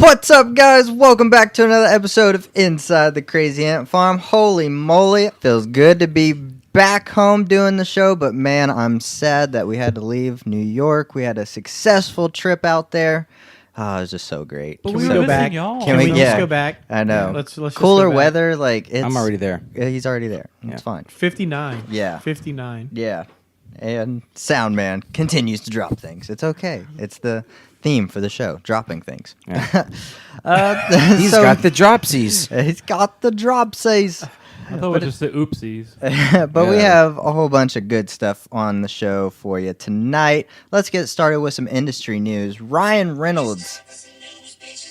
What's up, guys? Welcome back to another episode of Inside the Crazy Ant Farm. Holy moly, it feels good to be back home doing the show, but man, I'm sad that we had to leave New York. We had a successful trip out there. Oh, it was just so great. But we go back. Can we just go back? I know. Yeah, let's cooler just go weather, like I'm already there. He's already there. Yeah. It's fine. 59. Yeah. 59. Yeah. And Sound Man continues to drop things. It's okay. It's the theme for the show, dropping things. Yeah. He's got the dropsies. He's got the dropsies. I thought it was just the oopsies. But we have a whole bunch of good stuff on the show for you tonight. Let's get started with some industry news. Ryan Reynolds.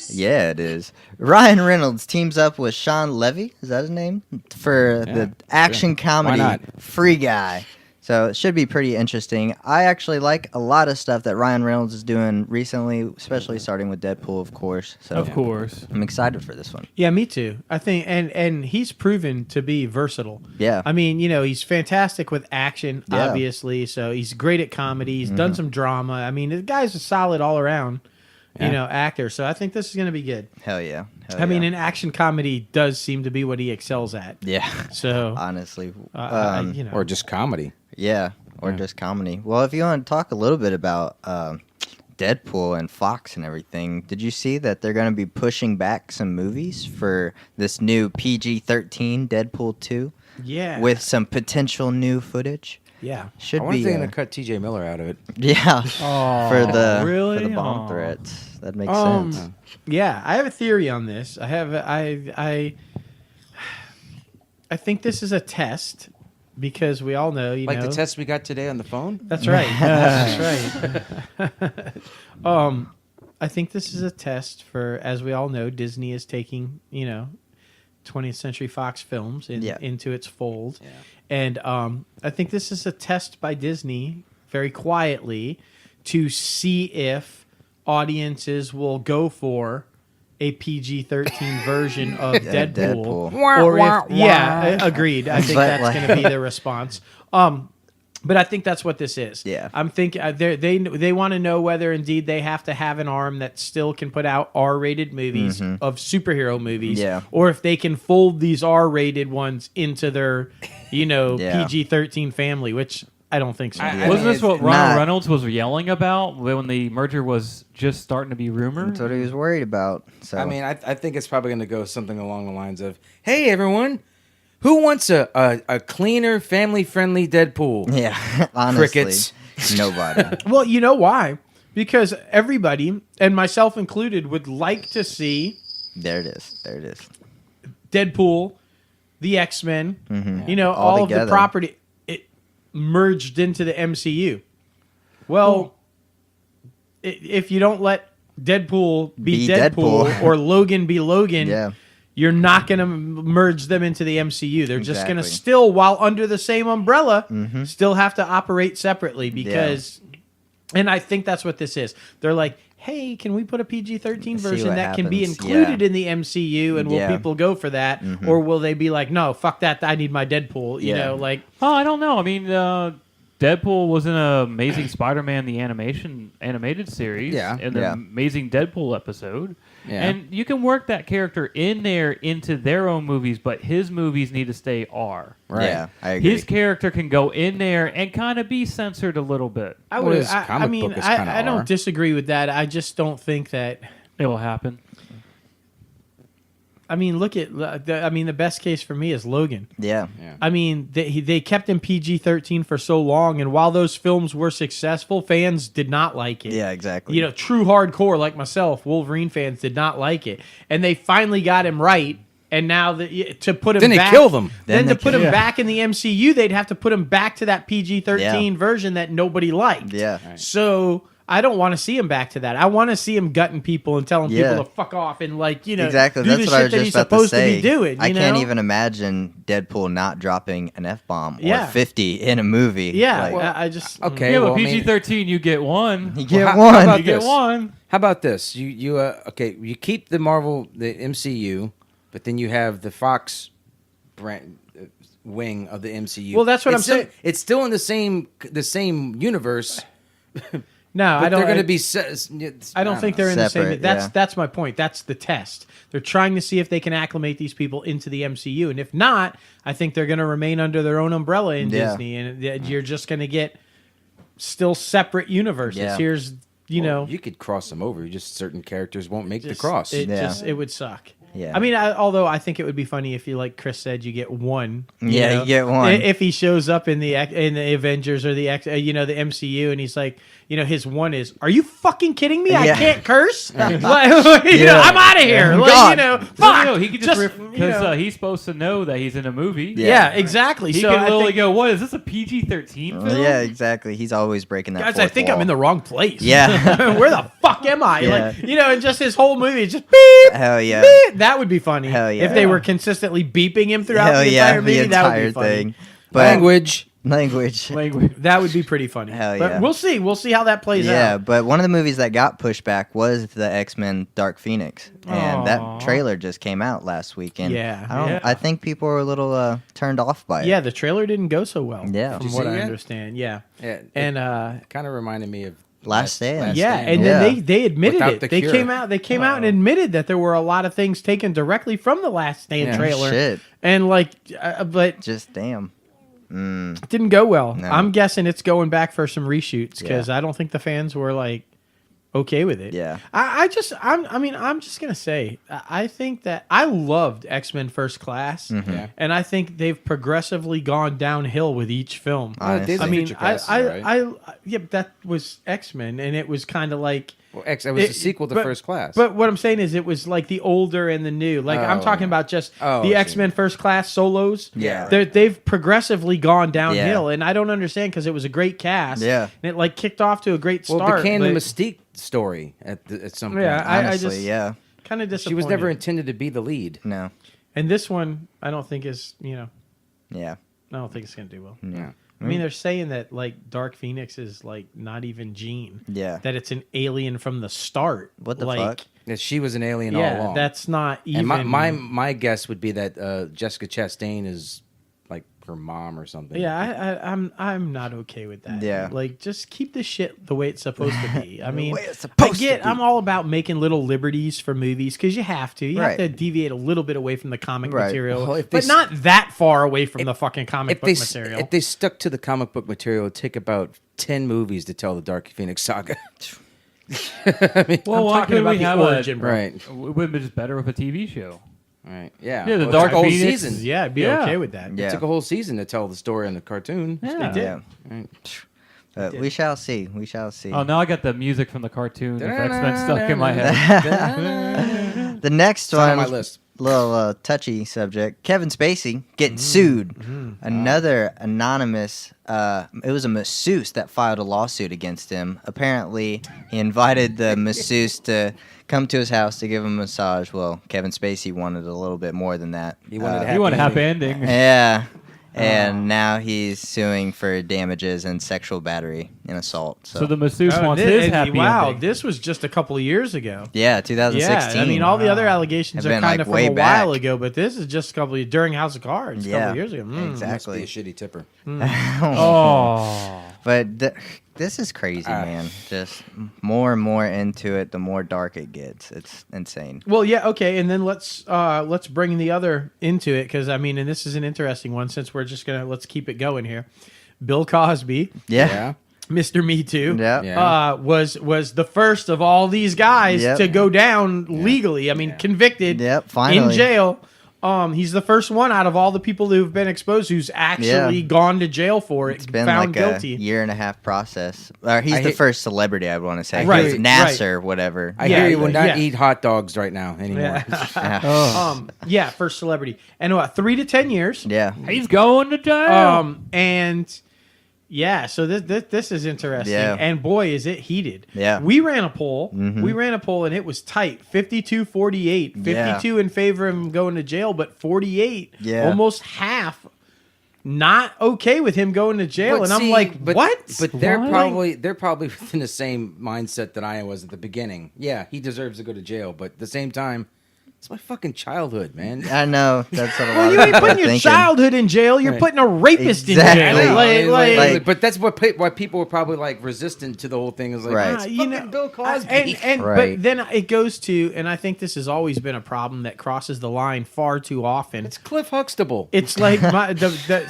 Yeah, it is. Ryan Reynolds teams up with Sean Levy. Is that his name? For the action comedy Free Guy. So it should be pretty interesting. I actually like a lot of stuff that Ryan Reynolds is doing recently, especially starting with Deadpool, of course. So Of course. I'm excited for this one. Yeah, me too. I think, and he's proven to be versatile. Yeah. I mean, he's fantastic with action, obviously. So he's great at comedy. He's done some drama. I mean, the guy's a solid all around, actor. So I think this is going to be good. Hell yeah. I mean, an action comedy does seem to be what he excels at. Yeah. So honestly, Or just comedy. Yeah, or just comedy. Well, if you want to talk a little bit about Deadpool and Fox and everything, did you see that they're going to be pushing back some movies for this new PG-13 Deadpool 2? Yeah. With some potential new footage? Yeah. Should I wonder be if they're going to cut TJ Miller out of it. Yeah. Oh, for the really? bomb threats. That makes sense. Yeah, I have a theory on this. I think this is a test. Because we all know, like the test we got today on the phone? That's right. That's right. I think this is a test for, as we all know, Disney is taking, 20th Century Fox films into its fold. Yeah. And I think this is a test by Disney, very quietly, to see if audiences will go for a PG-13 version of Deadpool. Or if, agreed. I think that's going to be the response. But I think that's what this is. Yeah. I'm thinking they want to know whether indeed they have to have an arm that still can put out R-rated movies of superhero movies, or if they can fold these R-rated ones into their, PG-13 family, which I don't think so. Wasn't this what Ryan Reynolds was yelling about when the merger was just starting to be rumored? That's what he was worried about. So I mean, I think it's probably going to go something along the lines of, hey, everyone, who wants a cleaner, family-friendly Deadpool? Yeah, honestly. Crickets. Nobody. Well, you know why? Because everybody, and myself included, would like to see... There it is. Deadpool, the X-Men, all of the property... merged into the MCU. Well, if you don't let Deadpool be Deadpool or Logan be Logan, you're not going to merge them into the MCU. They're just going to still, while under the same umbrella, still have to operate separately because... And I think that's what this is. They're like, hey, can we put a PG-13 version that can be included in the MCU, and will people go for that? Or will they be like, no, fuck that, I need my Deadpool, Oh, I don't know. I mean, Deadpool was in Amazing Spider-Man, the animated series, and the Amazing Deadpool episode. Yeah. And you can work that character in there into their own movies, but his movies need to stay R. Right. Yeah, I agree. His character can go in there and kind of be censored a little bit. I don't disagree with that. I just don't think that it will happen. I mean, the best case for me is Logan. Yeah. I mean, they kept him PG-13 for so long, and while those films were successful, fans did not like it. Yeah, exactly. True hardcore like myself, Wolverine fans did not like it, and they finally got him right. And now to put him back, they killed him. Then to put him back in the MCU, they'd have to put him back to that PG-13 version that nobody liked. Yeah. Right. So I don't want to see him back to that. I want to see him gutting people and telling people to fuck off and exactly. do That's the what I shit was that just he's about supposed to say. be doing. I can't even imagine Deadpool not dropping an F-bomb or 50 in a movie. Yeah, I just okay. Yeah, but PG-13, you get one. You get one. You get one. How about this? You keep the MCU, but then you have the Fox brand wing of the MCU. Well, that's what I'm saying. It's still in the same universe. No, but they're going to be. I don't think they're in the same. Separate, That's my point. That's the test. They're trying to see if they can acclimate these people into the MCU, and if not, I think they're going to remain under their own umbrella in Disney, and you're just going to get still separate universes. Yeah. Here's you could cross them over. Just certain characters won't make the cross. It would suck. Yeah. I mean, although I think it would be funny if you, like Chris said, you get one. You get one. If he shows up in the Avengers or the MCU, and he's like, his one is, "Are you fucking kidding me? I can't curse. I'm out of here." Fuck. No, he could just because he's supposed to know that he's in a movie. Yeah, exactly. He so can literally go, "What is this? A PG-13 film?" Yeah, exactly. He's always breaking that. Guys, I think I'm in the wrong place. Yeah. Where the fuck am I? Yeah. And just his whole movie is just beep. Hell yeah. Beep. That would be funny. Hell yeah. If they were consistently beeping him throughout Hell the yeah, entire movie, that would be funny. thing. But Language. That would be pretty funny. Hell but yeah. we'll see. We'll see how that plays out. Yeah, but one of the movies that got pushed back was the X-Men Dark Phoenix. And that trailer just came out last week. And I think people were a little turned off by it. Yeah, the trailer didn't go so well. Yeah. From what I understand. Yeah. And kind of reminded me of Last Stand. Then they admitted Without it. the They cure. came out and admitted that there were a lot of things taken directly from the Last Stand trailer. Shit. And but Just damn. it didn't go well. No. I'm guessing it's going back for some reshoots because I don't think the fans were okay with it. Yeah. I'm just gonna say I think that I loved X-Men First Class, and I think they've progressively gone downhill with each film. Honestly. I mean, Future Class is but that was X-Men, and it was kind of like. Well, it was a sequel to First Class. But what I'm saying is, it was like the older and the new. I'm talking about just the X-Men First Class solos. Yeah. They've progressively gone downhill, and I don't understand because it was a great cast. Yeah. And it kicked off to a great start. Well, it became the Mystique story at some point. Yeah, Honestly, yeah. kind of disappointed. She was never intended to be the lead. No. And this one, I don't think is Yeah. I don't think it's gonna do well. Yeah. I mean, they're saying that Dark Phoenix is not even Jean. Yeah. That it's an alien from the start. What the fuck? That she was an alien all along. That's not even. And my guess would be that Jessica Chastain is like her mom or something. Yeah, I'm not okay with that. Yeah. Just keep this shit the way it's supposed to be. I mean, way it's supposed to be. I'm all about making little liberties for movies because you have to. You have Right. to deviate a little bit away from the comic Right. material, Well, if but they not that far away from the fucking comic book material. If they stuck to the comic book material, it'd take about 10 movies to tell the Dark Phoenix saga. Well, I'm why talking could about we the have origin, bro. Right. It would have been just better with a TV show. Right. Yeah. Yeah, the Well, it Dark took a whole Phoenix. season. Yeah, I'd be Yeah. okay with that. Yeah. It took a whole season to tell the story in the cartoon. Yeah. did. Yeah. But we shall see. We shall see. Oh, now I got the music from the cartoon of X-Men stuck in my head. The next It's on one, my list. little touchy subject. Kevin Spacey getting sued. Another anonymous. It was a masseuse that filed a lawsuit against him. Apparently, he invited the masseuse to come to his house to give him a massage. Well, Kevin Spacey wanted a little bit more than that. He wanted You want a happy ending? Yeah. And now he's suing for damages and sexual battery and assault. So, So the masseuse wants his happy wow, ending. this was just a couple of years ago. yeah, 2016. Yeah, I mean, all the other allegations Have are been, kind of from way a while back. ago, but this is just a couple of during House of Cards, a couple of years ago. Must be Exactly. a shitty tipper. Oh. But this is crazy, man. Just more and more into it, the more dark it gets. It's insane. Well, yeah, okay, and then let's bring the other into it because I mean, and this is an interesting one since we're just let's keep it going here. Bill Cosby, Yeah. Mr. Me Too, Yeah. was the first of all these guys Yep. to go down legally. I mean, convicted, Yep, finally. in jail. He's the first one out of all the people who've been exposed who's actually gone to jail for it, It's been found like guilty. a year and a half process. Or he's the first celebrity, I want to say. Right, He's Nasser, whatever. I hear you would not yeah. eat hot dogs right now anymore. Yeah, first celebrity, and 3 to 10 years. Yeah. He's going to jail. And yeah, so this is interesting. Yeah. And boy, is it heated. Yeah. We ran a poll. We ran a poll, and it was tight. 52-48. 52 in favor of him going to jail, but 48, almost half, not okay with him going to jail. And I'm like, what? But they're probably within the same mindset that I was at the beginning. Yeah, he deserves to go to jail, but at the same time, It's my fucking childhood, man. I know that's a lot. Well, you ain't putting your childhood in jail. You're putting a rapist in jail. But that's why people were probably like resistant to the whole thing. Is like, right. You know, Bill Cosby. But then it goes to, and I think this has always been a problem that crosses the line far too often. It's Cliff Huxtable. It's like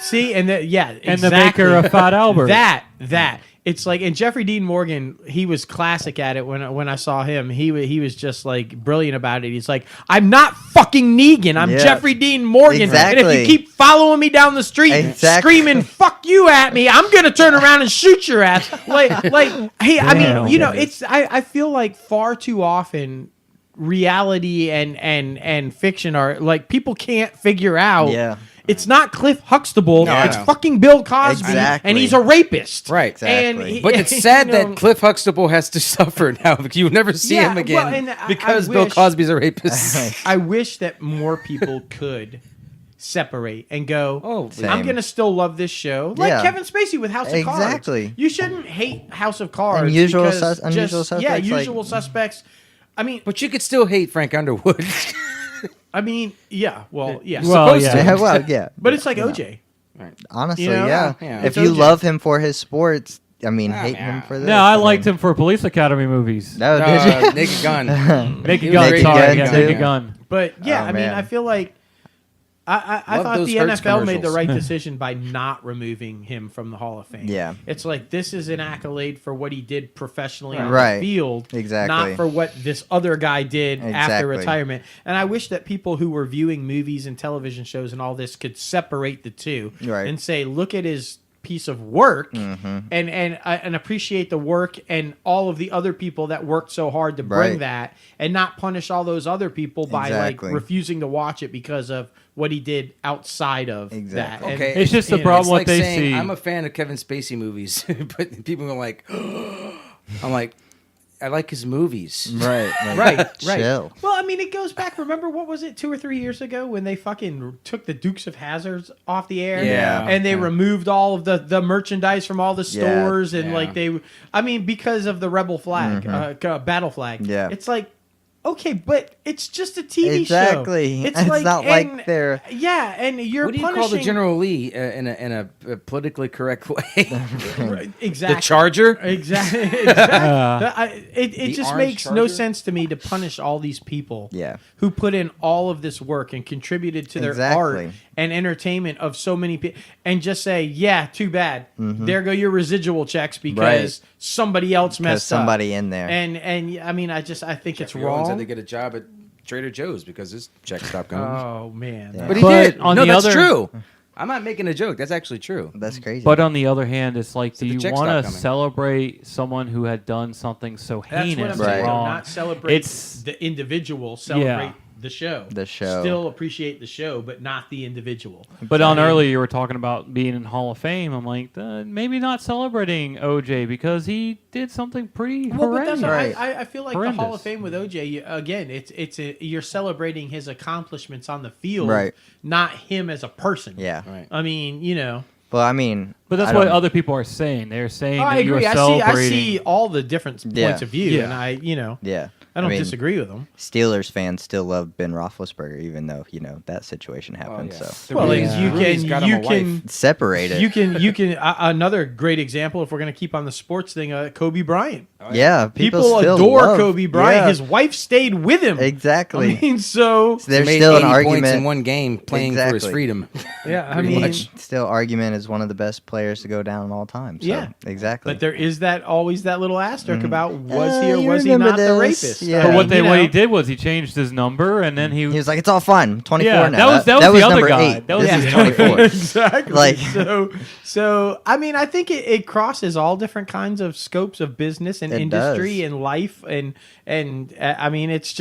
see, and exactly. And the maker of Fat Albert. That. It's like, and Jeffrey Dean Morgan, he was classic at it when I saw him. He was just like brilliant about it. He's like, I'm not fucking Negan. I'm Jeffrey Dean Morgan. Exactly. And if you keep following me down the street screaming "fuck you" at me, I'm gonna turn around and shoot your ass. Hey, I mean, you know, it's I feel like far too often reality and fiction are like people can't figure out. Yeah. It's not Cliff Huxtable. No, it's fucking Bill Cosby, Exactly. and he's a rapist. Right. Exactly. But it's sad that Cliff Huxtable has to suffer now because you will never see him again because Bill Cosby's a rapist. I wish that more people could separate and go, Same. I'm going to still love this show. Like Kevin Spacey with House of Cards. Exactly. You shouldn't hate House of Cards. Unusual because Suspects. Yeah, Usual Suspects. I mean, But you could still hate Frank Underwood. I mean, yeah. Well, yeah. Well, supposed to. Well, yeah. But it's like OJ. Honestly, You know? yeah. Yeah. If It's you OJ. love him for his sports, I mean, hate him for this. No, I liked him for Police Academy movies. No, did you? Naked Gun. Naked He was Gun, great. sorry. Naked Yeah, Gun, Naked too. Gun. But yeah, Oh, I mean, man. I feel like I Love thought those the Hertz NFL made the commercials. right decision by not removing him from the Hall of Fame. Yeah. It's like this is an accolade for what he did professionally on Right. the field, Exactly. not for what this other guy did after Exactly. retirement. And I wish that people who were viewing movies and television shows and all this could separate the two Right. and say, look at his piece of work and appreciate the work and all of the other people that worked so hard to bring Right. that and not punish all those other people by Exactly. like refusing to watch it because of what he did outside of Exactly. that. Okay. It's just the you know, problem It's what like they saying, see. I'm a fan of Kevin Spacey movies, but people are like, I'm like, I like his movies. Right. Right. Chill. Well, I mean, it goes back. Remember, what was it, 2 or 3 years ago when they fucking took the Dukes of Hazzards off the air? Yeah. And they removed all of the merchandise from all the stores and like I mean, because of the rebel flag, battle flag. Yeah. It's like, okay, but it's just a TV Exactly. show. It's not like they're- Yeah, and you're What do you punishing... call the General Lee in a politically correct way? Exactly. The Charger? Exactly. It just orange makes no Charger? sense to me to punish all these people Yeah. who put in all of this work and contributed to their Exactly. art and entertainment of so many people and just say, yeah, too bad. There go your residual checks because somebody else messed up. somebody in there. And I mean, I think it's Jeffrey Owens had wrong. to get a job at Trader Joe's because his check stopped coming. Oh, man. Yeah. But he But did. on No, the that's other- true. I'm not making a joke. That's actually true. That's crazy. But on the other hand, it's like, do the you check want stopped to coming. celebrate someone who had done something so That's what I'm heinous saying. and Right. wrong? Not celebrate It's the individual, celebrate the show. The show. Still appreciate the show, but not the individual. But on earlier, you were talking about being in Hall of Fame. I'm like, maybe not celebrating OJ because he did something pretty Well, but horrendous. that's I feel like the Hall of Horrendous. Fame with OJ again. You're celebrating his accomplishments on the field, Right. not him as a person. yeah. Right. I mean, you know. Well, I mean, But that's I what don't- other people are saying. They're saying Oh, that I you're agree. I celebrating. see all the different Yeah. points of view, Yeah. and Yeah. I don't mean, disagree with them. Steelers fans still love Ben Roethlisberger, even though that situation happened. yeah. So Well, Yeah. and Rudy's got him a wife. separate it. you can another great example if we're going to keep on the sports thing. Kobe Bryant. yeah, People still adore love- Kobe Bryant. Yeah, His wife stayed with him. exactly. I mean, so There's Made still an 80 points argument. in one game playing for his Exactly. freedom. yeah, I Pretty mean, much. Still argument is one of the best players to go down of all time. So, Yeah. exactly. but there is always that little asterisk about was he or you was he remember not the this? rapist? Yeah. I But mean, what you he know. did was he changed his number, and then he he was like, "It's all fun." 24 Yeah, now. that was the other number guy. 8. That was this his is 24. exactly. Like- so I mean, I think it crosses all different kinds of scopes of business and It industry does. and life, and I mean, it's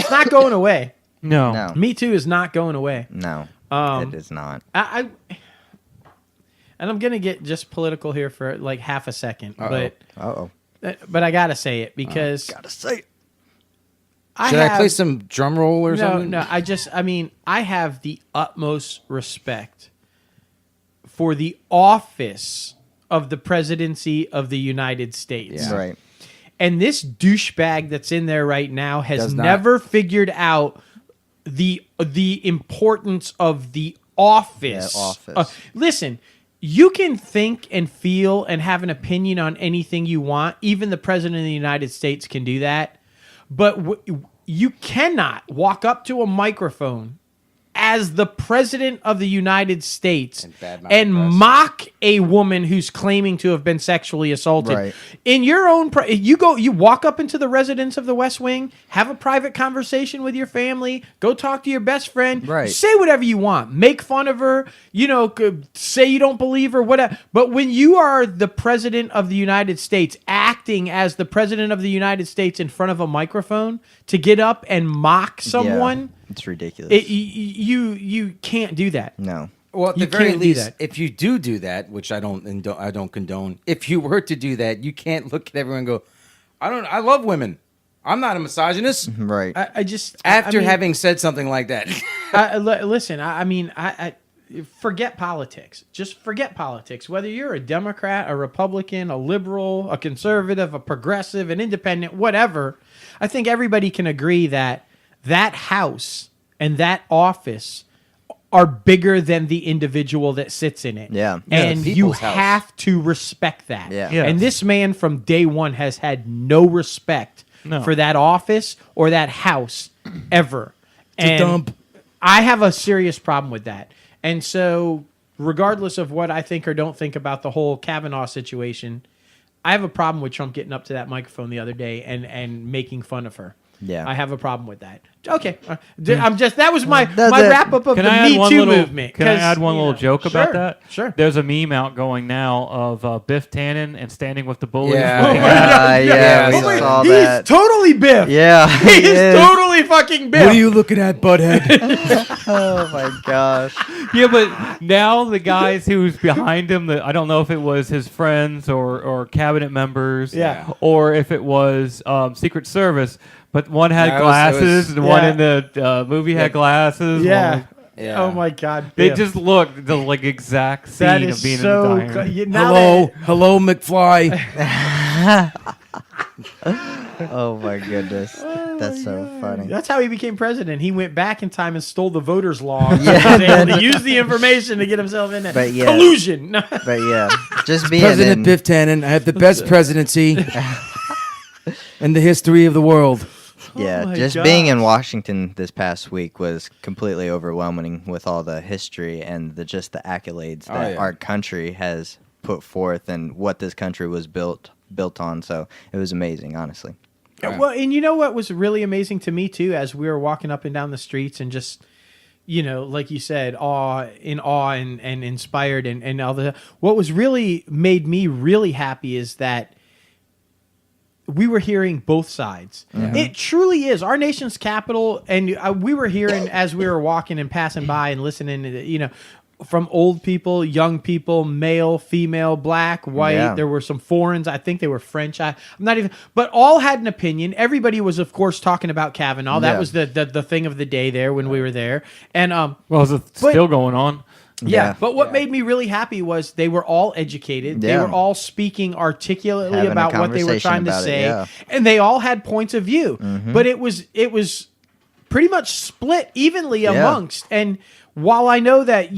not going away. no. No, Me Too is not going away. no, Um, it is not. And I'm gonna get just political here for like half a second, but Uh-oh. I gotta say it because Gotta say. Should I play some drum roll or something? No, I have the utmost respect for the office of the presidency of the United States. Yeah. Right. And this douchebag that's in there right now has Does not. never figured out the importance of the office. Yeah, office. Listen, you can think and feel and have an opinion on anything you want. Even the president of the United States can do that. But you cannot walk up to a microphone as the president of the United States and mock a woman who's claiming to have been sexually assaulted. Right. In your own, you walk up into the residence of the West Wing, have a private conversation with your family, go talk to your best friend, say whatever you want, make fun of her, say you don't believe her, whatever. But when you are the president of the United States, acting as the president of the United States in front of a microphone to get up and mock someone. It's ridiculous. You can't do that. No. Well, at the very least, if you do that, which I don't condone, if you were to do that, you can't look at everyone and go, I love women. I'm not a misogynist. Right. After having said something like that. Listen, I forget politics. Just forget politics. Whether you're a Democrat, a Republican, a liberal, a conservative, a progressive, an independent, whatever, I think everybody can agree that house and that office are bigger than the individual that sits in it. Yeah. And you have to respect that. Yeah. And this man from day one has had no respect for that office or that house ever. It's a dump. I have a serious problem with that. And so regardless of what I think or don't think about the whole Kavanaugh situation, I have a problem with Trump getting up to that microphone the other day and making fun of her. Yeah. I have a problem with that. Okay. That was my wrap up of the Me Too movement. Can I add one little joke about that? Sure. There's a meme out going now of Biff Tannen and Standing with the Bullies. Yeah. We saw that. He's totally Biff. Yeah. He is totally fucking Biff. What are you looking at, butthead? Oh my gosh. Yeah, but now the guys who's behind him, I don't know if it was his friends or cabinet members, or if it was Secret Service, but one had glasses and one in the movie had glasses. Yeah. Oh my God. They just look the exact scene of being in the diner. Hello, McFly. Oh my goodness. That's so funny. That's how he became president. He went back in time and stole the voters' log. To use the information to get himself in there. But collusion. But just being President Biff Tannen, I have the best presidency in the history of the world. Yeah, just being in Washington this past week was completely overwhelming with all the history and the accolades that our country has put forth and what this country was built on. So it was amazing, honestly. Well, and you know what was really amazing to me too, as we were walking up and down the streets and just, like you said, awe and inspired and all the. What was really made me really happy is that we were hearing both sides. Mm-hmm. It truly is our nation's capital, and we were hearing as we were walking and passing by and listening to from old people, young people, male, female, black, white. Yeah. There were some foreigners. I think they were French. I'm not even, but all had an opinion. Everybody was, of course, talking about Kavanaugh. That was the thing of the day there when we were there. And is it still going on? Yeah, but what made me really happy was they were all educated. They were all speaking articulately about what they were trying to say, and they all had points of view. Mm-hmm. But it was pretty much split evenly amongst. And while I know that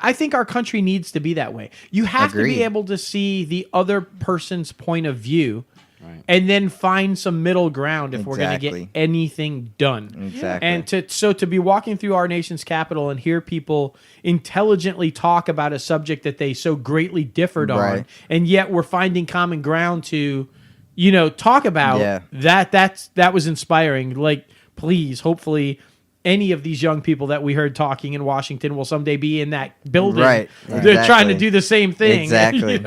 I think our country needs to be that way. You have to be able to see the other person's point of view. Right. And then find some middle ground if we're going to get anything done. Exactly. And to be walking through our nation's capital and hear people intelligently talk about a subject that they so greatly differed on, and yet we're finding common ground to, talk about that was inspiring. Like, please, hopefully, any of these young people that we heard talking in Washington will someday be in that building. Right. They're trying to do the same thing. Exactly.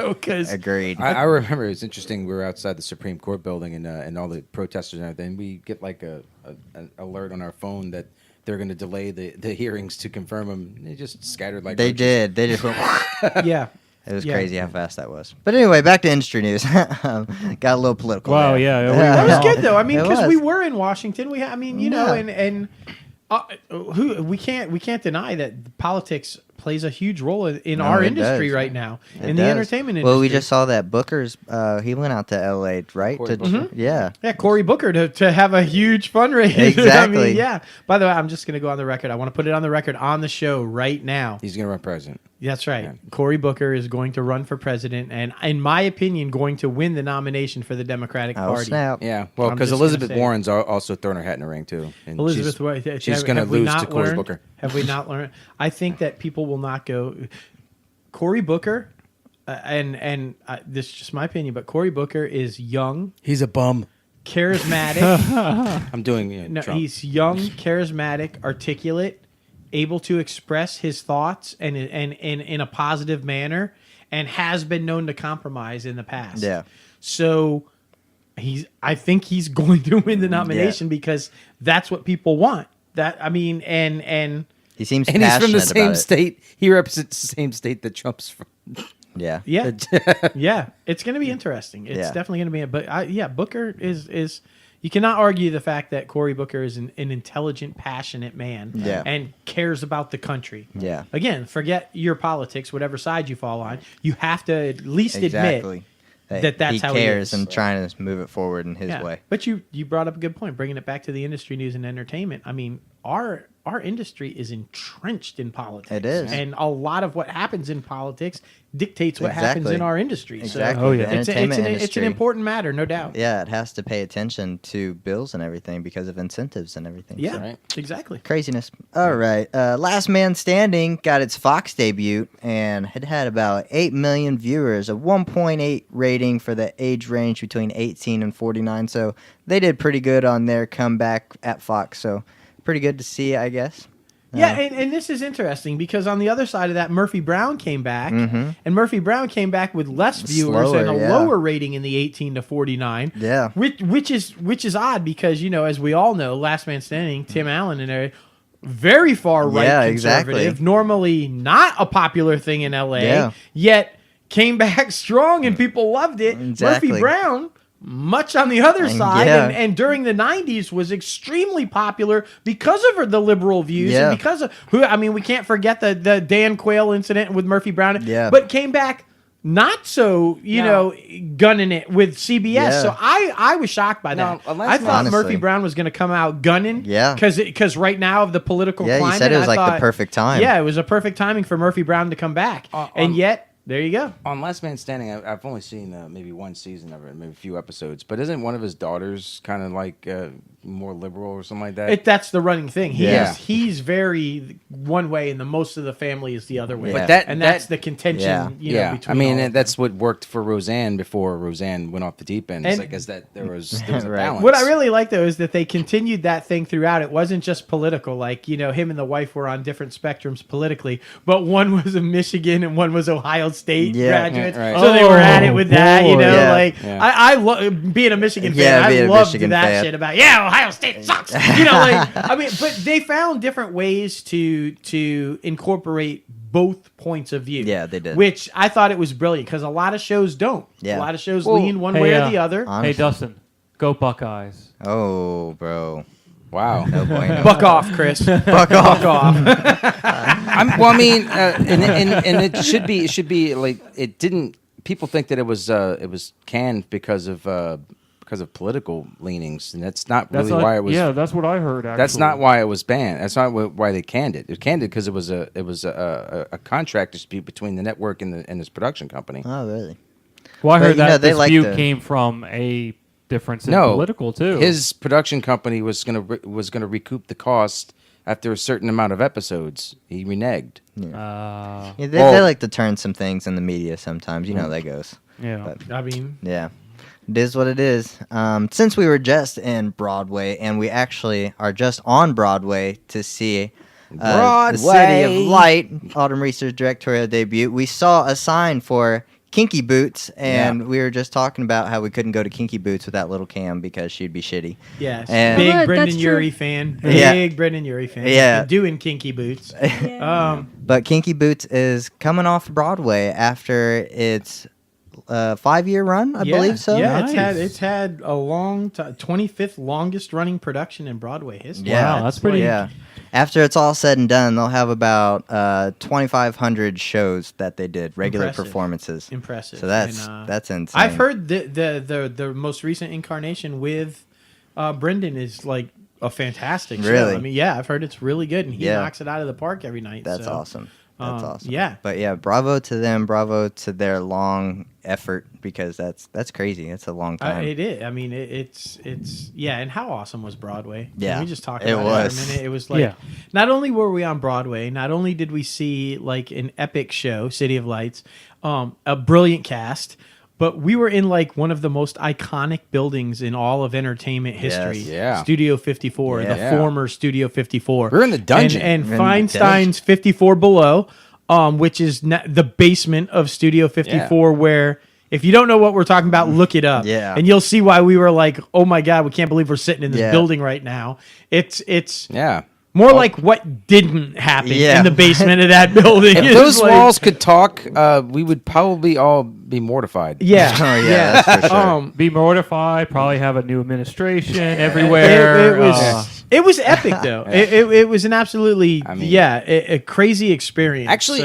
Agreed. I remember it was interesting. We were outside the Supreme Court building and all the protesters and everything. We get like an alert on our phone that they're going to delay the hearings to confirm them. They just scattered like they did. They just went. Yeah. It was crazy how fast that was. But anyway, back to industry news. Got a little political. Wow. there. Yeah. That was good though. I mean, because we were in Washington. We can't deny that politics plays a huge role in our industry right now, the entertainment industry. Well, we just saw that Booker's, he went out to L.A., right? Yeah. Yeah, Cory Booker to have a huge fundraiser. Exactly. I mean, yeah. By the way, I'm just going to go on the record. I want to put it on the record on the show right now. He's going to run president. That's right. Yeah. Cory Booker is going to run for president and, in my opinion, going to win the nomination for the Democratic Party. Snap. Yeah, well, because Elizabeth Warren's also throwing her hat in the ring, too. And Elizabeth Warren. She's going to lose to Cory Booker. Have we not learned? I think that people will not go. Cory Booker, and this is just my opinion, but Cory Booker is young. He's a bum. Charismatic. I'm doing Trump. He's young, charismatic, articulate, able to express his thoughts and in a positive manner, and has been known to compromise in the past. Yeah. So I think he's going to win the nomination because that's what people want. And he seems and he's from the same about state. He represents the same state that Trump's from. Yeah. Yeah. Yeah. It's going to be interesting. It's definitely going to be. But Booker is. You cannot argue the fact that Cory Booker is an intelligent, passionate man and cares about the country. Yeah. Again, forget your politics, whatever side you fall on. You have to at least admit that's how he cares he is. and trying to move it forward in his way. But you brought up a good point, bringing it back to the industry news and entertainment. I mean, our industry is entrenched in politics. It is. And a lot of what happens in politics dictates what happens in our industry. Exactly. So it's an important matter, no doubt. Yeah, it has to pay attention to bills and everything because of incentives and everything. Yeah, exactly. Craziness. All right. Last Man Standing got its Fox debut, and it had about 8 million viewers, a 1.8 rating for the age range between 18 and 49. So they did pretty good on their comeback at Fox. So pretty good to see, I guess. Yeah, and this is interesting because on the other side of that, Murphy Brown came back, and Murphy Brown came back with less viewers and a lower rating in the 18 to 49. Yeah, which is odd because as we all know, Last Man Standing, Tim Allen and everything, very far right conservative, normally not a popular thing in LA, yet came back strong and people loved it. Exactly. Murphy Brown, much on the other side, and during the 90s was extremely popular because of the liberal views and because of we can't forget the Dan Quayle incident with Murphy Brown, but came back not so gunning it with CBS. So I was shocked by that. I thought Murphy Brown was going to come out gunning, because right now of the political climate, you said it was the perfect time. Yeah, it was a perfect timing for Murphy Brown to come back, and yet. There you go. On Last Man Standing, I've only seen maybe one season of it, maybe a few episodes. But isn't one of his daughters kind of like more liberal or something like that? That's the running thing. He's very one way, and most of the family is the other way. But that's the contention. Between I mean, that's what worked for Roseanne before Roseanne went off the deep end. It's is that there was a balance. What I really like though is that they continued that thing throughout. It wasn't just political. Like him and the wife were on different spectrums politically, but one was a Michigan and one was Ohio State graduates, so they were at it with that. I love being a Michigan fan. I loved that shit about Ohio State sucks. But they found different ways to incorporate both points of view. Yeah, they did. Which I thought it was brilliant because a lot of shows don't. A lot of shows lean one way or the other. Honestly. Hey, Dustin, go Buckeyes. Oh, bro. Wow. No bueno. Buck off, Chris. Buck off. And it should be like it didn't. People think that it was canned because of political leanings, and that's not really why it was. Yeah, that's what I heard. Actually. That's not why it was banned. That's not why they canned it. It was canned it because it was a contract dispute between the network and this production company. Oh, really? Well, I heard that dispute came from a difference in political too. His production company was gonna recoup the cost after a certain amount of episodes. He reneged. They like to turn some things in the media sometimes. You know how that goes. Yeah, but, it is what it is. Since we were just in Broadway, and we actually are just on Broadway to see the City of Light Autumn Reese's directorial debut, we saw a sign for Kinky Boots, and we were just talking about how we couldn't go to Kinky Boots without Little Cam because she'd be shitty. Yes, and big Brendan Urie fan. Big Brendan Urie fan. Yeah, doing Kinky Boots. But Kinky Boots is coming off Broadway after its 5-year run, I believe so. Yeah, it's had a long time, 25th longest running production in Broadway history. Yeah, wow, that's pretty. Yeah. After it's all said and done, they'll have about 2,500 shows that they did, regular performances. Impressive. So that's insane. I've heard the most recent incarnation with Braeden is like a fantastic show. Really? I mean, yeah, I've heard it's really good, and he knocks it out of the park every night. That's awesome. That's awesome. Yeah. But yeah, bravo to them. Bravo to their long effort, because that's crazy. It's a long time. It is. I mean, it's yeah. And how awesome was Broadway? Yeah. Can we just talk about it for a minute? It was like, not only were we on Broadway, not only did we see like an epic show, City of Lights, a brilliant cast, but we were in like one of the most iconic buildings in all of entertainment history. Yeah. Studio 54, the former Studio 54. We're in the dungeon. And Feinstein's 54 Below, which is the basement of Studio 54, where if you don't know what we're talking about, look it up. Yeah. And you'll see why we were like, oh my God, we can't believe we're sitting in this building right now. It's more like what didn't happen in the basement of that building. If those walls could talk, we would probably all be mortified. Yeah. That's for sure. Be mortified, probably have a new administration everywhere. It was epic, though. It was an absolutely, a crazy experience. Actually,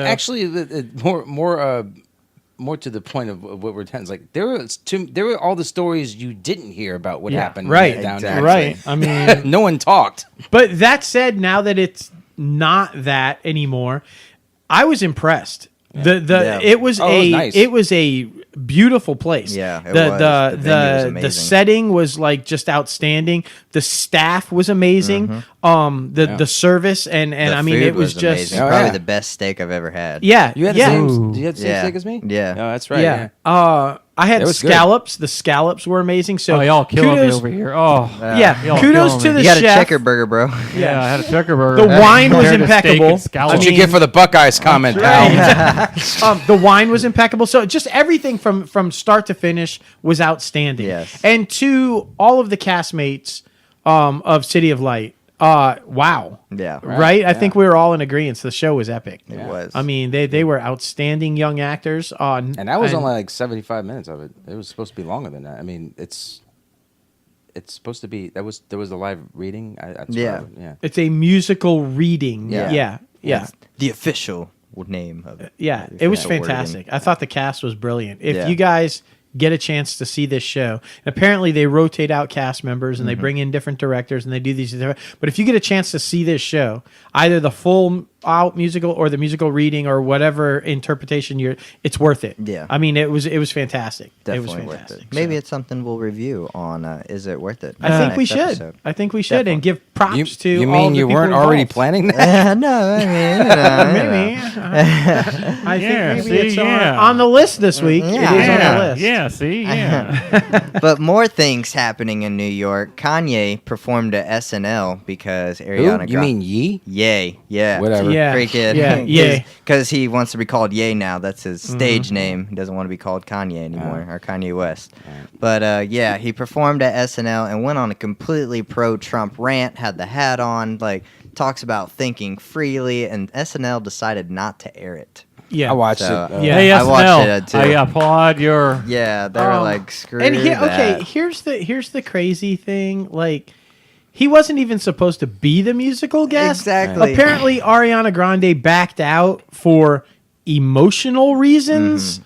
more to the point of what we're telling, like there were all the stories you didn't hear about what happened down there. Right. I mean, no one talked. But that said, now that it's not that anymore, I was impressed. It was nice. It was a beautiful place. Yeah, it was. The venue was amazing. The setting was like just outstanding. The staff was amazing. The service and I mean it was just amazing. Probably the best steak I've ever had. Yeah, you had the same. You had the same steak as me. Yeah, oh, that's right. Yeah. I had scallops. Good. The scallops were amazing. So y'all killing me over here. Kudos to the chef. You got a checker burger, bro. Yeah, I had a checker burger. The wine was impeccable. That's what you get for the Buckeyes comment, pal. The wine was impeccable. So just everything from start to finish was outstanding. Yes. And to all of the castmates of City of Light, wow. Yeah. Right? I think we were all in agreement. The show was epic. It was. I mean, they were outstanding young actors. And that was only like 75 minutes of it. It was supposed to be longer than that. I mean, it's supposed to be. There was a live reading. It's a musical reading. Yeah. The official name of it. Yeah, it was fantastic. I thought the cast was brilliant. If you guys get a chance to see this show, and apparently they rotate out cast members and they bring in different directors and they do these. But if you get a chance to see this show, either the full out musical or the musical reading or whatever interpretation it's worth it. Yeah, I mean it was fantastic. Definitely it was fantastic. Worth it. Maybe it's something we'll review on. Is it worth it? I think we should. Episode. I think we should Definitely. and give props to. You all mean the you people weren't involved. already planning that? No, I mean, maybe. I think maybe it's on the list this week. It is on the list. Yeah, see, yeah. But more things happening in New York. Kanye performed at SNL because Ariana Grande. You mean Ye? Ye, yeah. Whatever. Yeah. Freaking. Yeah. Because he wants to be called Ye now. That's his stage name. He doesn't want to be called Kanye anymore, or Kanye West. But he performed at SNL and went on a completely pro-Trump rant, had the hat on, like, talks about thinking freely, and SNL decided not to air it. Yeah, I watched it. Hey, I watched it too. I applaud your. Yeah, they were like, screw and that. Okay, here's the crazy thing. Like, he wasn't even supposed to be the musical guest. Exactly. Apparently, Ariana Grande backed out for emotional reasons.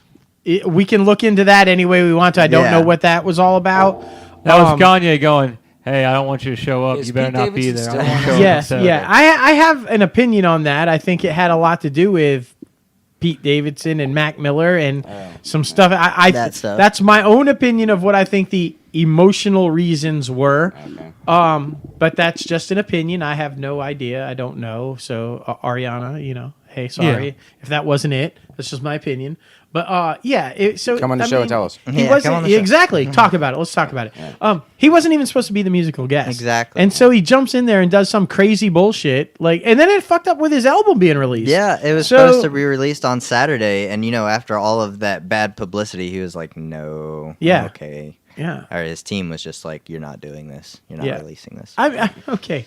We can look into that any way we want to. I don't know what that was all about. That was Kanye going, hey, I don't want you to show up. You better not be there. I have an opinion on that. I think it had a lot to do with Pete Davidson and Mac Miller and some stuff. That's my own opinion of what I think the emotional reasons were. But that's just an opinion. I have no idea. I don't know. So Ariana, hey, sorry if that wasn't it. That's just my opinion. But come on the show and tell us. He wasn't exactly. Talk about it. Let's talk about it. He wasn't even supposed to be the musical guest. Exactly. And so he jumps in there and does some crazy bullshit, and then it fucked up with his album being released. Yeah, it was supposed to be released on Saturday, and after all of that bad publicity, he was like, "No, I'm okay." Yeah. Or his team was just like, "You're not doing this. You're not releasing this." Okay.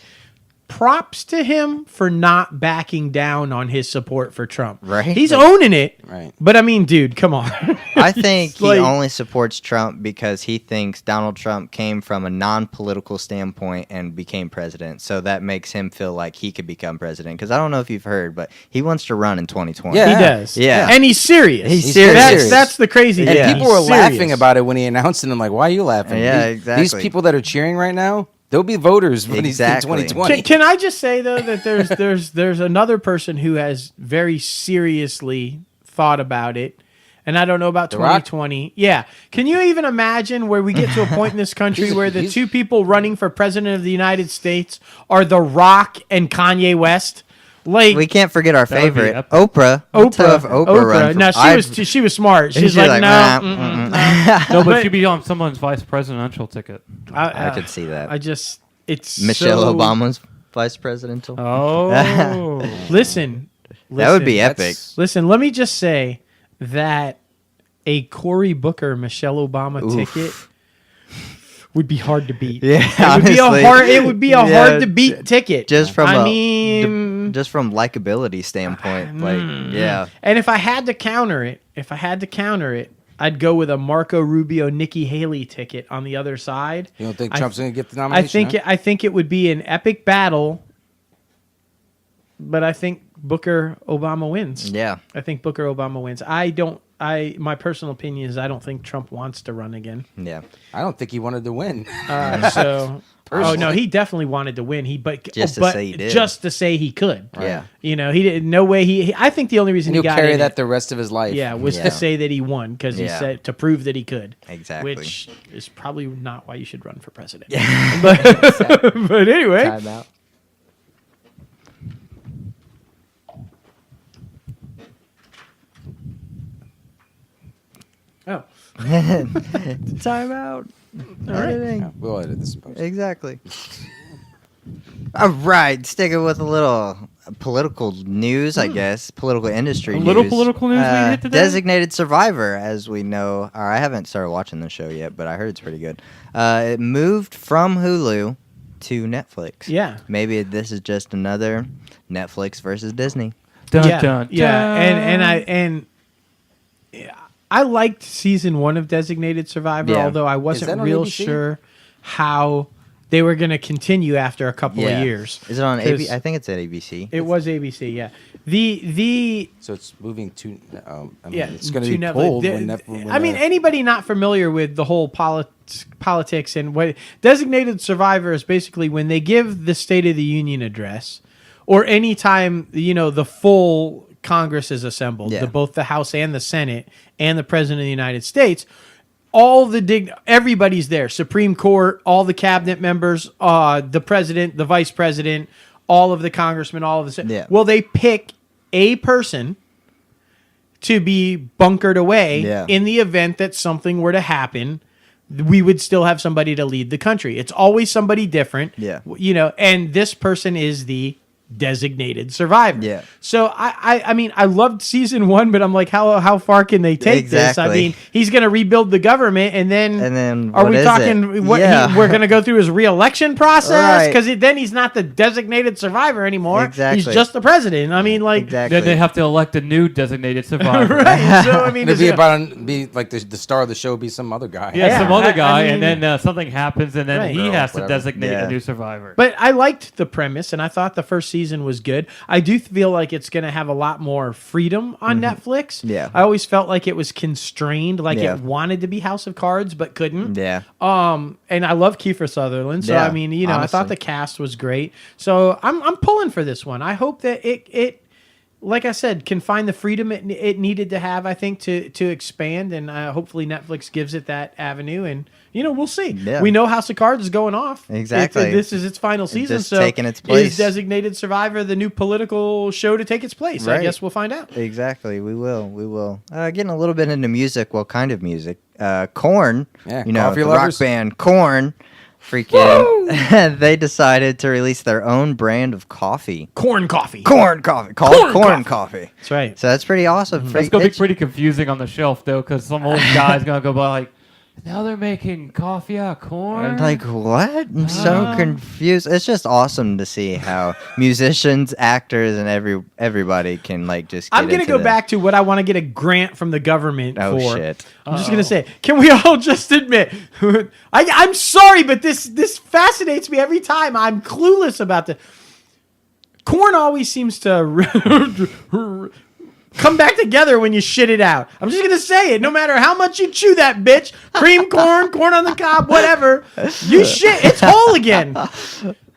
props to him for not backing down on his support for Trump. Right. He's owning it. Right. But I mean, dude, come on. I think he like, only supports Trump because he thinks Donald Trump came from a non-political standpoint and became president. So that makes him feel like he could become president. Because I don't know if you've heard, but he wants to run in 2020. he does. Yeah. And he's serious. He's serious. That's the crazy thing. And people He's were laughing serious. about it when he announced it. And I'm like, why are you laughing? Yeah, These exactly. people that are cheering right now, they'll be voters when he's in Exactly. 2020. Can I just say though that there's another person who has very seriously thought about it, and I don't know about The Rock? 2020. Yeah, can you even imagine where we get to a point in this country where the two people running for president of the United States are The Rock and Kanye West? Like We can't forget our That would be favorite, epic. Oprah. Let's have Oprah run for- Now she was smart. She's like, no, No, but But- she'd be on someone's vice presidential ticket. I could see that. It's Michelle so- Obama's vice presidential. Oh. Listen, That would be epic. That's- Listen, let me just say that a Cory Booker Michelle Obama ticket would be hard to beat. Yeah, it would be a hard to beat ticket. Just from just from likability standpoint, yeah. And if I had to counter it, I'd go with a Marco Rubio, Nikki Haley ticket on the other side. You don't think Trump's going to get the nomination? I think it would be an epic battle, but I think Booker Obama wins. Yeah. I think Booker Obama wins. My personal opinion is I don't think Trump wants to run again. Yeah. I don't think he wanted to win. Oh no, he definitely wanted to win. Just to say he did. Just to say he could. Yeah. You know, he didn't. No way. I think the only reason And he he'll got carry in that it, the rest of his life. was to say that he won because he Yeah. said to prove that he could. Exactly. Which is probably not why you should run for president. but anyway. Time out. Oh. Time out. All right. Editing. Yeah, we'll edit this in post. Exactly. All right, sticking with a little political news, I guess, political industry news. Little political news we hit today? Designated Survivor, as we know, or I haven't started watching the show yet, but I heard it's pretty good. It moved from Hulu to Netflix. Yeah. Maybe this is just another Netflix versus Disney. Dun, yeah, dun, yeah, dun. I liked season 1 of Designated Survivor, Yeah. although I that wasn't on real ABC? sure how they were going to continue after a couple of years. Is it on 'Cause ABC? I think it's at ABC. It was ABC, yeah. The So it's moving to. yeah, it's going to to be Netflix. pulled The- when Netflix. I mean, anybody not familiar with the whole politics and what Designated Survivor is basically when they give the State of the Union address, or any time the full Congress is assembled, Yeah. both the House and the Senate and the President of the United States. Everybody's there. Supreme Court, all the cabinet members, the president, the vice president, all of the congressmen, all of the. Yeah. Well, they pick a person to be bunkered away Yeah. in the event that something were to happen. We would still have somebody to lead the country. It's always somebody different. Yeah. And this person is the designated survivor. Yeah. So I mean I loved season 1, but I'm like, how far can they take this? I Exactly. mean, he's going to rebuild the government, and then what are we is talking? it? What Yeah. we're going to go through his re-election process Right. because then he's not the designated survivor anymore. Exactly. He's just the president. I mean, like, Exactly. Then they have to elect a new designated survivor. right? So I mean, It'd is be it- be like the star of the show be some other guy. Yeah, Yeah, some other I guy, mean- and then something happens, and then Right. he has to Whatever. designate Yeah. a new survivor. But I liked the premise, and I thought the first season was good. I do feel like it's going to have a lot more freedom on Netflix. Yeah. I always felt like it was constrained, like Yeah. it wanted to be House of Cards, but couldn't. Yeah. And I love Kiefer Sutherland, so Yeah, I mean, I thought honestly. the cast was great. So I'm pulling for this one. I hope that it like I said, can find the freedom it needed to have, I think, to expand, and hopefully Netflix gives it that avenue, and we'll see. Yeah. We know House of Cards is going off. Exactly. This is its final season, just so taking its place. is Designated Survivor the new political show to take its place? I Right. guess we'll find out. Exactly. We will. Getting a little bit into music. Well, kind of music. Korn. Yeah, You know, coffee the lovers. rock band Korn. Freaking. They decided to release their own brand of coffee. Corn coffee. Corn coffee. Called Korn coffee. That's right. So that's pretty awesome. That's gonna be pretty confusing on the shelf though, because some old guy's gonna go by like, Now they're making coffee out of corn. Like, what? I'm so confused. It's just awesome to see how musicians, actors, and everybody can like just. I'm gonna go back to what I want to get a grant from the government for. Oh shit! I'm just gonna say, can we all just admit? I'm sorry, but this fascinates me every time. I'm clueless about the. Korn always seems to come back together when you shit it out. I'm just gonna say it. No matter how much you chew that bitch, cream corn, corn on the cob, whatever, you shit, it's whole again.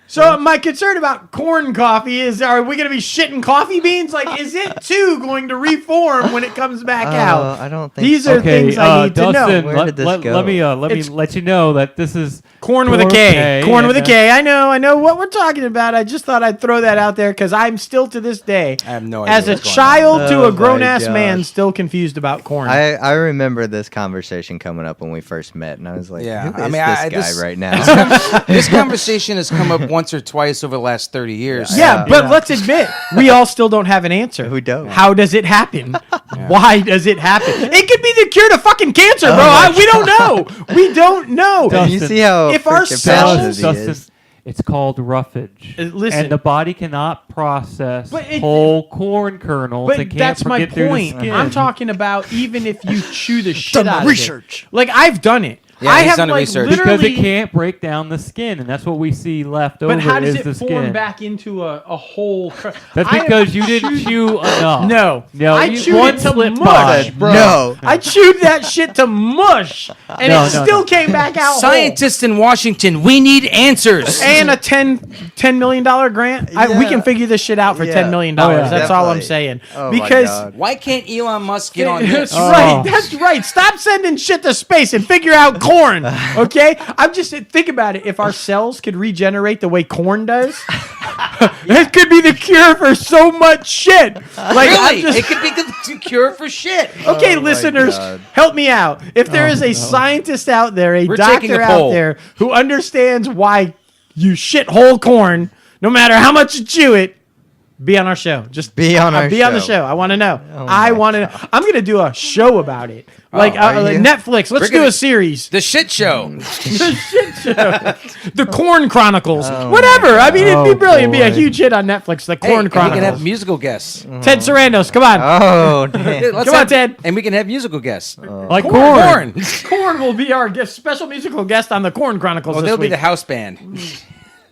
So my concern about corn coffee is: are we gonna be shitting coffee beans? Like, is it too going to reform when it comes back out? I don't think these so. are things I need Dustin, to know. Where did this go? Let me let you know that this is Corn with a K. Corn with a K. I know what we're talking about. I just thought I'd throw that out there because I'm still to this day, I have no idea as a what's going child to Oh a grown-ass my man, gosh. still confused about corn. I remember this conversation coming up when we first met, and I was like, Yeah, who I is mean, this guy right now? This conversation has come up once or twice over the last 30 years. Yeah, but let's admit, we all still don't have an answer. We don't. How does it happen? Why does it happen? It could be the cure to fucking cancer, bro. We don't know. We don't know. And you see how If our freaking cells- passionate he is. Dustin, it's called roughage. Listen. And the body cannot process But it- whole corn kernels. But and can't that's my get through the point. skin. I'm talking about even if you chew the shit Done my out research. of it. Like, I've done it. Yeah, I he's have done the like research. literally. because it can't break down the skin, and that's what we see left over. But how does is it the form skin. back into a whole? That's I because have you didn't chewed- chew enough. No, I you- chewed one it to slip mush, by. bro. No. I chewed that shit to mush, and No, it no, still no. came back out. Scientists in Washington, we need answers. whole. And a $10 million grant. We Yeah. can figure this shit out for Yeah. $10 million. Oh, yeah. That's all I'm Definitely. saying. Oh my Because. God. Why can't Elon Musk get on That's this? right. Oh. That's right. Stop sending shit to space and figure out corn. Okay? I'm just think about it. If our cells could regenerate the way corn does, it could be the cure for so much shit. Like, I'm Really? just- It could be the cure for shit. Okay, Oh my listeners, God. help me out. If there is a scientist out there, a We're taking doctor a out poll. there who understands why you shit whole corn, no matter how much you chew it, be on our show. Just Be on our be on the show. show. I want to know. Oh I my want to know. I'm going to do a show about it. Like are you? Netflix. Let's We're do gonna- a series. The shit show. The shit show. The Korn Chronicles. Oh Whatever. I mean, it'd be Oh, brilliant. It'd be a boy. huge hit on Netflix. The Hey, Korn and we can have Chronicles. musical guests. Ted Sarandos. Come on. Oh, damn. Let's Come on, have- Ted. And we can have musical guests. like Korn. Korn will be our special musical guest on the Korn Chronicles Well, this they'll be week. the house band.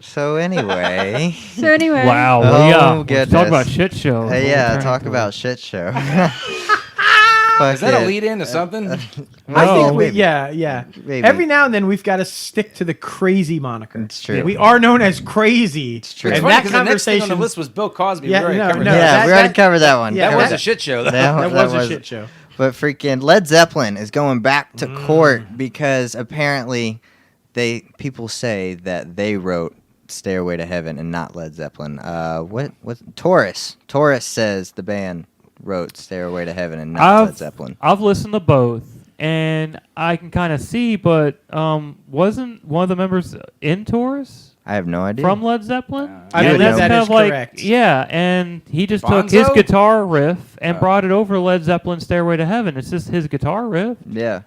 So anyway, So anyway. Wow. Oh, yeah. We're goodness. talking about shit show. yeah, talk about shit show. Is that a lead in to something? I No. think maybe. yeah. Maybe. Every now and then we've got to stick to the crazy moniker. It's true. We are known as crazy. It's true. It's And funny that 'cause the next thing on conversation. the list was Bill Cosby. Yeah, we already no, covered no, that. Yeah, that- we already that- covered that one. yeah, That Covered was a it. shit show. though. that was a shit show. But freaking Led Zeppelin is going back to court because apparently people say that they wrote Stairway to Heaven and not Led Zeppelin. What Taurus says the band wrote Stairway to Heaven and not Led Zeppelin. I've listened to both, and I can kind of see, but wasn't one of the members in Taurus I have no idea. from Led Zeppelin? I You would believe know. that kind is of like, correct. yeah, and he just took his Bonzo? guitar riff and brought it over Led Zeppelin Stairway to Heaven. It's just his guitar riff. Yeah.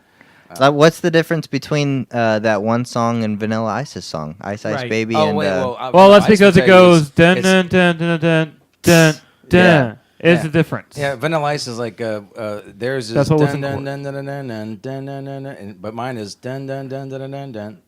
Like, what's the difference between that one song and Vanilla Ice's song, Ice Ice Right. Baby? Oh, and wait, Well, that's I just because can it tell you goes dun it's- dun dun dun dun dun dun. Is Yeah. the difference? Yeah, Vanilla Ice is like theirs is That's what was dun in dun court. dun dun dun dun dun dun dun dun, but mine is dun dun dun dun dun dun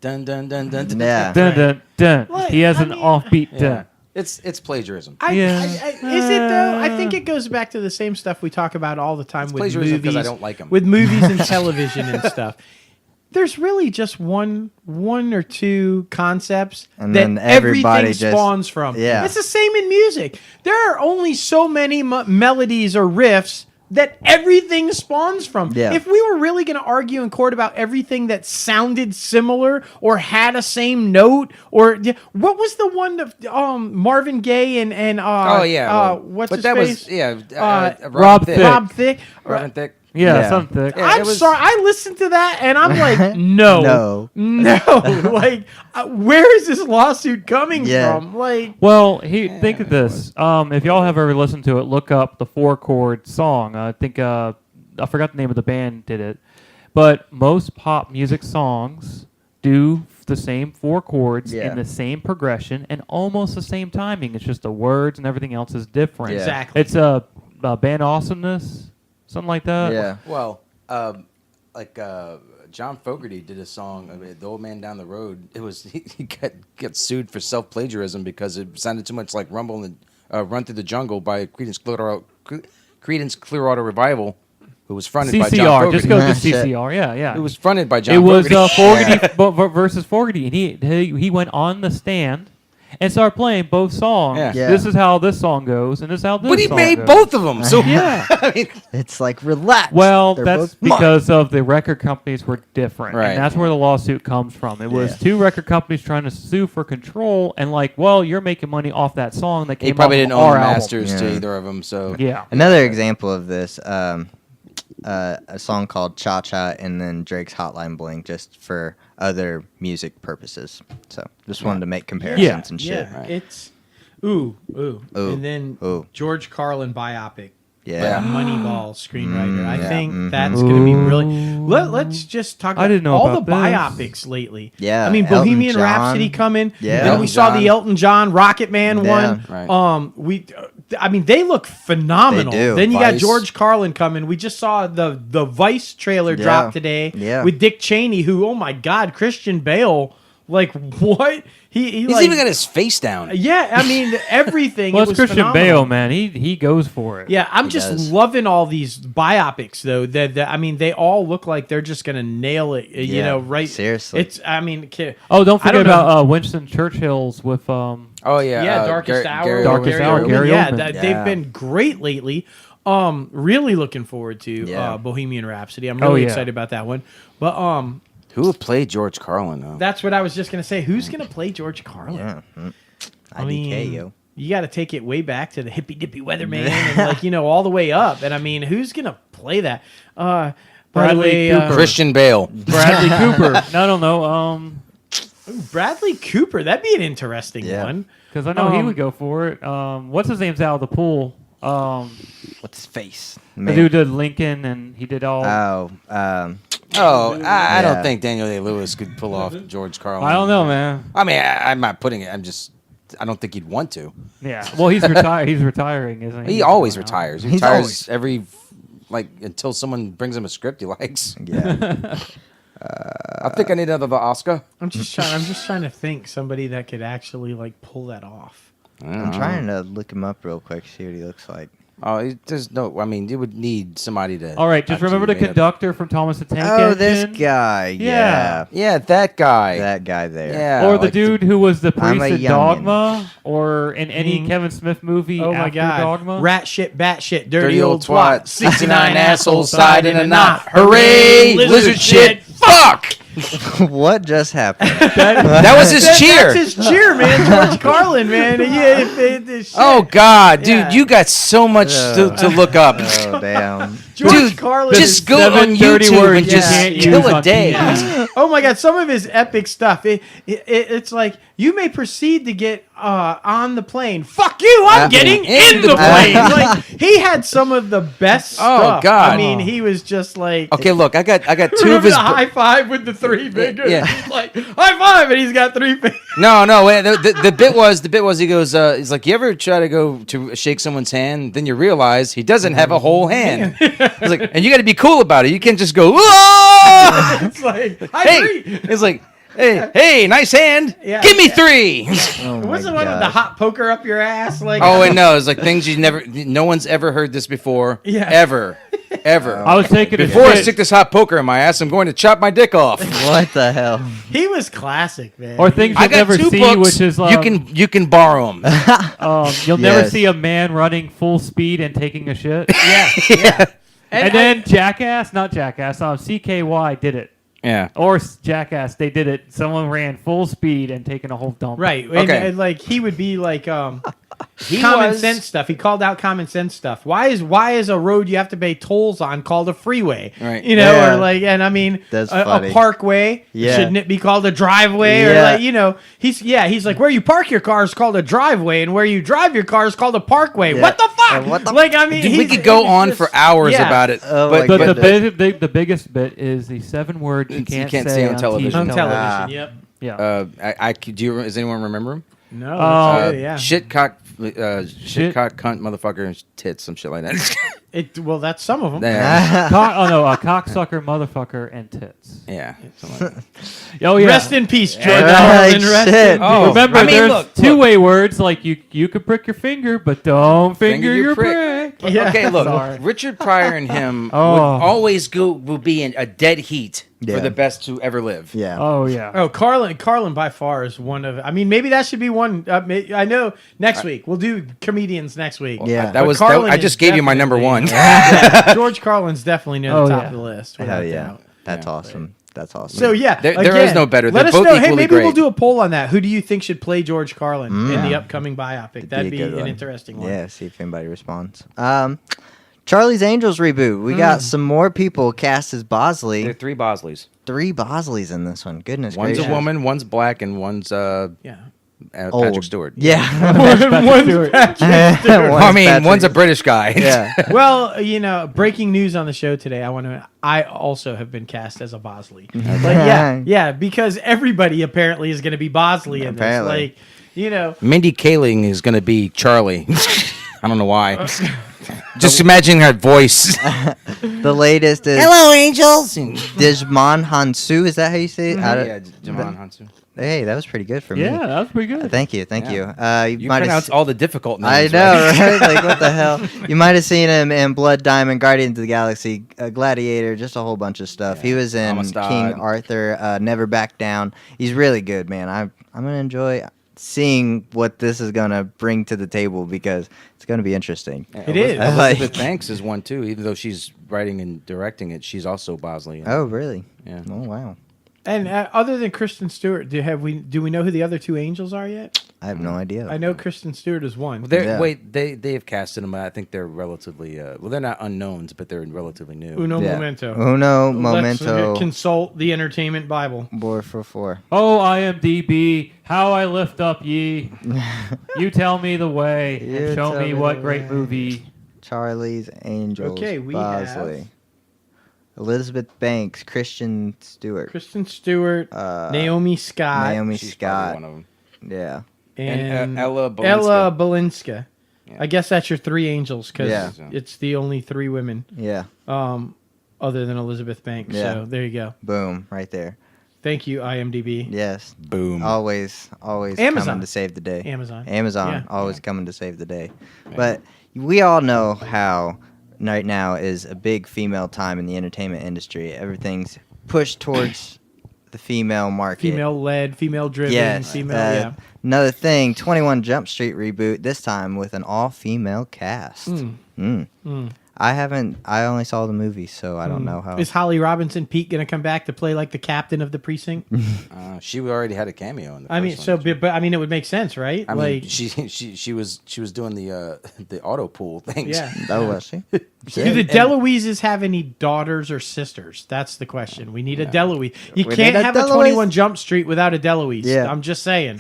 dun dun dun dun dun. Yeah. Dun dun dun. Well, He has I an mean- offbeat Yeah. dun. It's plagiarism. Yeah. Is it though? I think it goes back to the same stuff we talk about all the time with plagiarism movies. 'cause I don't like 'em. With movies and television and stuff. There's really just one or two concepts And that then everybody everything just- spawns from. yeah. It's the same in music. There are only so many melodies or riffs that everything spawns from. Yeah. If we were really going to argue in court about everything that sounded similar or had a same note, or what was the one that Marvin Gaye and Oh yeah, what's but his that face? was yeah. Rob Thicke. Rob Thicke. Robin Thicke. Yeah, Yeah. something. Yeah, I'm it was- sorry. I listened to that and I'm like, no. Like, where is this lawsuit coming Yeah. from? Like, Well, think of this. If y'all have ever listened to it, look up the 4-chord song. I think I forgot the name of the band did it, but most pop music songs do the same 4 chords in the same progression and almost the same timing. It's just the words and everything else is different. Yeah. Exactly. It's a band awesomeness, something like that. Yeah. Well, John Fogerty did a song, The Old Man Down the Road. It was he got sued for self-plagiarism because it sounded too much like Rumble and Run Through the Jungle by Creedence Clearwater Revival, who was fronted by John Fogerty. Just go to CCR. Yeah. It was fronted by John Fogerty. It was Fogerty versus Fogerty, and he went on the stand and started playing both songs. Yeah. Yeah. This is how this song goes, and this is how this But he song made goes. both of them. So I mean, It's like, relax. Well, They're that's both mine. because of the record companies were different. Right. And that's where the lawsuit comes from. It was 2 record companies trying to sue for control, and you're making money off that song that came he probably off didn't of own our the album. masters to either of them. So Yeah. Another example of this, a song called Cha Cha and then Drake's Hotline Bling, just for other music purposes. So just wanted to make comparisons and shit. Yeah, it's ooh, and then George Carlin biopic. Yeah. Moneyball screenwriter. I yeah. think that's going to be really. Let's just talk about didn't know all about the this. biopics lately. Yeah, I mean, Elton Bohemian John. Rhapsody coming. Yeah. Then we Elton saw John. the Elton John Rocket Man one. Right. I mean, they look phenomenal. They do. Then you got Vice. George Carlin coming. We just saw the Vice trailer drop today with Dick Cheney, who, oh my God, Christian Bale. Like, what? He's like, even got his face down. Yeah, I mean, everything. Well, it it's was Christian phenomenal. Bale, man. He goes for it. Yeah, I'm He just does. loving all these biopics, though. That I mean, they all look like they're just gonna nail it. You Yeah, know, right? seriously. It's. I mean, Oh, don't I forget don't know. about Winston Churchill's with Oh yeah, Darkest Hour. Darkest Hour, Oldman. Gary Yeah, Oldman. they've been great lately. Really looking forward to Bohemian Rhapsody. I'm really excited about that one. But who would play George Carlin though? that's what I was just gonna say. Who's gonna play George Carlin? Yeah. I IDK, mean, yo. you got to take it way back to the hippy dippy weatherman and all the way up. And I mean, who's gonna play that? By the way, Cooper. Christian Bale. Bradley Cooper. No, I don't know. Bradley Cooper. That'd be an interesting one. Because I know he would go for it. What's his name's out of the pool? What's his face? The dude did Lincoln, and he did all. I don't think Daniel Day-Lewis could pull off George Carlin. I don't know, man. I mean, I'm not putting it. I don't think he'd want to. Yeah. Well, he's retired. He's retiring, isn't he? He always retires. He He's retires always- every until someone brings him a script he likes. Yeah. I think I need another Oscar. I'm just trying to think somebody that could actually pull that off. I'm trying to look him up real quick, see what he looks like. Oh, there's no. I mean, you would need somebody to. All right, just remember the conductor from Thomas the Tank Oh, Engine. this guy. Yeah. Yeah, that guy. That guy there. Yeah. Or the dude who was the I'm priest a in youngin'. Dogma, or in any Kevin Smith movie Oh my after God! Dogma. Rat shit, bat shit, dirty, Dirty old twat, 69 assholes tied in a knot. Hooray! Lizard shit. Fuck! What just happened? That was his cheer. That's his cheer, man. George Carlin, man. Oh God, dude, Yeah. you got so much to look up. Oh, damn. George Dude, Carlin. just go 7 on dirty YouTube words and you just can't kill use a on day. TV. Oh my God! Some of his epic stuff. It's like you may proceed to get on the plane. Fuck you! I'm getting in the plane. Like he had some of the best stuff. God. I mean, he was just like. Okay, look, I got two of Remember his. the high five with the 3 fingers? Yeah. He's like high five, and he's got 3 fingers. No, wait, the bit was he goes, he's like, you ever try to go to shake someone's hand, then you realize he doesn't have a whole hand. He's like, and you got to be cool about it. You can't just go, whoa! It's like I Hey, agree. it's like, hey, nice hand. Yeah. Give me 3. Oh, What's my the one with the gosh. hot poker up your ass? Like Oh, and no, it's like things no one's ever heard this before. Yeah. Ever. I was taking Before a I shit. stick this hot poker in my ass, I'm going to chop my dick off. What the hell? he was classic, man. Or things I you'll got never 2 see, books. which is You can borrow them. you'll never Yes. see a man running full speed and taking a shit. yeah. And then Jackass, not Jackass, CKY did it. Yeah. Or Jackass, they did it. Someone ran full speed and taking a whole dump. Right. And, Okay. and, like he would be like He common was- sense stuff. He called out common sense stuff. Why is a road you have to pay tolls on called a freeway? Right. You know, Yeah. or like, and I mean, That's a funny. parkway. Yeah. Shouldn't it be called a driveway? Or Yeah. like, you know, he's like, where you park your car is called a driveway, and where you drive your car is called a parkway. Yeah. What the fuck? What the like, I mean, Dude, we could go on for hours about it. Oh, but the biggest bit is the 7 words you can't say on television. On television, yep. Yeah. Does anyone remember him? No, that's good, yeah. Shitcock, cunt, motherfucker, and tits, some shit like that. Well, that's some of them. Yeah. A cocksucker, motherfucker, and tits. Yeah. Like Oh yeah. Rest in peace, George. Right, Rest shit. in Oh, Remember, I mean, there's look. two-way words like you could prick your finger, but don't finger your prick. Yeah. Okay, look, Sorry. Richard Pryor and him would Oh. always will be in a dead heat Yeah. for the best to ever live. Yeah. Oh yeah. Oh, Carlin by far is one of. I mean, maybe that should be one. I know next week we'll do comedians next week. Yeah. I just gave you my number one. Yeah, George Carlin's definitely near the top of the list. Hell without yeah. doubt. That's awesome. That's awesome. So yeah, There again, is no better. Let They're us both know. Hey, equally maybe we'll great. do a poll on that. Who do you think should play George Carlin in the upcoming biopic? That'd be a good an one. interesting one. Yeah, see if anybody responds. Charlie's Angels reboot. We got some more people cast as Bosley. There are 3 Bosleys. 3 Bosleys in this one. Goodness One's gracious. a woman, one's black, and one's Yeah. Old. Patrick Stewart. Yeah. I mean, one's a British guy. Yeah. Well, breaking news on the show today. I also have been cast as a Bosley. Yeah, because everybody apparently is going to be Bosley in Apparently. this. Like, Mindy Kaling is going to be Charlie. I don't know why. Just imagining her voice. The latest is Hello, angels. Digimon Hansu. Is that how you say it? Yeah, Jamon Hansu. Hey, that was pretty good for me. Yeah, that was pretty good. Thank you. Yeah. You You might have pronounce all the difficult I names. know, right? right? Like, what the hell? You might have seen him in Blood Diamond, Guardians of the Galaxy, Gladiator, just a whole bunch of stuff. He was in Amistad. King Arthur, Never Back Down. He's really good, man. I'm going to enjoy seeing what this is going to bring to the table because it's going to be interesting. Yeah, It is. Elizabeth Banks is one, too. Even though she's writing and directing it, she's also Bosley. Oh, really? Yeah. Oh, wow. and other than Kristen Stewart, do we know who the other 2 angels are yet? I have no idea. I know Kristen Stewart is one. Yeah. Wait, they have casted them. I think they're relatively they're not unknowns, but they're relatively new. Uno Yeah. momento. Uno Let's momento. consult the entertainment Bible. 444. Oh, IMDb, how I lift up ye. You tell me the way You and show tell me me what the great way. movie. Charlie's Angels. Okay, we Bosley. have Elizabeth Banks, Kristen Stewart, Kristen Stewart, Naomi Scott, Naomi She's probably Scott. one of them. Yeah. and Ella Balinska. Ella Balinska. Yeah. I guess that's your 3 angels because Yeah. it's the only 3 women Yeah. other than Elizabeth Banks. Yeah. So there you go. Boom. Right there. Thank you, IMDb. Yes. Boom. Always Amazon. coming to save the day. Amazon. Amazon. Yeah. Always coming to save the day. But we all know how right now is a big female time in the entertainment industry. Everything's pushed towards the female market. Female-led, female-driven, Yes. female, Another thing, 21 Jump Street reboot, this time with an all-female cast. I only saw the movie, so I don't know how. Is Holly Robinson Peete going to come back to play like the captain of the precinct? She already had a cameo in the I mean, first one. but I mean, it would make sense, right? I like, mean, she was doing the auto pool things. yeah. Oh, was she? Do the DeLuises have any daughters or sisters? That's the question. We need a DeLuise. You We can't need a have a DeLuise. 21 Jump Street without a DeLuise. Yeah. I'm just saying.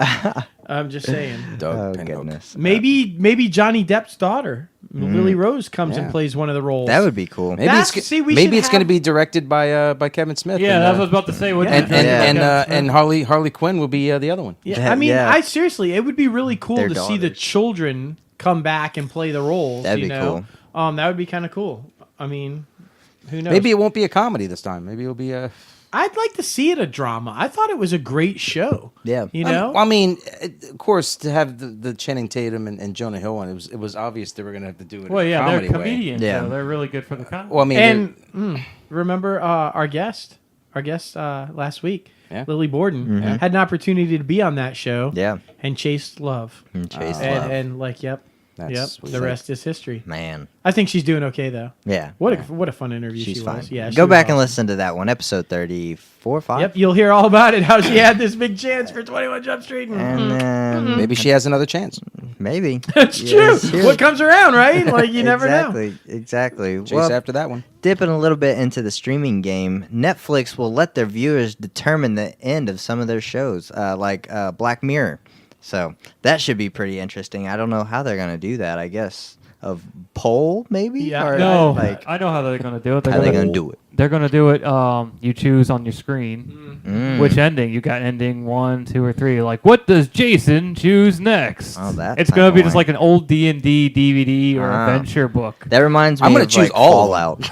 I'm just saying. Doug Oh, Pinhook. goodness. Maybe Johnny Depp's daughter, Lily Rose, comes and Yeah. plays one of the roles. That would be cool. Maybe That's- it's see, we maybe should it's going to have- be directed by Kevin Smith. Yeah, and, that's what I was about to say. What Yeah. do you think? and Harley Quinn will be the other one. Yeah, I mean, Yeah. I seriously, it would be really cool Their to see the daughters. children come back and play the roles. That'd you be know? That would be kind of cool. I mean, who knows? Maybe it won't be a comedy this time. Maybe it'll be a. I'd like to see it a drama. I thought it was a great show. Yeah. You know? I mean, of course, to have the Channing Tatum and Jonah Hill one, it was obvious they were going to have to do it. Well, in a yeah, they're comedy way. comedians, Yeah. so they're really good for the comedy. Well, I mean, And remember our guest last week, Yeah. Lily Borden, had an opportunity to be on that show. Yeah. And chased love. Chase And, Love. and like, yep. That's Yep. sweet. The rest is history. Man. I think she's doing okay though. Yeah. What a fun interview She's she fine. was. Yeah. she Go was back and awesome. listen to that one, episode 34, 5. Yep, you'll hear all about it. How she had this big chance for 21 Jump Street. And then Maybe she has another chance. maybe. That's Yes, true. yes. What comes around, right? Like you never know. Exactly. Chase Well, after that one. dipping a little bit into the streaming game, Netflix will let their viewers determine the end of some of their shows, like Black Mirror. So that should be pretty interesting. I don't know how they're going to do that, I guess. of poll, maybe. Yeah. Or, No, like I know how they're gonna do it. how they gonna do it? They're gonna do it. You choose on your screen which ending. You got ending 1, 2, or 3. Like, what does Jason choose next? Oh, that's it's gonna be just like an old D&D DVD or adventure book. That reminds me. I'm gonna of, choose like, all Fallout.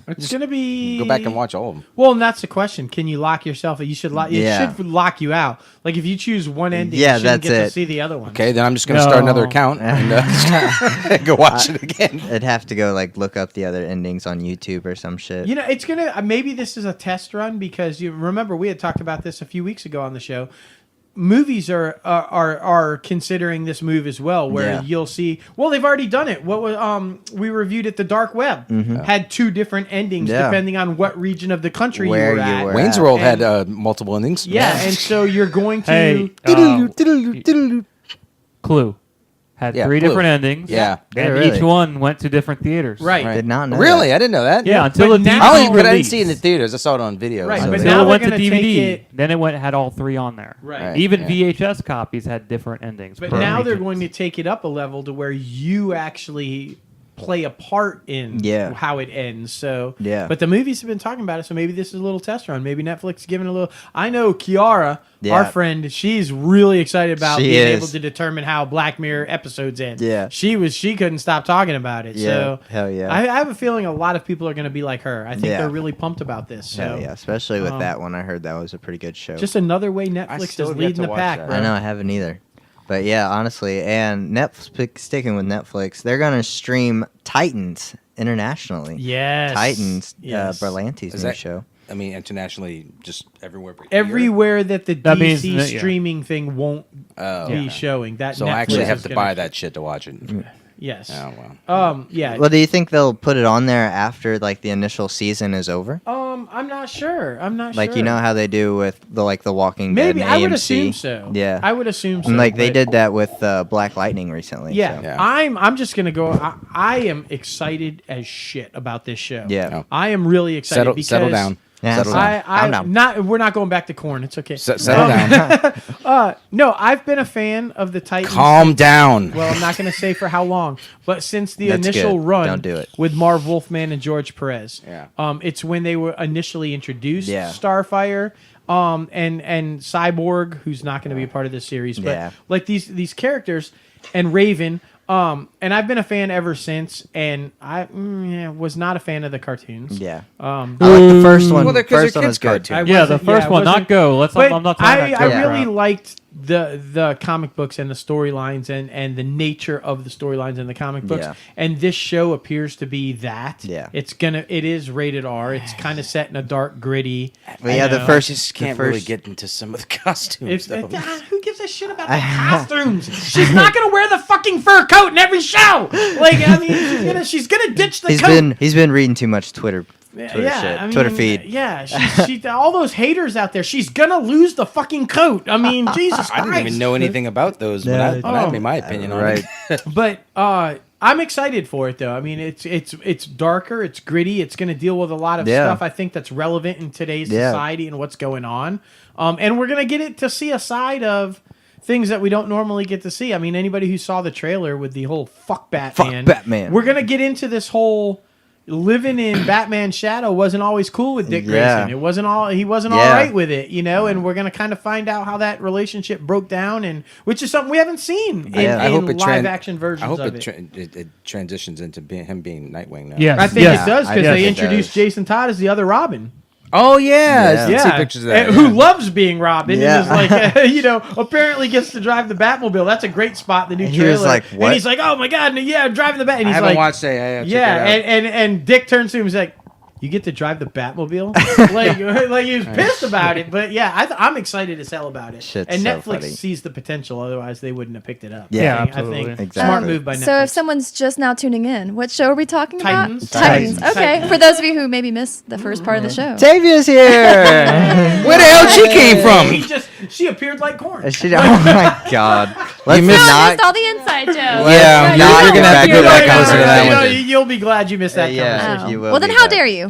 It's gonna be. Go back and watch all of them. Well, and that's the question. Can you lock yourself? You should lock. It should lock you out. Like if you choose one ending, you shouldn't get to see the other one. Okay, then I'm just gonna start another account and go watch it again. I'd have to go like look up the other endings on YouTube or some shit. You know, it's gonna maybe this is a test run because you remember we had talked about this a few weeks ago on the show. Movies are considering this move as well, where you'll see. Well, they've already done it. What was we reviewed at the Dark Web had 2 different endings depending on what region of the country Where you were at. Wayne's World had multiple endings. Yeah, and so you're going to. Hey, Clue had 3 different endings. Yeah, and really? each one went to different theaters. Right. Did not know. Really, that. I didn't know that. Yeah, until But the now- I DVD didn't release. see it in the theaters. I saw it on video. Right, so but yeah. now Until it they're went to gonna take DVD, it- then it had all 3 on there. Right. Even Yeah. VHS copies had different endings. But per now they're region. going to take it up a level to where you actually play a part in how it ends. So but the movies have been talking about it, so maybe this is a little test run. Maybe Netflix giving a little. I know Kiara, our friend, she's really excited about being able to determine how Black Mirror episodes end. Yeah, she couldn't stop talking about it. So hell yeah. I have a feeling a lot of people are going to be like her. I think they're really pumped about this. So hell yeah, especially with that one. I heard that was a pretty good show. just another way Netflix still is have yet leading to the watch pack. that. Bro. I know I haven't either. But yeah, honestly, and Netflix, sticking with Netflix, they're gonna stream Titans internationally. Yes, Titans, Yes. Berlanti's new show. I mean, internationally, just everywhere. But Everywhere that the That means DC that- yeah. streaming thing won't Oh, be okay. showing. That So Netflix I actually have is to gonna buy show. that shit to watch it. Yes. Oh well. Yeah. Well, do you think they'll put it on there after like the initial season is over? I'm not sure. Like you know how they do with the Walking Maybe Dead. I and would AMC? assume so. Yeah, I would assume so. and like they but- did that with Black Lightning recently. Yeah, so. Yeah. I'm just gonna go. I am excited as shit about this show. Yeah. Oh. I am really excited because Settle down. Yeah, Settle so- down. Calm down. not. We're not going back to Korn. It's okay. Settle down. No, I've been a fan of the Titans. Calm down. Well, I'm not going to say for how long, but since the That's initial good. run Don't do it. with Marv Wolfman and George Perez. Yeah. It's when they were initially introduced Yeah. Starfire, and Cyborg, who's not going to be a part of this series, but Yeah. like these characters and Raven. And I've been a fan ever since, and I was not a fan of the cartoons. Yeah. I like the first one. Well, they're 'cause first they're one kids' was good. cartoons. Yeah, the first it one, wasn't- not Go. But I'm not talking about I Go. really liked the comic books and the storylines and the nature of the storylines in the comic books. Yeah. And this show appears to be that. Yeah. It is rated R. It's kind of set in a dark, gritty. But yeah, the know. first I just can't the really first, get into some of the costumes. though. Who gives a shit about the costumes? She's not gonna wear the fucking fur coat in every show. Like I mean, she's gonna ditch the coat. He's been reading too much Twitter shit. I mean, Twitter feed. Yeah, she all those haters out there. She's gonna lose the fucking coat. I mean, Jesus Christ. I didn't even know anything about those when I made my opinion on Right. it. But I'm excited for it though. I mean, it's darker, it's gritty, it's going to deal with a lot of stuff I think that's relevant in today's society and what's going on. And we're going to get it to see a side of things that we don't normally get to see. I mean, anybody who saw the trailer with the whole fuck Batman. We're going to get into this whole living in Batman's shadow wasn't always cool with Dick Grayson. He wasn't all right with it, and we're gonna kind of find out how that relationship broke down, and which is something we haven't seen in live action versions. I hope of it transitions into him being Nightwing now. Yes. I think it does I because guess they it introduced does. Jason Todd as the other Robin. Oh yeah, Yeah. I see pictures of that. And who loves being Robin Yeah. and is like, apparently gets to drive the Batmobile. That's a great spot in the new He trailer. was like, and "What?" he's like, oh my god, yeah, I'm driving the Bat. And I he's haven't like, watched it. and Dick turns to him and he's like, you get to drive the Batmobile? like he was pissed about it. But yeah, I'm excited as hell about it. Shit's and so Netflix funny. sees the potential. Otherwise, they wouldn't have picked it up. Yeah, I think absolutely. Exactly. smart move by Netflix. So if someone's just now tuning in, what show are we talking Titans. about? Titans. Titans. Okay. Titans. For those of you who maybe missed the first part of the show. Tavia's here. Where the hell she came from? She appeared like Korn. Oh my god. Let's No, I not. missed all the inside jokes. Yeah, not you're gonna have to get go back back and listen to that one. You'll be glad you missed that Yeah. conversation. You will Well, then be how glad. dare you?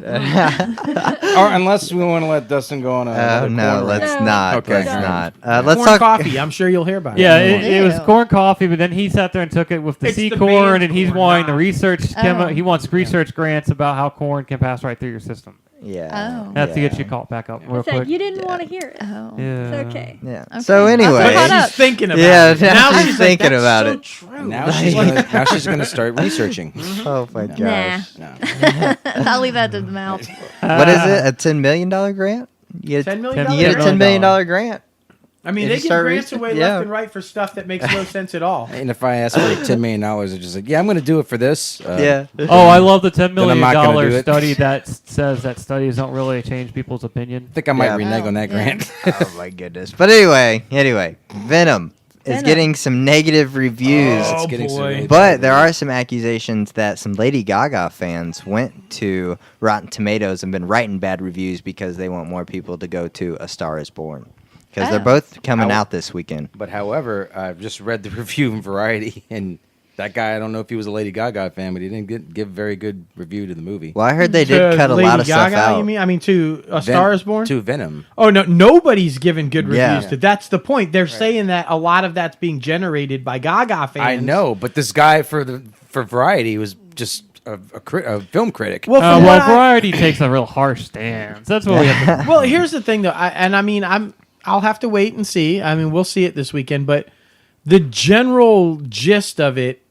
Or unless we want to let Dustin go on a. Oh no, let's not. Okay. Let's not. Let's Corn talk. coffee. I'm sure you'll hear about it. Yeah, it was Ew. corn coffee, but then he sat there and took it with the It's C the corn, man's and he's corn, wanting the not- research. Oh. He wants research grants about how corn can pass right through your system. Yeah. Oh. That's to get yeah. you caught back up real It's like quick. you didn't want to hear it. Oh. Yeah. It's okay. Yeah. Okay. So That's anyway, caught up. She's thinking about Yeah, it. now she's like, thinking "That's about so it." True. Now she's gonna start researching. oh my gosh. No. I'll leave that to the mouth. What is it? A $10 million grant? You get $10 million? You get a $10 million grant. I mean, If they you give start grants research- away yeah. left and right for stuff that makes no sense at all. And if I ask for $10 million, they're just like, yeah, I'm going to do it for this. Yeah. Oh, I love the $10 Then I'm million not gonna do it. study that says that studies don't really change people's opinion. I think I might Yeah. renege on that Yeah. grant. Oh my goodness. But anyway, Venom is Venom. getting some negative reviews. Oh, It's getting some boy. really But bad there are reviews. some accusations that some Lady Gaga fans went to Rotten Tomatoes and been writing bad reviews because they want more people to go to A Star Is Born. Because they're Oh. both coming How- out this weekend. But however, I've just read the review in Variety, and that guy, I don't know if he was a Lady Gaga fan, but he didn't give very good review to the movie. Well, I heard they did To cut a Lady lot of Gaga, stuff out. You mean? I mean, to A Star Is Born? To Venom. Oh no, nobody's given good reviews. Yeah. To That's the point. They're saying that a lot of that's being generated by Gaga fans. I know, but this guy for Variety was just a film critic. Well, from what I- Variety takes a real harsh stance. That's what we have to. well, here's the thing, though, I'll have to wait and see. I mean, we'll see it this weekend, but the general gist of it,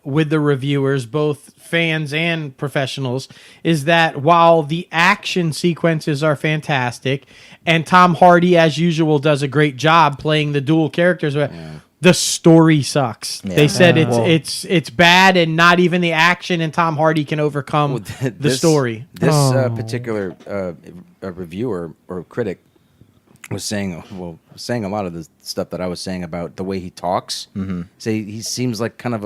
with the reviewers, both fans and professionals, is that while the action sequences are fantastic, and Tom Hardy, as usual, does a great job playing the dual characters, the story sucks. Yeah. They said it's bad, and not even the action and Tom Hardy can overcome the story. This particular reviewer or critic was saying a lot of the stuff that I was saying about the way he talks. Mm-hmm. Say he seems like kind of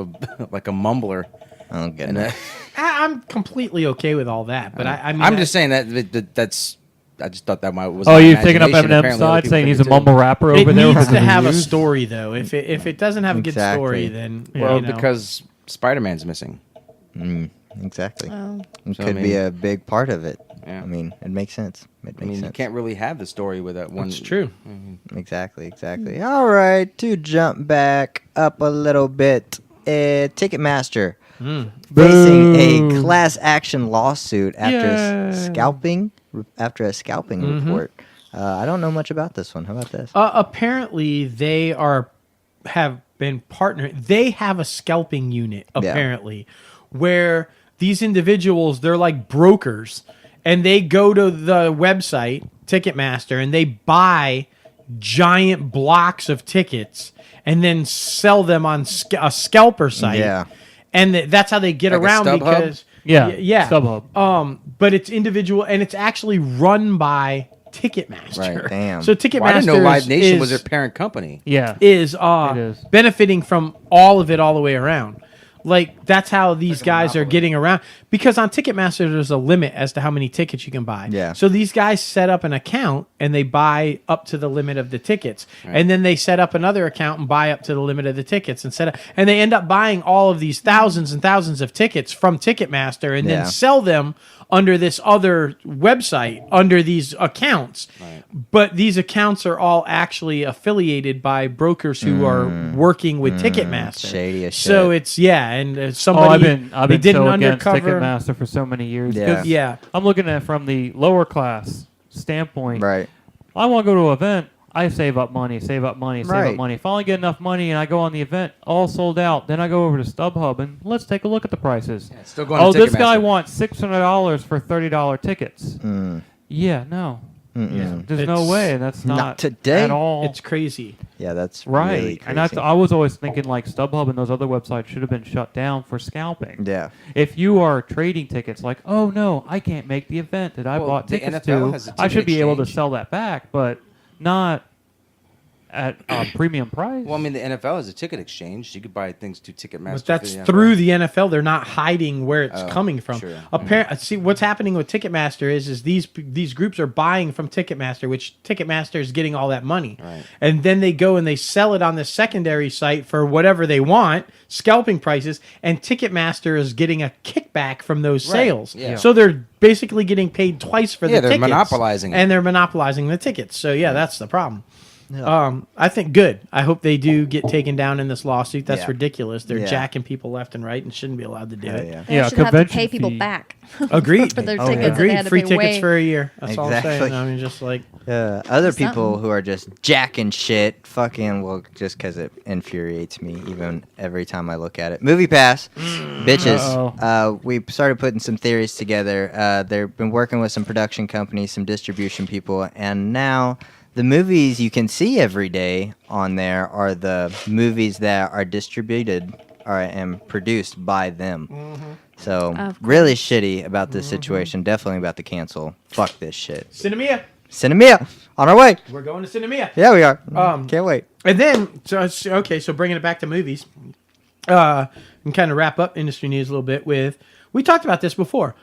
like a mumbler. Oh, And goodness. I'm completely okay with all that, but I mean, I'm just saying that's. I just thought that was. Oh, my you're taking up imagination. Eminem's Apparently other side, people saying think he's it a too. mumble rapper it over there. needs with to the have a reviews. story, though. If it doesn't have a good Exactly. story, then Well, you know. because Spider-Man's missing. Exactly. Oh. It So, could I be mean- a big part of it. Yeah. I mean, it makes sense. It makes I mean, sense. you can't really have the story with that one. It's true. Exactly. All right, to jump back up a little bit, Ticketmaster facing a class action lawsuit after a scalping report. I don't know much about this one. How about this? Apparently, they have been partnered. They have a scalping unit, apparently, where these individuals, they're like brokers, and they go to the website, Ticketmaster, and they buy giant blocks of tickets and then sell them on a scalper site. Yeah. And that's how they get Like a around StubHub? because... Yeah, Yeah. StubHub. But it's individual, and it's actually run by Ticketmaster. Right. Damn. So Ticketmaster Well, I didn't know Live Nation was is their parent company. Yeah. is It is. benefiting from all of it all the way around. Like, that's how these guys are getting around. Because on Ticketmaster, there's a limit as to how many tickets you can buy. Yeah. So these guys set up an account, and they buy up to the limit of the tickets. And then they set up another account and buy up to the limit of the tickets. And they end up buying all of these thousands and thousands of tickets from Ticketmaster and Yeah. then sell them under this other website, under these accounts. But these accounts are all actually affiliated by brokers who are working with Ticketmaster. Shady as So shit. it's, and Oh, somebody, I've they been did so an against undercover. Ticketmaster for so many years. Yeah. 'Cause Yeah. I'm looking at it from the lower class standpoint. Right. I want to go to an event. I save up money. If I only get enough money and I go on the event, all sold out, then I go over to StubHub and let's take a look at the prices. Still going to Oh, this guy Ticketmaster. wants $600 for $30 tickets. Yeah, no. There's no way. That's not today. at all. It's crazy. Yeah, that's right. really crazy. And I was always thinking like StubHub and those other websites should have been shut down for scalping. Yeah. If you are trading tickets, like, oh no, I can't make the event that I Well, bought the tickets NFL to, has a I should ticket be able to exchange. sell that back, but not at a premium price. Well, I mean, the NFL is a ticket exchange. You could buy things to Ticketmaster. But that's through the NFL. They're not hiding where it's coming from. Sure. See, what's happening with Ticketmaster is these groups are buying from Ticketmaster, which Ticketmaster is getting all that money. Right. And then they go and they sell it on the secondary site for whatever they want, scalping prices, and Ticketmaster is getting a kickback from those sales. Yeah. So they're basically getting paid twice for the tickets. they're monopolizing it. And they're monopolizing the tickets. So, yeah, that's the problem. Yeah. I think good. I hope they do get taken down in this lawsuit. That's Yeah. ridiculous. They're Yeah. jacking people left and right and shouldn't be allowed to do it. Yeah. They Yeah, should have to convention pay people fee. back. Agreed. For their Oh, tickets yeah. that they Agreed. had to Free pay tickets way. for a year. That's all I'm Exactly. saying. I mean, just like Other Something. people who are just jacking shit, fucking, well, just because it infuriates me, even every time I look at it. Movie Pass, bitches. We started putting some theories together. They've been working with some production companies, some distribution people, and now the movies you can see every day on there are the movies that are distributed and produced by them. So, Of really shitty about this situation. Definitely about to cancel. Fuck this shit. Cinemia. Cinemia, on our way. We're going to Cinemia. Yeah, we are. Um, Can't wait. And then, so bringing it back to movies, and kind of wrap up industry news a little bit with, we talked about this before.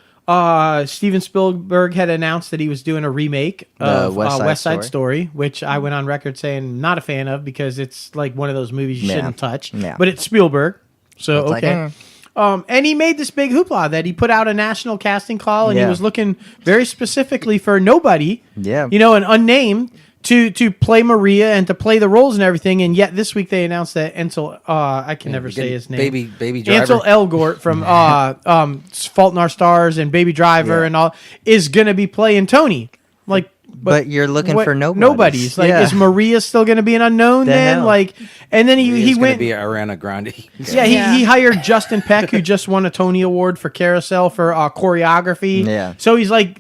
Steven Spielberg had announced that he was doing a remake of West Side Story, which I went on record saying not a fan of because it's like one of those movies you shouldn't touch. Yeah. But it's Spielberg, so It's like, okay. And he made this big hoopla that he put out a national casting call, and he Yeah. was looking very specifically for nobody, Yeah. an unnamed, to play Maria and to play the roles and everything. And yet this week they announced that Ansel, I can never say his name. Baby Driver. Ansel Elgort from Fault in Our Stars and Baby Driver Yeah. and all is going to be playing Tony. Like, But you're looking for nobodies. Nobody's. Like, Yeah. is Maria still going to be an unknown The then? hell? Like, and then he It's went. to be Ariana Grande. Yeah, Yeah. he hired Justin Peck, who just won a Tony Award for Carousel for choreography. Yeah. So he's like,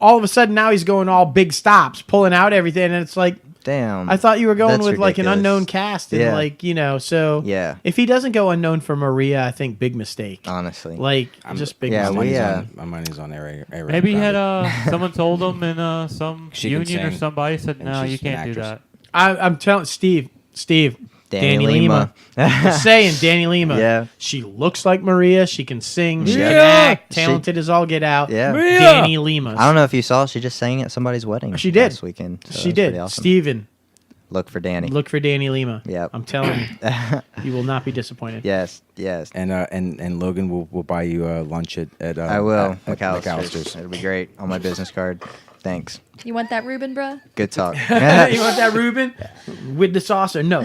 all of a sudden now he's going all big stops, pulling out everything, and it's like, Damn. I thought you were going That's with like an ridiculous. unknown cast, and Yeah. so Yeah. if he doesn't go unknown for Maria, I think big mistake. Honestly. Like just big yeah, mistake. My money's on Ariana Maybe he had Grande. someone told him in some She can union or sing. somebody said, And no, she's you can't an do actress. that. I'm telling Steve, Danny Lima. Just saying, Danny Lima. Yeah. She looks like Maria. She can sing. She can Yeah. act. Talented as all get out. Yeah. Danny Lima. I don't know if you saw, she just sang at somebody's wedding. She did. Last weekend. So She that's did. pretty awesome. Steven, Look for Danny. look for Danny Lima. Yep. I'm telling you, you will not be disappointed. Yes. And Logan will buy you lunch at I will. at McAllister's. It'll be great on my business card. Thanks. You want that Reuben, bruh? Good talk. You want that Reuben with the sauce or no?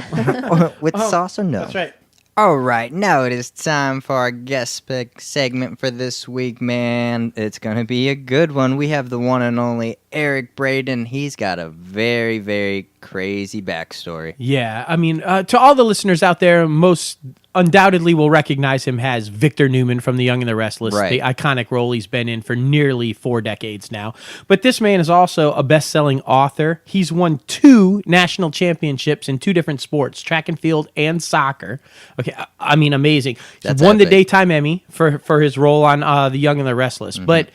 With sauce or no? That's right. All right, now it is time for our guest spec segment for this week, man. It's going to be a good one. We have the one and only Eric Braeden. He's got a very, very crazy backstory. Yeah, I mean, to all the listeners out there, most undoubtedly will recognize him as Victor Newman from The Young and the Restless, Right. the iconic role he's been in for nearly 4 decades now. But this man is also a best-selling author. He's won 2 national championships in 2 different sports, track and field and soccer. Okay, I mean, amazing. That's He won the epic. Daytime Emmy for his role on The Young and the Restless. But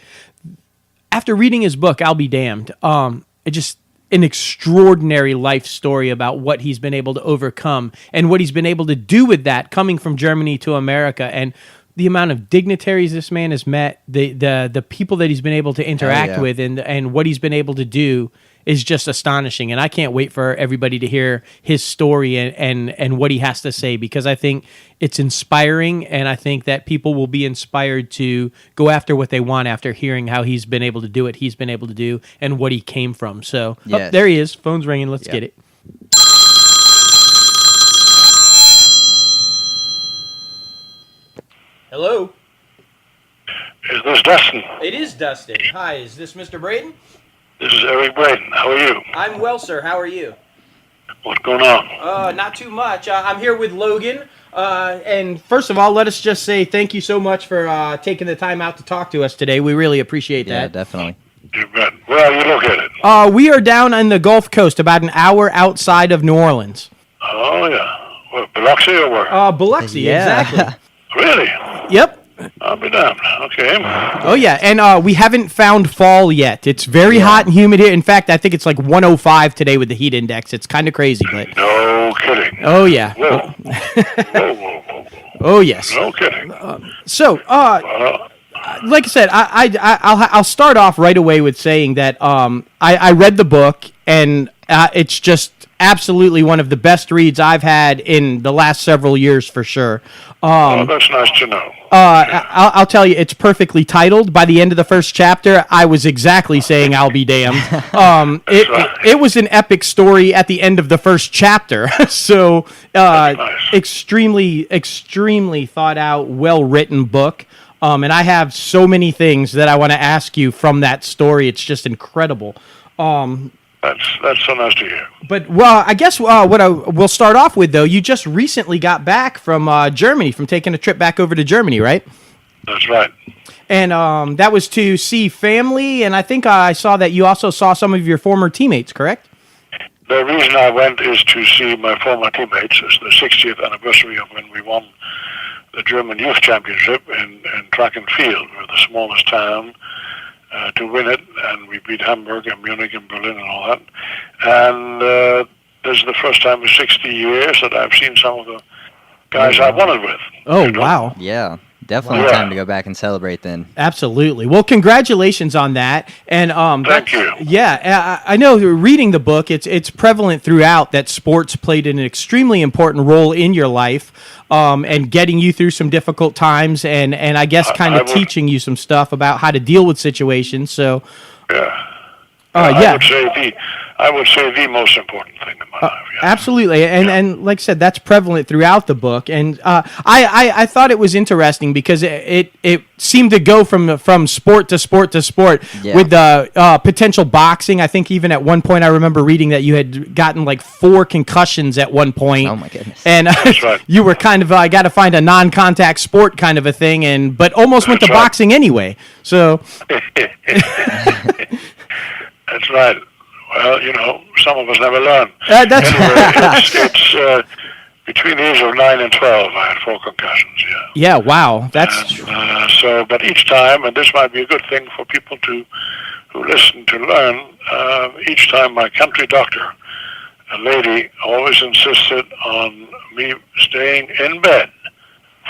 after reading his book, I'll be damned. It just an extraordinary life story about what he's been able to overcome and what he's been able to do with that coming from Germany to America, and the amount of dignitaries this man has met, the people that he's been able to interact yeah. with, and what he's been able to do is just astonishing. And I can't wait for everybody to hear his story and what he has to say, because I think it's inspiring, and I think that people will be inspired to go after what they want after hearing how he's been able to do it, he's been able to do, and what he came from. So Yes. there he is. Phone's ringing. Let's Yep. get it. Hello. Is this Dustin? It is Dustin. Hi, is this Mr. Braeden? This is Eric Braeden. How are you? I'm well, sir. How are you? What's going on? Not too much. I'm here with Logan. And first of all, let us just say thank you so much for taking the time out to talk to us today. We really appreciate Yeah, that. definitely. You bet. Where are you located? We are down on the Gulf Coast, about an hour outside of New Orleans. Oh, yeah. What, Biloxi or where? Biloxi, Yeah. exactly. Really? Yep. I'll be damned. Okay. Oh yeah, and we haven't found fall yet. It's very hot and humid here. In fact, I think it's like 105 today with the heat index. It's kind of crazy, but No kidding. oh yeah. Whoa. Whoa. Oh yes. No kidding. Like I said, I'll start off right away with saying that I read the book, and it's just absolutely one of the best reads I've had in the last several years for sure. That's nice to know. I'll tell you, it's perfectly titled. By the end of the first chapter, I was exactly saying "I'll be damned." It was an epic story at the end of the first chapter. So, nice. extremely thought out, well written book. And I have so many things that I want to ask you from that story. It's just incredible. That's so nice to hear. But I guess we'll start off with, though, you just recently got back from Germany, from taking a trip back over to Germany, right? That's right. And that was to see family, and I think I saw that you also saw some of your former teammates, correct? The reason I went is to see my former teammates. It's the 60th anniversary of when we won the German Youth Championship in track and field. We're the smallest town to win it, and we beat Hamburg and Munich and Berlin and all that. And this is the first time in 60 years that I've seen some of the guys I won it with. Oh, wow. Yeah. Definitely time to go back and celebrate then. Absolutely. Well, congratulations on that. And thank you. Yeah, I know reading the book, it's prevalent throughout that sports played an extremely important role in your life, and getting you through some difficult times, and I guess kind of teaching you some stuff about how to deal with situations. So I would say the most important thing in my life. Yeah. Absolutely, and like I said, that's prevalent throughout the book. And I thought it was interesting because it seemed to go from sport to sport to sport with the potential boxing. I think even at one point I remember reading that you had gotten like 4 concussions at one point. Oh my goodness! And right. You were kind of I got to find a non-contact sport kind of a thing, but almost went to boxing anyway. So. That's right. Well, some of us never learn. That's anyway, it's between the age of 9 and 12, I had 4 concussions, Yeah, wow. That's... but each time, and this might be a good thing for people who listen to learn, each time my country doctor, a lady, always insisted on me staying in bed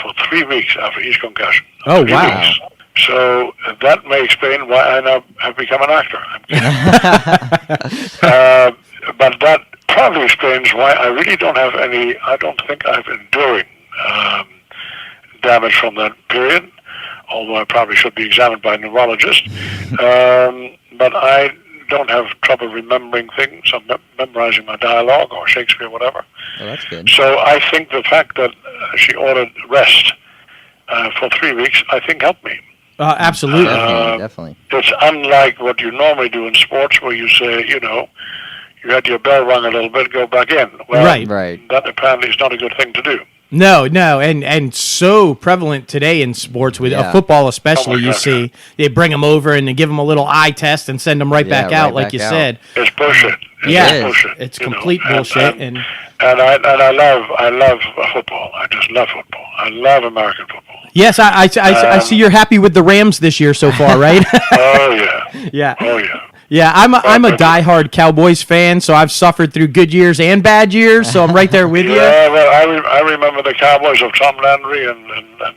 for 3 weeks after each concussion. Oh, 3 wow. weeks. So that may explain why I now have become an actor. But that probably explains why I really don't have I don't think I have enduring damage from that period, although I probably should be examined by a neurologist. But I don't have trouble remembering things, so memorizing my dialogue or Shakespeare or whatever. Oh, that's good. So I think the fact that she ordered rest for 3 weeks, I think helped me. Absolutely. Definitely. It's unlike what you normally do in sports where you say, you had your bell rung a little bit, go back in. Well, right. That apparently is not a good thing to do. No, and so prevalent today in sports with football especially. You see, they bring them over and they give them a little eye test and send them right back out, like you said. It's bullshit. It's complete bullshit. And I love football. I just love football. I love American football. Yes, I see you're happy with the Rams this year so far, right? Oh yeah. Yeah. Oh yeah. Yeah, I'm a diehard Cowboys fan, so I've suffered through good years and bad years, so I'm right there with you. Yeah, well, I remember the Cowboys of Tom Landry and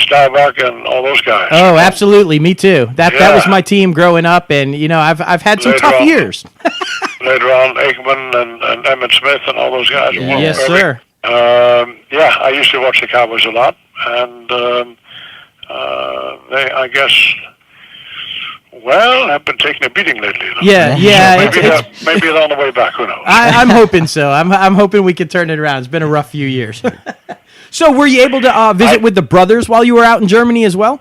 Staubach and all those guys. Oh, absolutely, me too. That was my team growing up, and I've had some tough years. Later on, Aikman and Emmitt Smith and all those guys. Yes, sir. I used to watch the Cowboys a lot, and they, I guess, have been taking a beating lately. Yeah. Maybe they're on the way back. Who knows? I'm hoping so. I'm hoping we can turn it around. It's been a rough few years. So, were you able to visit with the brothers while you were out in Germany as well?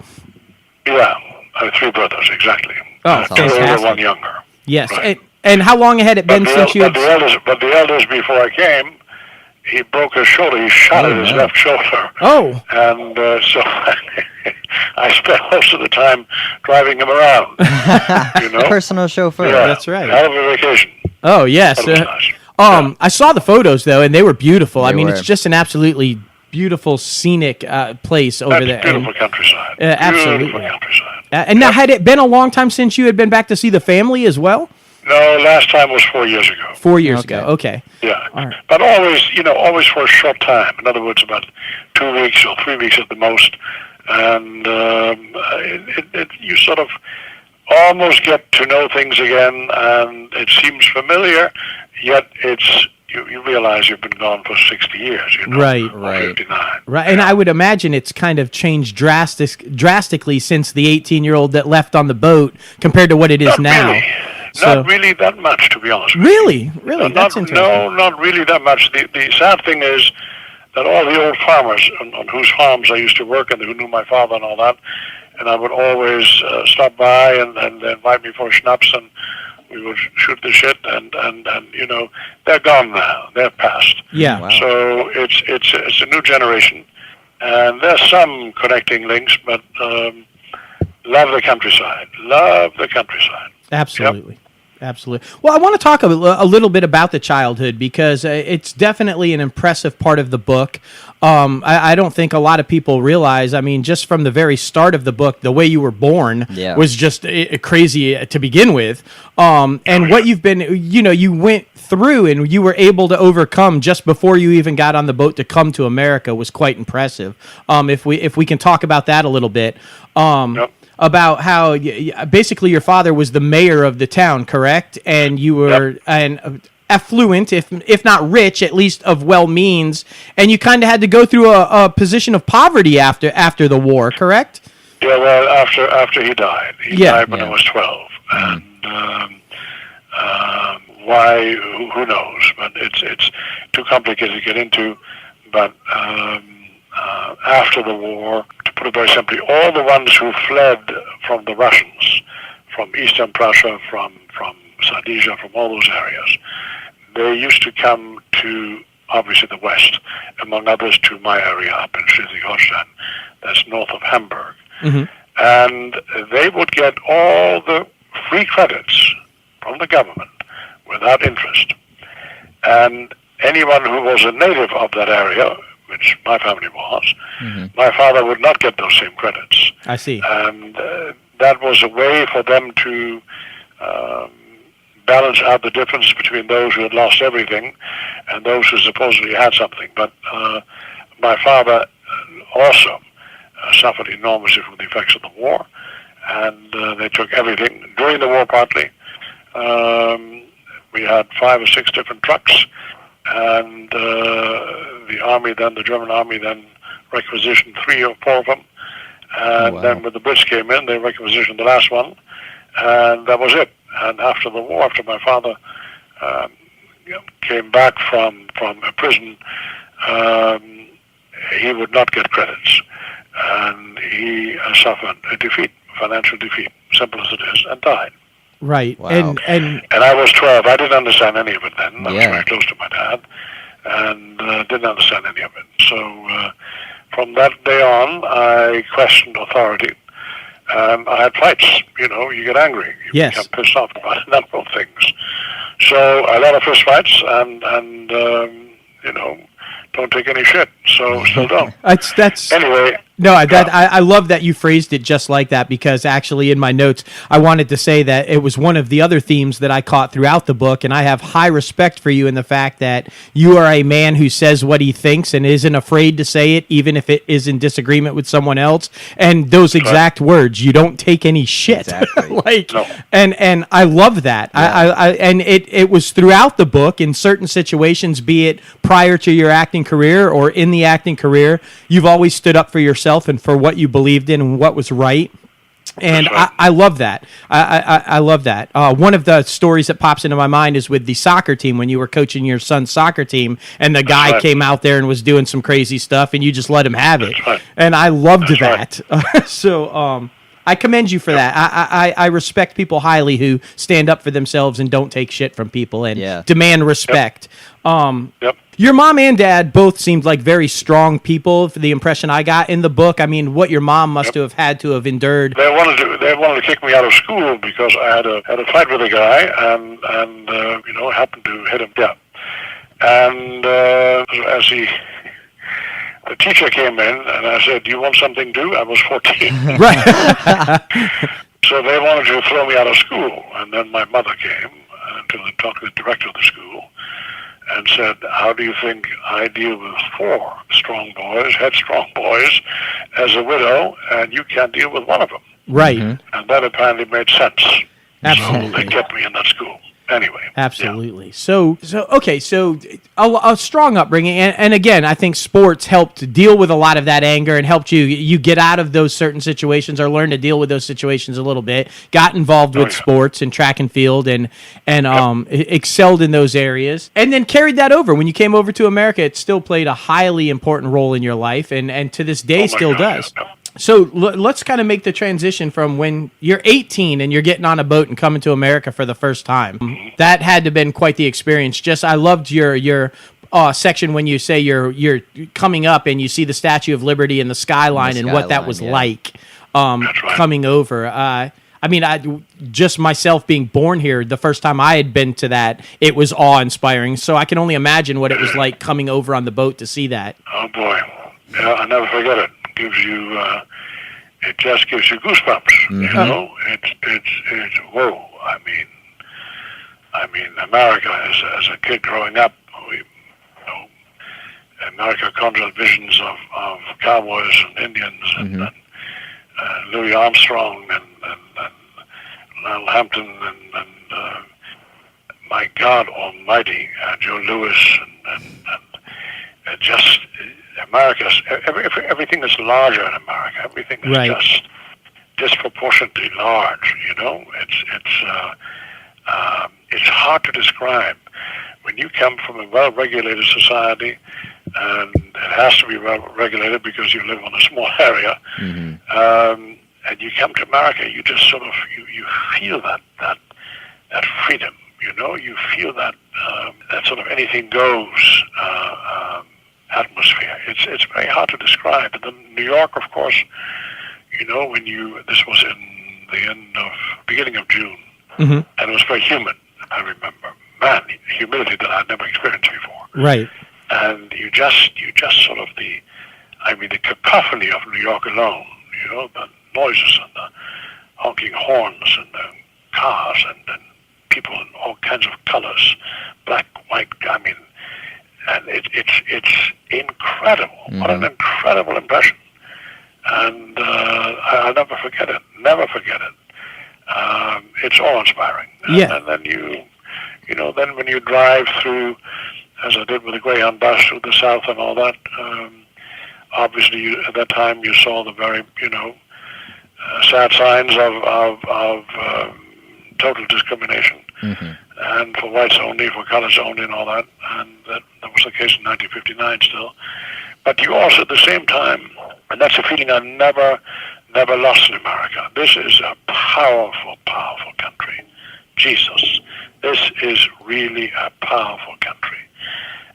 Yeah, I have 3 brothers exactly. Oh, two older, 1 younger. Yes, right. and how long had it been since you had? But the eldest, before I came, he broke his shoulder. He shot at his left shoulder. Oh. And so I spent most of the time driving him around. Personal chauffeur. Yeah, that's right. Hell of a vacation. Oh yes. Nice. I saw the photos though, and they were beautiful. They I mean, were. it's just an absolutely beautiful scenic place over there. Beautiful countryside. Absolutely. Beautiful countryside. And now, had it been a long time since you had been back to see the family as well? No, last time was 4 years ago. 4 years ago. Okay. Yeah, right. But always for a short time. In other words, about 2 weeks or 3 weeks at the most. And you sort of almost get to know things again, and it seems familiar, yet you realize you've been gone for 60 years, right, 59. Right, and I would imagine it's kind of changed drastically since the 18-year-old that left on the boat compared to what it is now. Really. Not really that much, to be honest with you. Really? That's interesting. No, not really that much. The sad thing is that all the old farmers on whose farms I used to work and who knew my father and all that, and I would always stop by and invite me for schnapps, and we would shoot the shit, and they're gone now. They're past. Yeah. Wow. So it's a new generation, and there's some connecting links, but love the countryside. Love the countryside. Absolutely. Yep. Absolutely. Well, I want to talk a little bit about the childhood because it's definitely an impressive part of the book. I don't think a lot of people realize, I mean, just from the very start of the book, the way you were born was just crazy to begin with. And what you've been, you went through and you were able to overcome just before you even got on the boat to come to America was quite impressive. If we can talk about that a little bit. Yep. About how basically your father was the mayor of the town, correct? And you were affluent, if not rich, at least of well means, and you kind of had to go through a position of poverty after the war, correct? Yeah, well, after he died. He died when I was 12, and why? Who knows? But it's too complicated to get into. But after the war, to put it very simply, all the ones who fled from the Russians, from Eastern Prussia, from Silesia, from all those areas, they used to come to, obviously, the West, among others to my area up in Schleswig-Holstein. That's north of Hamburg. Mm-hmm. And they would get all the free credits from the government without interest. And anyone who was a native of that area, which my family was, my father would not get those same credits. I see. And that was a way for them to balance out the difference between those who had lost everything and those who supposedly had something. But my father also suffered enormously from the effects of the war, and they took everything during the war partly. We had 5 or 6 different trucks, and the German army then requisitioned 3 or 4 of them, and then when the Brits came in, they requisitioned the last one, and that was it. And after the war, after my father came back from a prison, he would not get credits, and he suffered a defeat, financial defeat, simple as it is, and died. Right. Wow. And I was 12. I didn't understand any of it then. I was very close to my dad, and didn't understand any of it. So from that day on, I questioned authority. I had fights. You get angry. You become pissed off about a number of things. So a lot of fist fights, and don't take any shit. So still don't. Anyway. No, I love that you phrased it just like that, because actually in my notes I wanted to say that it was one of the other themes that I caught throughout the book, and I have high respect for you in the fact that you are a man who says what he thinks and isn't afraid to say it, even if it is in disagreement with someone else. And those exact words, you don't take any shit. Exactly. And I love that. Yeah. And it was throughout the book in certain situations, be it prior to your acting career or in the acting career, you've always stood up for yourself and for what you believed in and what was right. And I love that. I love that. One of the stories that pops into my mind is with the soccer team, when you were coaching your son's soccer team and the guy came out there and was doing some crazy stuff and you just let him have it. And I loved that. So I commend you for that. I respect people highly who stand up for themselves and don't take shit from people and demand respect. Your mom and dad both seemed like very strong people, for the impression I got in the book. I mean, what your mom must have had to have endured. They wanted to kick me out of school because I had a fight with a guy and happened to hit him. Yeah. And the teacher came in, and I said, "Do you want something to do?" I was 14. Right. So they wanted to throw me out of school. And then my mother came to talk to the director of the school and said, "How do you think I deal with 4 strong boys, headstrong boys, as a widow, and you can't deal with one of them?" Right. And that apparently made sense. Absolutely. So they kept me in that school. Anyway. Absolutely. Yeah. So okay. So a strong upbringing, and again, I think sports helped deal with a lot of that anger and helped you get out of those certain situations or learn to deal with those situations a little bit. Got involved with sports and track and field and excelled in those areas, and then carried that over when you came over to America. It still played a highly important role in your life, and to this day still does. Yeah. So let's kind of make the transition from when you're 18 and you're getting on a boat and coming to America for the first time. That had to have been quite the experience. I loved your section when you say you're coming up and you see the Statue of Liberty and the skyline and what that was like coming over. I just myself being born here, the first time I had been to that, it was awe-inspiring. So I can only imagine what it was like coming over on the boat to see that. Oh, boy. Yeah, I'll never forget it. It just gives you goosebumps. Mm-hmm. You know, it's whoa. I mean, America as a kid growing up, America conjured visions of cowboys and Indians and Louis Armstrong and Lionel Hampton and my God Almighty, Joe Louis and just. America's everything is larger in America. Everything is just disproportionately large. You know, it's hard to describe. When you come from a well-regulated society, and it has to be well-regulated because you live on a small area, and you come to America, you just sort of you feel that freedom. You know, you feel that sort of anything goes. Atmosphere. It's very hard to describe. And then New York, of course, you know, this was in the beginning of June, and it was very humid. I remember, humidity that I'd never experienced before. Right. And you just sort of the cacophony of New York alone. You know, the noises and the honking horns and the cars and people in all kinds of colors, black, white. And it's incredible. What an incredible impression. And I'll never forget it. Never forget it. It's awe-inspiring. Yeah. And then then when you drive through, as I did with the Greyhound bus through the South and all that, obviously at that time you saw the very, sad signs of total discrimination. And for whites only, for colors only, and all that. And that was the case in 1959 still. But you also, at the same time, and that's a feeling I never lost in America. This is a powerful, powerful country. Jesus, this is really a powerful country.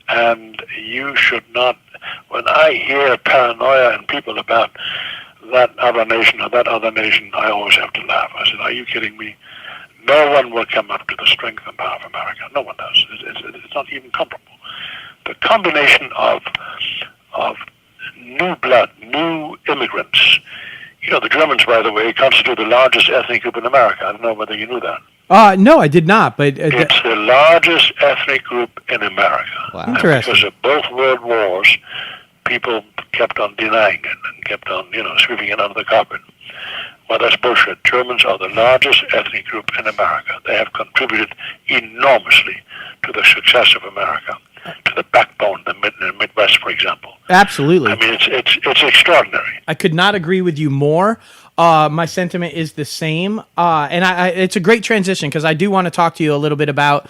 And you should not, when I hear paranoia in people about that other nation or that other nation, I always have to laugh. I said, are you kidding me? No one will come up to the strength and power of America. No one does. It's not even comparable. The combination of new blood, new immigrants. You know, the Germans, by the way, constitute the largest ethnic group in America. I don't know whether you knew that. No, I did not. But it's the largest ethnic group in America. Wow. Interesting. Because of both world wars, people kept on denying it and kept on, sweeping it under the carpet. Well, that's bullshit. Germans are the largest ethnic group in America. They have contributed enormously to the success of America, to the backbone, the Midwest, for example. Absolutely. I mean, it's extraordinary. I could not agree with you more. My sentiment is the same, and it's a great transition because I do want to talk to you a little bit about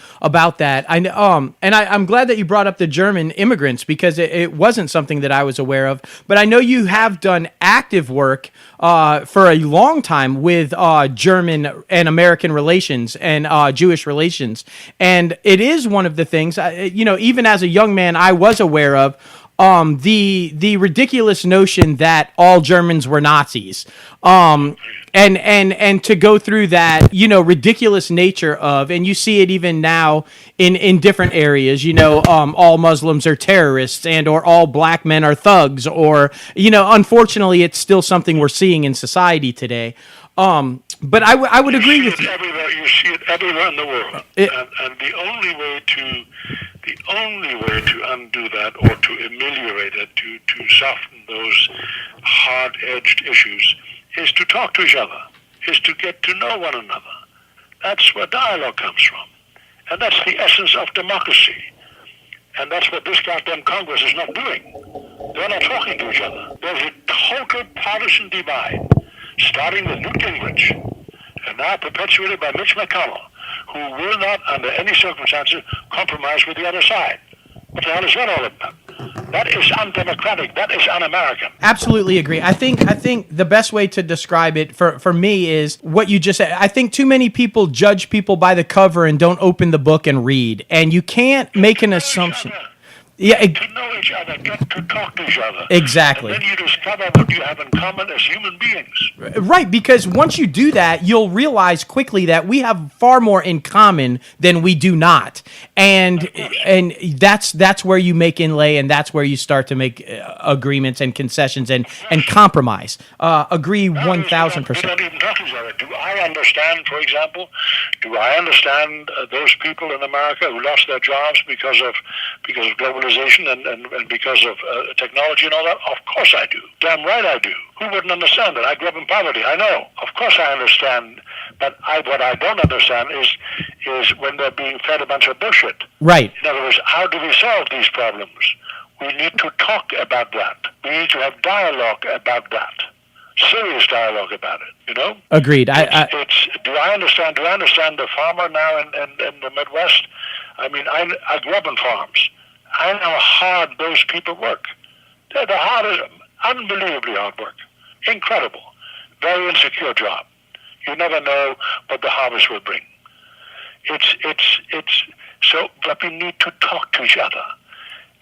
that. I'm glad that you brought up the German immigrants because it wasn't something that I was aware of. But I know you have done active work for a long time with German and American relations and Jewish relations, and it is one of the things even as a young man I was aware of. the ridiculous notion that all Germans were Nazis. And to go through that, ridiculous nature of, and you see it even now in different areas, all Muslims are terrorists or all black men are thugs, or, unfortunately, it's still something we're seeing in society today. But I would agree with you. You see it everywhere in the world, and the only way to undo that, or to ameliorate it, to soften those hard-edged issues, is to talk to each other, is to get to know one another. That's where dialogue comes from, and that's the essence of democracy. And that's what this goddamn Congress is not doing. They're not talking to each other. There's a total partisan divide, starting with Newt Gingrich, and now perpetuated by Mitch McConnell, who will not, under any circumstances, compromise with the other side. What the hell is that all about? That is undemocratic. That is un-American. Absolutely agree. I think the best way to describe it for me is what you just said. I think too many people judge people by the cover and don't open the book and read. And you can't make an assumption. Yeah, to know each other, get to talk to each other. Exactly. And then you discover what you have in common as human beings. Right, because once you do that, you'll realize quickly that we have far more in common than we do not. And that's where you make inlay, and that's where you start to make agreements and concessions and compromise. Agree 1,000%. We don't even talk to each other. Do I understand, for example, those people in America who lost their jobs because of globalization and because of technology and all that? Of course I do. Damn right I do. Who wouldn't understand that? I grew up in poverty. I know. Of course I understand. But what I don't understand is when they're being fed a bunch of bullshit. Right. In other words, how do we solve these problems? We need to talk about that. We need to have dialogue about that. Serious dialogue about it, Agreed. Do I understand the farmer now in the Midwest? I mean, I grew up in farms. I know how hard those people work. They're the hardest, unbelievably hard work. Incredible. Very insecure job. You never know what the harvest will bring. But we need to talk to each other.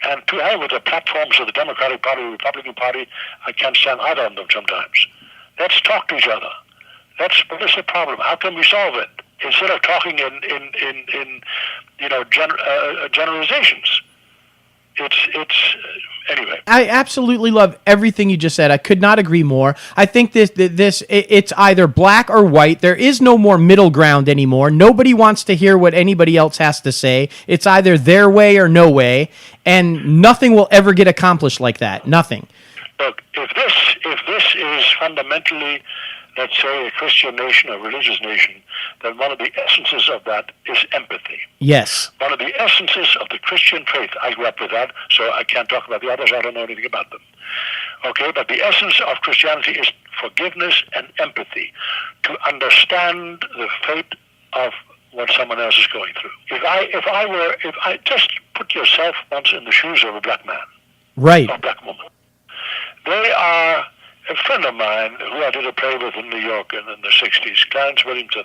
And to hell with the platforms of the Democratic Party, the Republican Party, I can't stand either of them sometimes. Let's talk to each other. What is the problem? How can we solve it? Instead of talking in generalizations. Anyway. I absolutely love everything you just said. I could not agree more. I think it's either black or white. There is no more middle ground anymore. Nobody wants to hear what anybody else has to say. It's either their way or no way, and nothing will ever get accomplished like that. Nothing. Look, if this is fundamentally, let's say, a Christian nation, a religious nation, then one of the essences of that is empathy. Yes. One of the essences of the Christian faith, I grew up with that, so I can't talk about the others, I don't know anything about them. Okay, but the essence of Christianity is forgiveness and empathy, to understand the fate of what someone else is going through. If I just put yourself once in the shoes of a black man. Right. Or a black woman. They are a friend of mine who I did a play with in New York in the 60s, Clarence Williams III,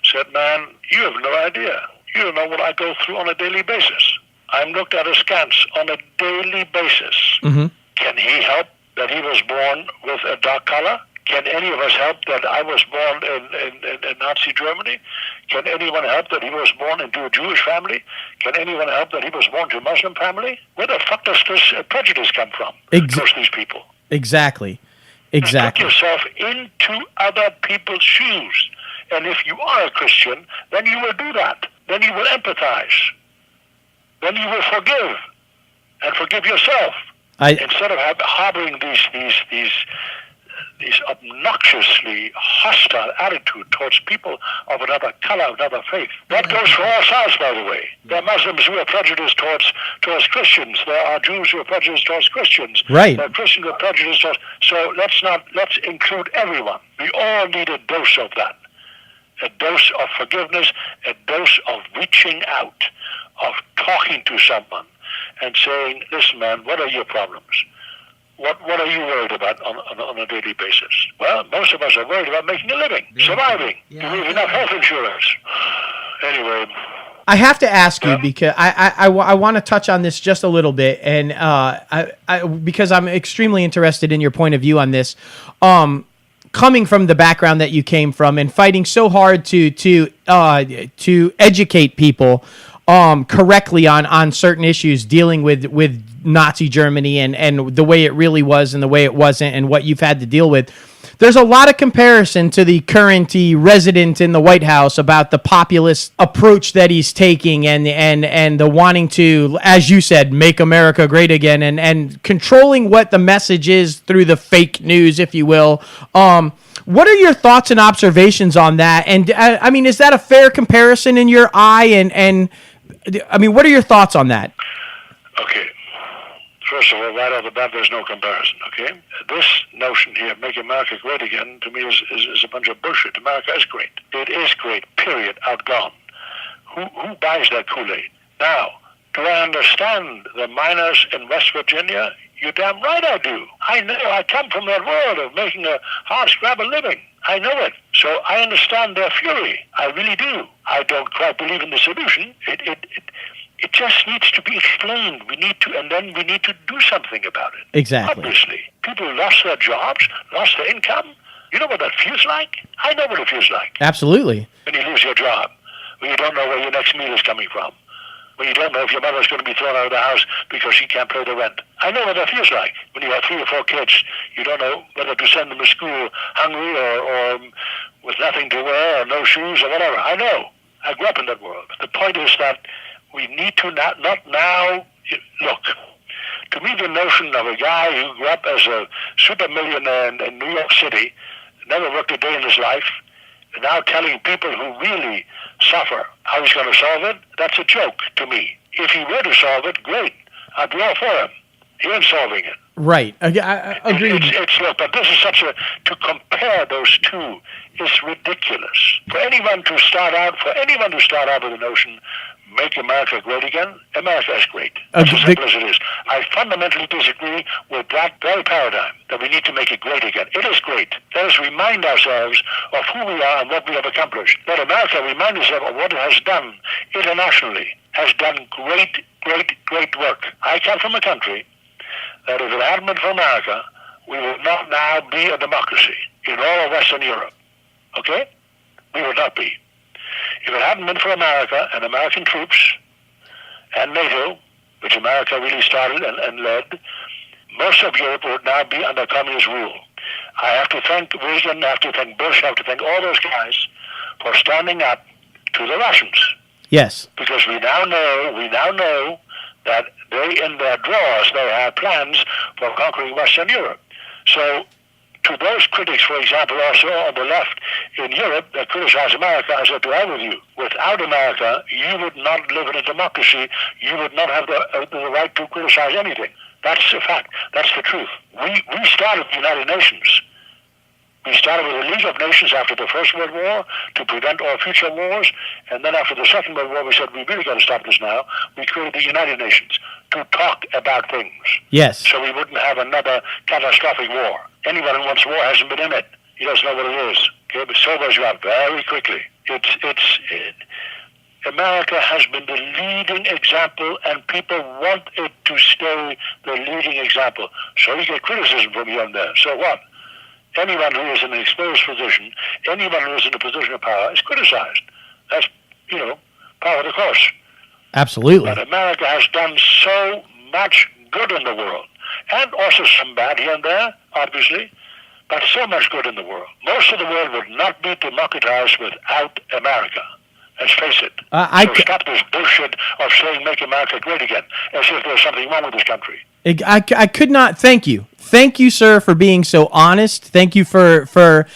said, man, you have no idea. You don't know what I go through on a daily basis. I'm looked at askance on a daily basis. Mm-hmm. Can he help that he was born with a dark color? Can any of us help that I was born in Nazi Germany? Can anyone help that he was born into a Jewish family? Can anyone help that he was born to a Muslim family? Where the fuck does this prejudice come from towards these people? Exactly. Put yourself into other people's shoes. And if you are a Christian, then you will do that. Then you will empathize. Then you will forgive. And forgive yourself. Instead of harboring these obnoxiously hostile attitude towards people of another color, another faith. That goes for all sides, by the way. There are Muslims who are prejudiced towards Christians. There are Jews who are prejudiced towards Christians. Right. There are Christians who are prejudiced towards... So let's include everyone. We all need a dose of that. A dose of forgiveness, a dose of reaching out, of talking to someone and saying, listen, man, what are your problems? What are you worried about on a daily basis? Well, most of us are worried about making a living, surviving. Do we have enough health insurance? Anyway, I have to ask you because I want to touch on this just a little bit, and because I'm extremely interested in your point of view on this. Coming from the background that you came from and fighting so hard to educate people correctly on certain issues dealing with Nazi Germany and the way it really was and the way it wasn't and what you've had to deal with. There's a lot of comparison to the current resident in the White House about the populist approach that he's taking and the wanting to, as you said, make America great again and controlling what the message is through the fake news, if you will. What are your thoughts and observations on that? And I mean, is that a fair comparison in your eye? And I mean, what are your thoughts on that? Okay. First of all, right off the bat, there's no comparison, okay? This notion here, make America great again, to me is a bunch of bullshit. America is great. It is great, period, outgone. Who buys that Kool-Aid? Now, do I understand the miners in West Virginia? You're damn right I do. I know. I come from that world of making a hard scrabble living. I know it. So I understand their fury. I really do. I don't quite believe in the solution. It just needs to be explained. We need to do something about it. Exactly. Obviously. People lost their jobs, lost their income. You know what that feels like? I know what it feels like. Absolutely. When you lose your job, when you don't know where your next meal is coming from, when you don't know if your mother's going to be thrown out of the house because she can't pay the rent. I know what that feels like. When you have 3 or 4 kids, you don't know whether to send them to school hungry or with nothing to wear or no shoes or whatever. I know. I grew up in that world. The point is that we need to not now look. To me, the notion of a guy who grew up as a super millionaire in New York City, never worked a day in his life, now telling people who really suffer how he's going to solve it, that's a joke to me. If he were to solve it, great. I'd be all for him. He ain't solving it. Right. I agree. Look, but this is to compare those two is ridiculous. For anyone to start out with the notion, make America great again, America is great. That's as simple as it is. I fundamentally disagree with that very paradigm, that we need to make it great again. It is great. Let us remind ourselves of who we are and what we have accomplished. Let America remind itself of what it has done internationally, has done great, great, great work. I come from a country that if it hadn't been for America, we would not now be a democracy in all of Western Europe. Okay? We would not be. If it hadn't been for America and American troops and NATO, which America really started and led, most of Europe would now be under communist rule. I have to thank Reagan, I have to thank Bush, I have to thank all those guys for standing up to the Russians. Yes. Because we now know that they, in their drawers, they have plans for conquering Western Europe. So, to those critics, for example, also on the left in Europe that criticize America, I said to hell with you. Without America, you would not live in a democracy. You would not have the right to criticize anything. That's a fact. That's the truth. We started the United Nations. We started with the League of Nations after the First World War to prevent all future wars. And then after the Second World War, we said, we really got to stop this now. We created the United Nations to talk about things. Yes. So we wouldn't have another catastrophic war. Anyone who wants war hasn't been in it. He doesn't know what it is. Okay, but sobers you up very quickly. America has been the leading example, and people want it to stay the leading example. So you get criticism from here and there. So what? Anyone who is in an exposed position, anyone who is in a position of power is criticized. That's, par for the course. Absolutely. But America has done so much good in the world, and also some bad here and there, obviously, but so much good in the world. Most of the world would not be democratized without America. Let's face it. Stop this bullshit of saying make America great again, as if there's something wrong with this country. I could not thank you. Thank you, sir, for being so honest. Thank you for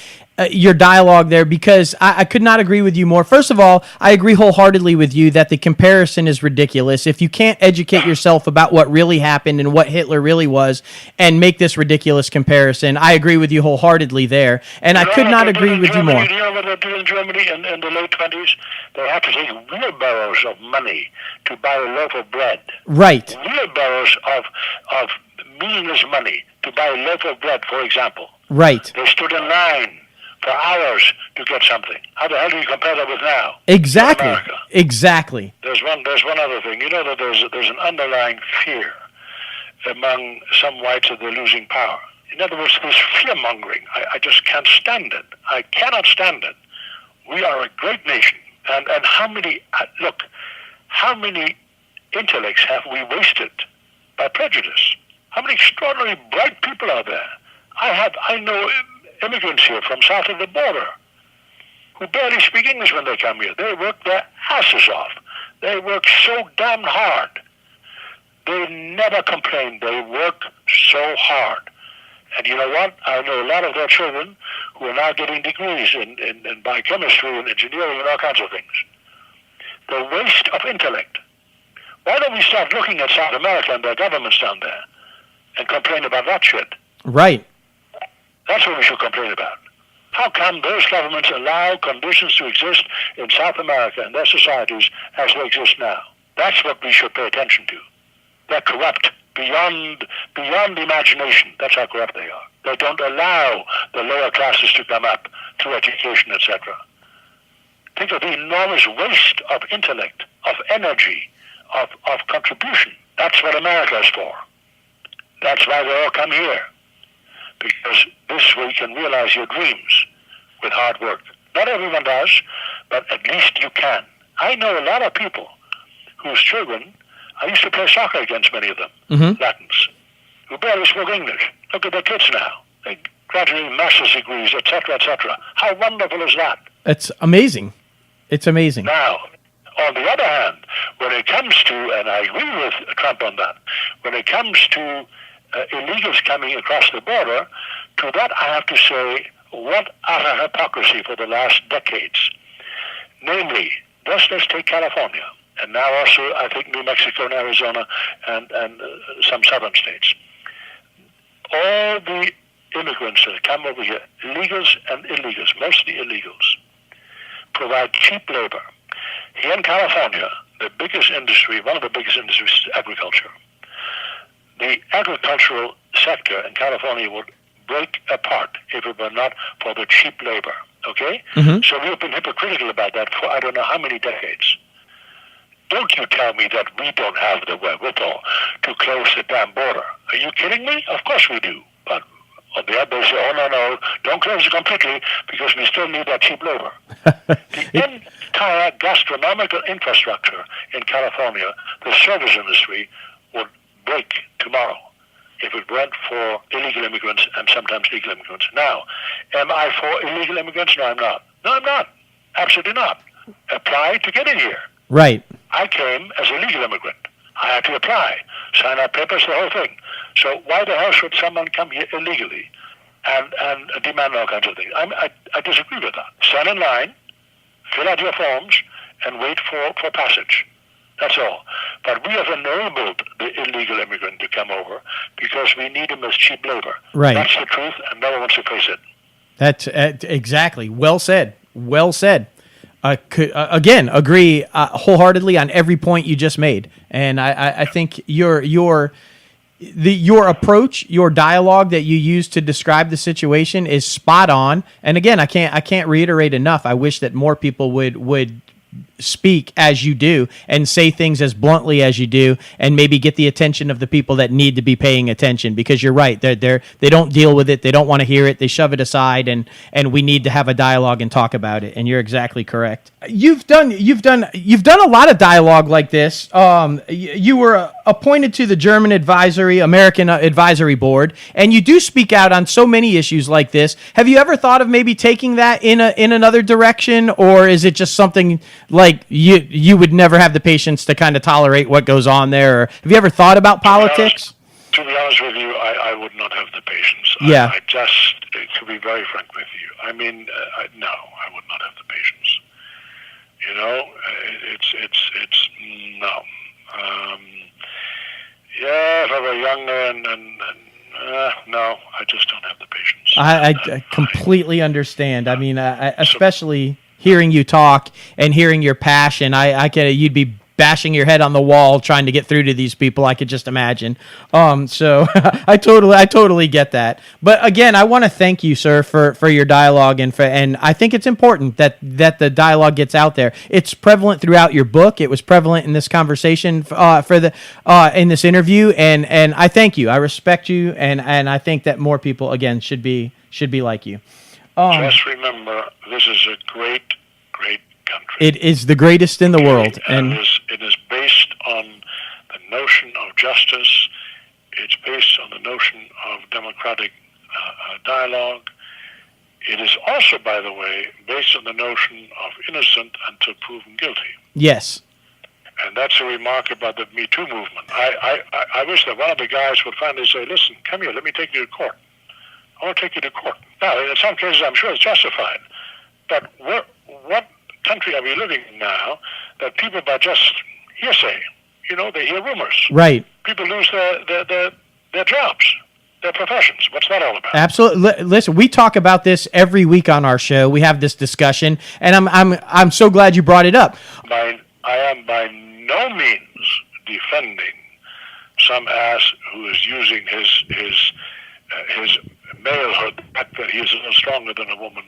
your dialogue there, because I could not agree with you more. First of all, I agree wholeheartedly with you that the comparison is ridiculous. If you can't educate yourself about what really happened and what Hitler really was and make this ridiculous comparison, I agree with you wholeheartedly there. And I could not agree with you more. You know what they do in Germany in the late 20s? They had to take wheelbarrows of money to buy a loaf of bread. Right. Wheelbarrows of meaningless money to buy a loaf of bread, for example. Right. They stood in line for hours to get something. How the hell do you compare that with now? Exactly. Exactly. There's one other thing. You know that there's an underlying fear among some whites that they're losing power. In other words, this fear-mongering, I just can't stand it. I cannot stand it. We are a great nation. And how many, look, how many intellects have we wasted by prejudice? How many extraordinarily bright people are there? I know immigrants here from south of the border who barely speak English when they come here. They work their asses off. They work so damn hard. They never complain. They work so hard. And you know what? I know a lot of their children who are now getting degrees in biochemistry and engineering and all kinds of things. The waste of intellect. Why don't we start looking at South America and their governments down there and complain about that shit? Right. That's what we should complain about. How come those governments allow conditions to exist in South America and their societies as they exist now? That's what we should pay attention to. They're corrupt beyond imagination. That's how corrupt they are. They don't allow the lower classes to come up through education, etc. Think of the enormous waste of intellect, of energy, of contribution. That's what America is for. That's why they all come here. Because this way you can realize your dreams with hard work. Not everyone does, but at least you can. I know a lot of people whose children, I used to play soccer against many of them, Latins, who barely spoke English. Look at their kids now. They graduate master's degrees, etc., etc. How wonderful is that? It's amazing. It's amazing. Now, on the other hand, when it comes to, and I agree with Trump on that, when it comes to illegals coming across the border, to that I have to say, what utter hypocrisy for the last decades. Namely, let's take California, and now also I think New Mexico and Arizona and some southern states. All the immigrants that come over here, illegals and illegals, mostly illegals, provide cheap labor. Here in California, the biggest industry, one of the biggest industries is agriculture. The agricultural sector in California would break apart if it were not for the cheap labor, okay? So we've been hypocritical about that for I don't know how many decades. Don't you tell me that we don't have the wherewithal to close the damn border. Are you kidding me? Of course we do. But on the other, they say, oh, no, don't close it completely because we still need that cheap labor. The entire gastronomical infrastructure in California, the service industry, would break tomorrow if it weren't for illegal immigrants and sometimes legal immigrants. Now, am I for illegal immigrants? No, I'm not. No, I'm not. Absolutely not. Apply to get in here. Right. I came as a legal immigrant. I had to apply, sign our papers, the whole thing. So why the hell should someone come here illegally and demand all kinds of things? I disagree with that. Stand in line, fill out your forms, and wait for passage. That's all. But we have enabled the illegal immigrant to come over because we need them as cheap labor. Right. That's the truth, and no one wants to face it. That's exactly. Well said. Well said. Again, agree wholeheartedly on every point you just made, and I think your approach, your dialogue that you use to describe the situation is spot on. And again, I can't reiterate enough. I wish that more people would speak as you do and say things as bluntly as you do, and maybe get the attention of the people that need to be paying attention, because you're right, they don't deal with it, they don't want to hear it, they shove it aside, and we need to have a dialogue and talk about it. And you're exactly correct. You've done a lot of dialogue like this. You were appointed to the American Advisory Board, and you do speak out on so many issues like this. Have you ever thought of maybe taking that in another direction, or is it just something like you would never have the patience to kind of tolerate what goes on there? Or have you ever thought about politics? To be honest with you, I would not have the patience. Yeah. I just, to be very frank with you, I mean, no, I would not have the patience. You know, it's no. Yeah, if I were younger no, I just don't have the patience. I completely understand. I mean, especially hearing you talk and hearing your passion, I get it. You'd be bashing your head on the wall trying to get through to these people. I could just imagine. So I totally get that. But again, I want to thank you, sir, for your dialogue, and I think it's important that the dialogue gets out there. It's prevalent throughout your book. It was prevalent in this conversation in this interview, and I thank you. I respect you, and I think that more people again should be like you. Just remember, this is a great country. It is the greatest in the world, and it is based on the notion of justice. It's based on the notion of democratic dialogue. It is also, by the way, based on the notion of innocent until proven guilty. Yes. And that's a remark about the Me Too movement. I wish that one of the guys would finally say, listen, come here, let me take you to court. I want to take you to court. Now, in some cases, I'm sure it's justified. But what country are we living in now that people, by just hearsay, they hear rumors. Right. People lose their jobs, their professions. What's that all about? Absolutely. Listen, we talk about this every week on our show. We have this discussion, and I'm so glad you brought it up. I am by no means defending some ass who is using his malehood, the fact that he is a little stronger than a woman,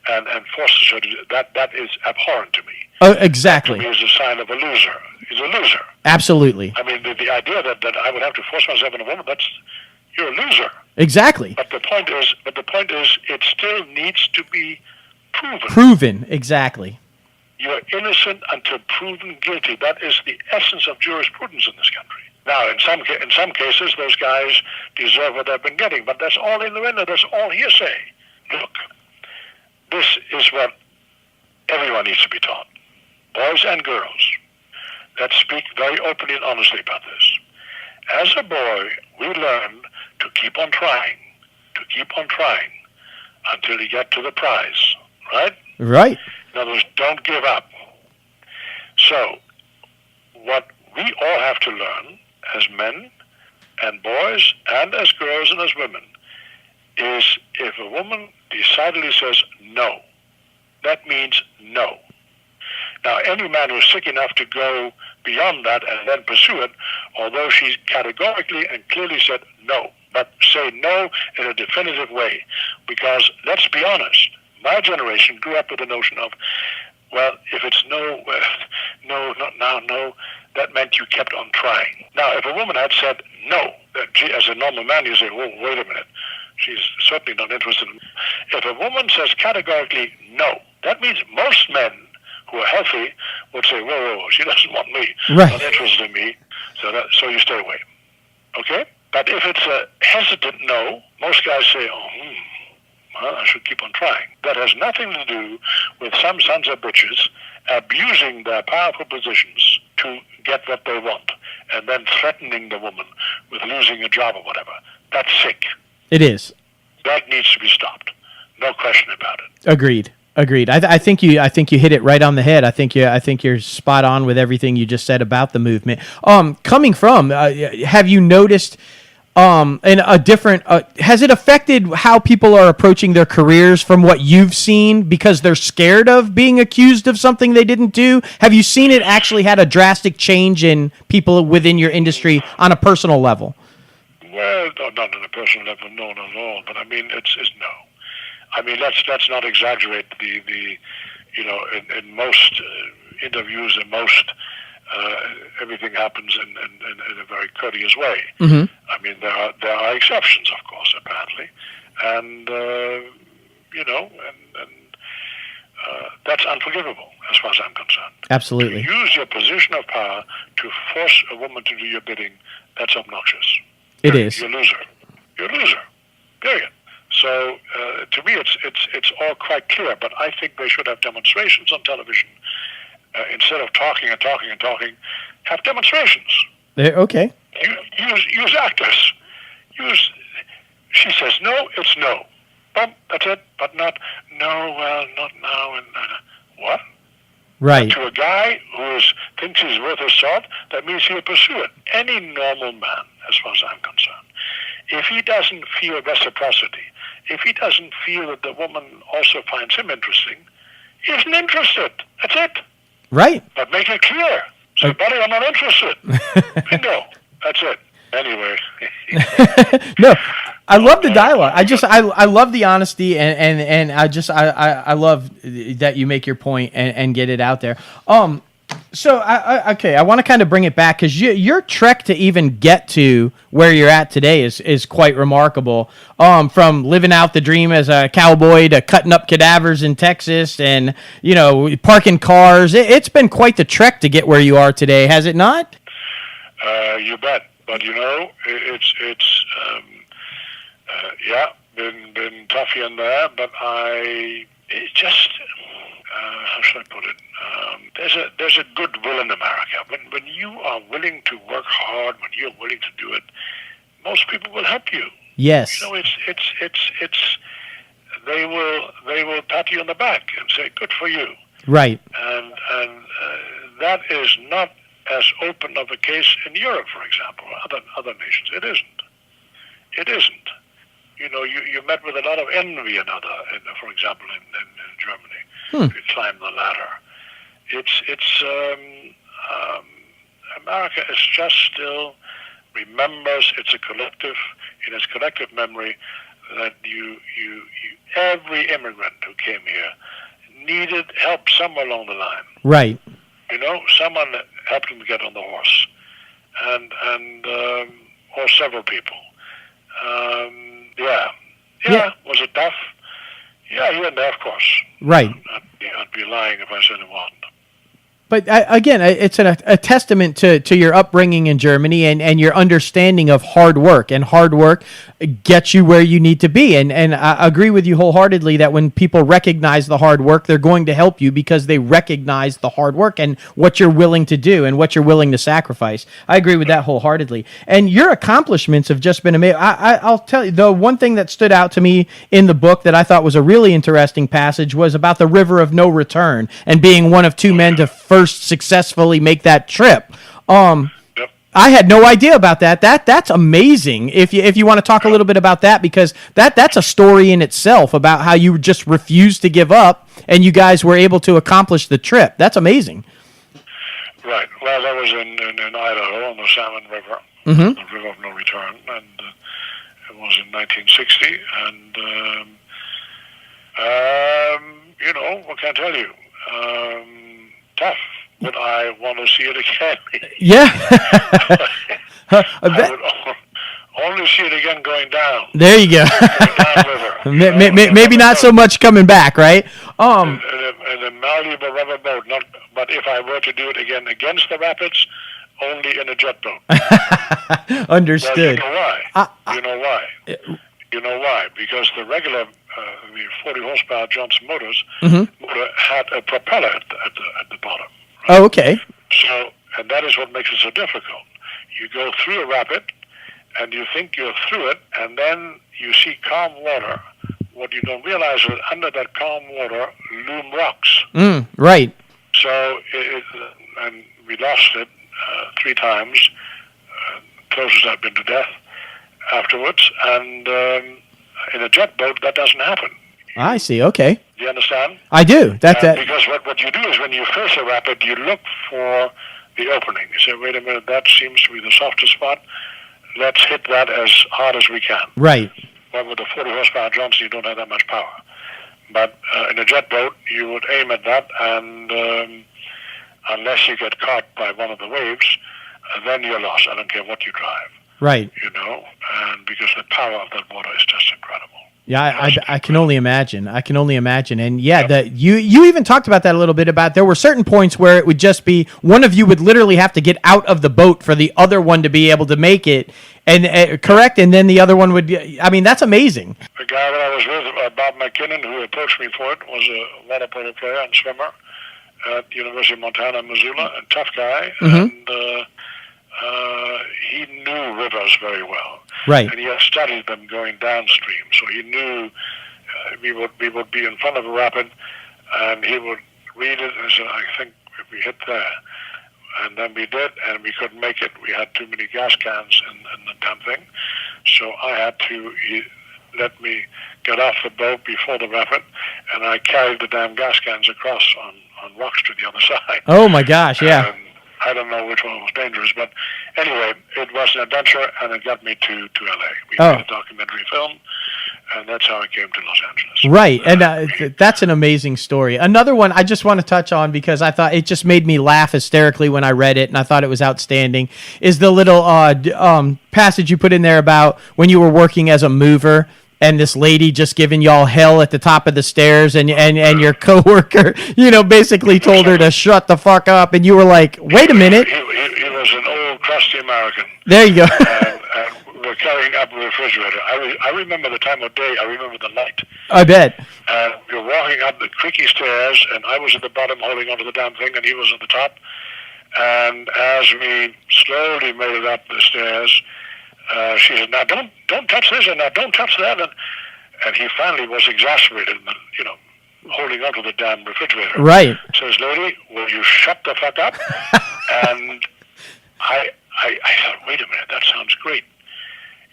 and forces her to do that. That is abhorrent to me. Exactly. That to me is a sign of a loser. He's a loser. Absolutely. I mean, the idea that I would have to force myself on a woman, you're a loser. Exactly. But the point is, it still needs to be proven. Proven, exactly. You are innocent until proven guilty. That is the essence of jurisprudence in this country. Now, in some cases, those guys deserve what they've been getting, but that's all innuendo. That's all hearsay. Look, this is what everyone needs to be taught, boys and girls. Let's speak very openly and honestly about this. As a boy, we learn to keep on trying, until you get to the prize, right? Right. In other words, don't give up. So, what we all have to learn as men and boys and as girls and as women is if a woman decidedly says no, that means no. Now, any man who's sick enough to go beyond that and then pursue it, although she categorically and clearly said no, but say no in a definitive way, because let's be honest, my generation grew up with the notion of, well, if it's no, no, not now, no, that meant you kept on trying. Now, if a woman had said no, as a normal man, you say, oh, wait a minute, she's certainly not interested in. If a woman says categorically no, that means most men who are healthy would say, whoa, she doesn't want me, right, not interested in me, so you stay away. Okay? But if it's a hesitant no, most guys say, well, I should keep on trying. That has nothing to do with some sons of bitches abusing their powerful positions to get what they want and then threatening the woman with losing a job or whatever. That's sick. It is. That needs to be stopped. No question about it. Agreed. I think you hit it right on the head. I think you're spot on with everything you just said about the movement. Coming from, have you noticed in a different, has it affected how people are approaching their careers from what you've seen because they're scared of being accused of something they didn't do? Have you seen it actually had a drastic change in people within your industry on a personal level? Well, not on a personal level, no, not at all. But I mean, it's no. I mean, let's not exaggerate the in most interviews and most everything happens in a very courteous way. Mm-hmm. I mean, there are exceptions, of course, apparently, and that's unforgivable as far as I'm concerned. Absolutely. To use your position of power to force a woman to do your bidding, that's obnoxious. It is. You're a loser. You're a loser. Period. So to me, it's all quite clear. But I think they should have demonstrations on television instead of talking and talking and talking. Have demonstrations. Okay. Use actors. She says no, it's no. Bum, that's it. But not no. Well, not now. And what? Right. But to a guy who thinks he's worth his salt, that means he'll pursue it. Any normal man, as far as I'm concerned, if he doesn't feel reciprocity, if he doesn't feel that the woman also finds him interesting, he isn't interested. That's it. Right. But make it clear. Say, buddy, I'm not interested. Bingo. That's it. Anyway. No, I love the dialogue. I love the honesty, and I love that you make your point and get it out there. So I want to kind of bring it back because your trek to even get to where you're at today is quite remarkable. From living out the dream as a cowboy to cutting up cadavers in Texas and parking cars. It's been quite the trek to get where you are today, has it not? You bet. But it's been tough here and there. But it just how should I put it? There's a good will in America. When you are willing to work hard, when you're willing to do it, most people will help you. Yes. It's they will pat you on the back and say, "Good for you." Right. And that is not as open of a case in Europe, for example, or other nations. It isn't. You met with a lot of envy for example, in Germany. If you climb the ladder, it's America is just still remembers it's a collective, in its collective memory, that every immigrant who came here needed help somewhere along the line. Right. Someone helped him get on the horse, and or several people. Yeah. Was it tough? Yeah, here and there, of course. Right. I'd be lying if I said it wasn't. But again, it's a testament to your upbringing in Germany and your understanding of hard work. And hard work gets you where you need to be. And I agree with you wholeheartedly that when people recognize the hard work, they're going to help you because they recognize the hard work and what you're willing to do and what you're willing to sacrifice. I agree with that wholeheartedly. And your accomplishments have just been amazing. I'll tell you, the one thing that stood out to me in the book that I thought was a really interesting passage was about the river of no return and being one of two men to first successfully make that trip. I had no idea about that. That's amazing. If you want to talk a little bit about that, because that's a story in itself about how you just refused to give up and you guys were able to accomplish the trip. That's amazing. Right. Well, that was in Idaho on the Salmon River, the River of No Return, and it was in 1960. And what can I tell you? Tough. Would I want to see it again? Yeah. I would only see it again going down. There you go. Downriver. Maybe not so much coming back, right? In a malleable rubber boat. But if I were to do it again against the rapids, only in a jet boat. Understood. Well, you know why? You know why? Because the regular, the 40 horsepower Johnson motor had a propeller at the bottom. Right? Oh, okay. So, and that is what makes it so difficult. You go through a rapid, and you think you're through it, and then you see calm water. What you don't realize is under that calm water loom rocks. Right. So, and we lost it 3 times, closest I've been to death afterwards, and in a jet boat, that doesn't happen. I see. Okay. Do you understand? I do. Because what you do is when you face a rapid, you look for the opening. You say, wait a minute, that seems to be the softest spot. Let's hit that as hard as we can. Right. Well, with a 40 horsepower Johnson, you don't have that much power. But in a jet boat, you would aim at that, and unless you get caught by one of the waves, then you're lost. I don't care what you drive. Right. And because the power of that water is just incredible. Yeah, I can only imagine. And yeah, you even talked about that a little bit, about there were certain points where it would just be one of you would literally have to get out of the boat for the other one to be able to make it, and correct, and then the other one would be, I mean, that's amazing. The guy that I was with, Bob McKinnon, who approached me for it, was a water polo player and swimmer at the University of Montana, Missoula, a tough guy, and he knew rivers very well. Right. And he had studied them going downstream, so he knew we would be in front of a rapid, and he would read it and say, I think if we hit there. And then we did, and we couldn't make it. We had too many gas cans in the damn thing. So he let me get off the boat before the rapid, and I carried the damn gas cans across on rocks to the other side. Oh, my gosh, yeah. I don't know which one was dangerous, but anyway, it was an adventure, and it got me to LA. We made a documentary film, and that's how I came to Los Angeles. Right, and that's an amazing story. Another one I just want to touch on because I thought it just made me laugh hysterically when I read it, and I thought it was outstanding, is the little passage you put in there about when you were working as a mover, and this lady just giving y'all hell at the top of the stairs, and your coworker, basically told her to shut the fuck up, and you were like, wait a minute. He was an old, crusty American. There you go. and we were carrying up a refrigerator. I remember the time of day. I remember the light. I bet. And we were walking up the creaky stairs, and I was at the bottom holding onto the damn thing, and he was at the top. And as we slowly made it up the stairs, she said, "Now don't touch this, and now don't touch that," and he finally was exasperated, holding onto the damn refrigerator. Right. Says, "Lady, will you shut the fuck up?" And I thought, wait a minute, that sounds great.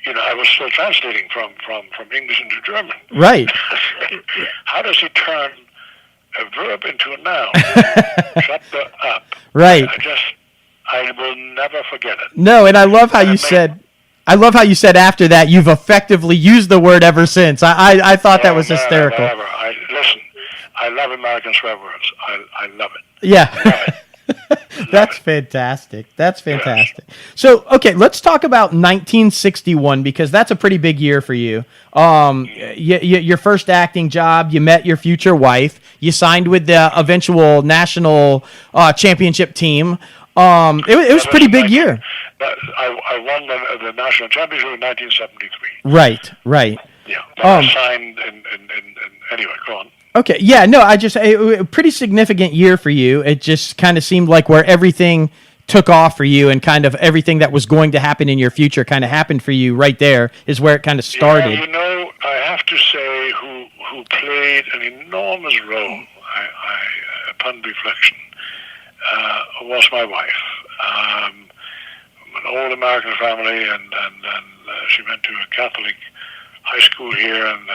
I was still translating from English into German. Right. How does he turn a verb into a noun? Shut the up. Right. I will never forget it. No, and I love how you said. I love how you said after that you've effectively used the word ever since. I thought that was hysterical. Listen, I love American swear words. I love it. Yeah. That's fantastic. That's fantastic. Yes. So, okay, let's talk about 1961 because that's a pretty big year for you. Your first acting job, you met your future wife, you signed with the eventual national championship team. It was a pretty big year. I won the national championship in 1973. Right. Yeah. I signed in anyway, go on. Okay, yeah, no, a pretty significant year for you. It just kind of seemed like where everything took off for you and kind of everything that was going to happen in your future kind of happened for you right there is where it kind of started. Yeah, I have to say who played an enormous role, upon reflection, was my wife. An old American family, and she went to a Catholic high school here and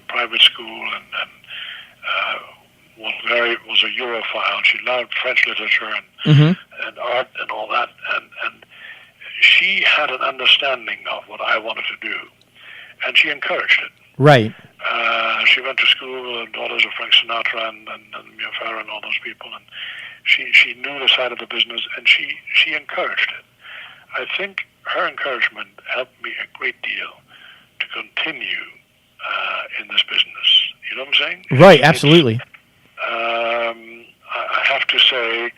private school, and was a Europhile. She loved French literature and art and all that, and she had an understanding of what I wanted to do, and she encouraged it. Right. She went to school with the daughters of Frank Sinatra and Mia Farrow and all those people, and she knew the side of the business, and she encouraged it. I think her encouragement helped me a great deal to continue in this business. You know what I'm saying? Right, absolutely. I have to say,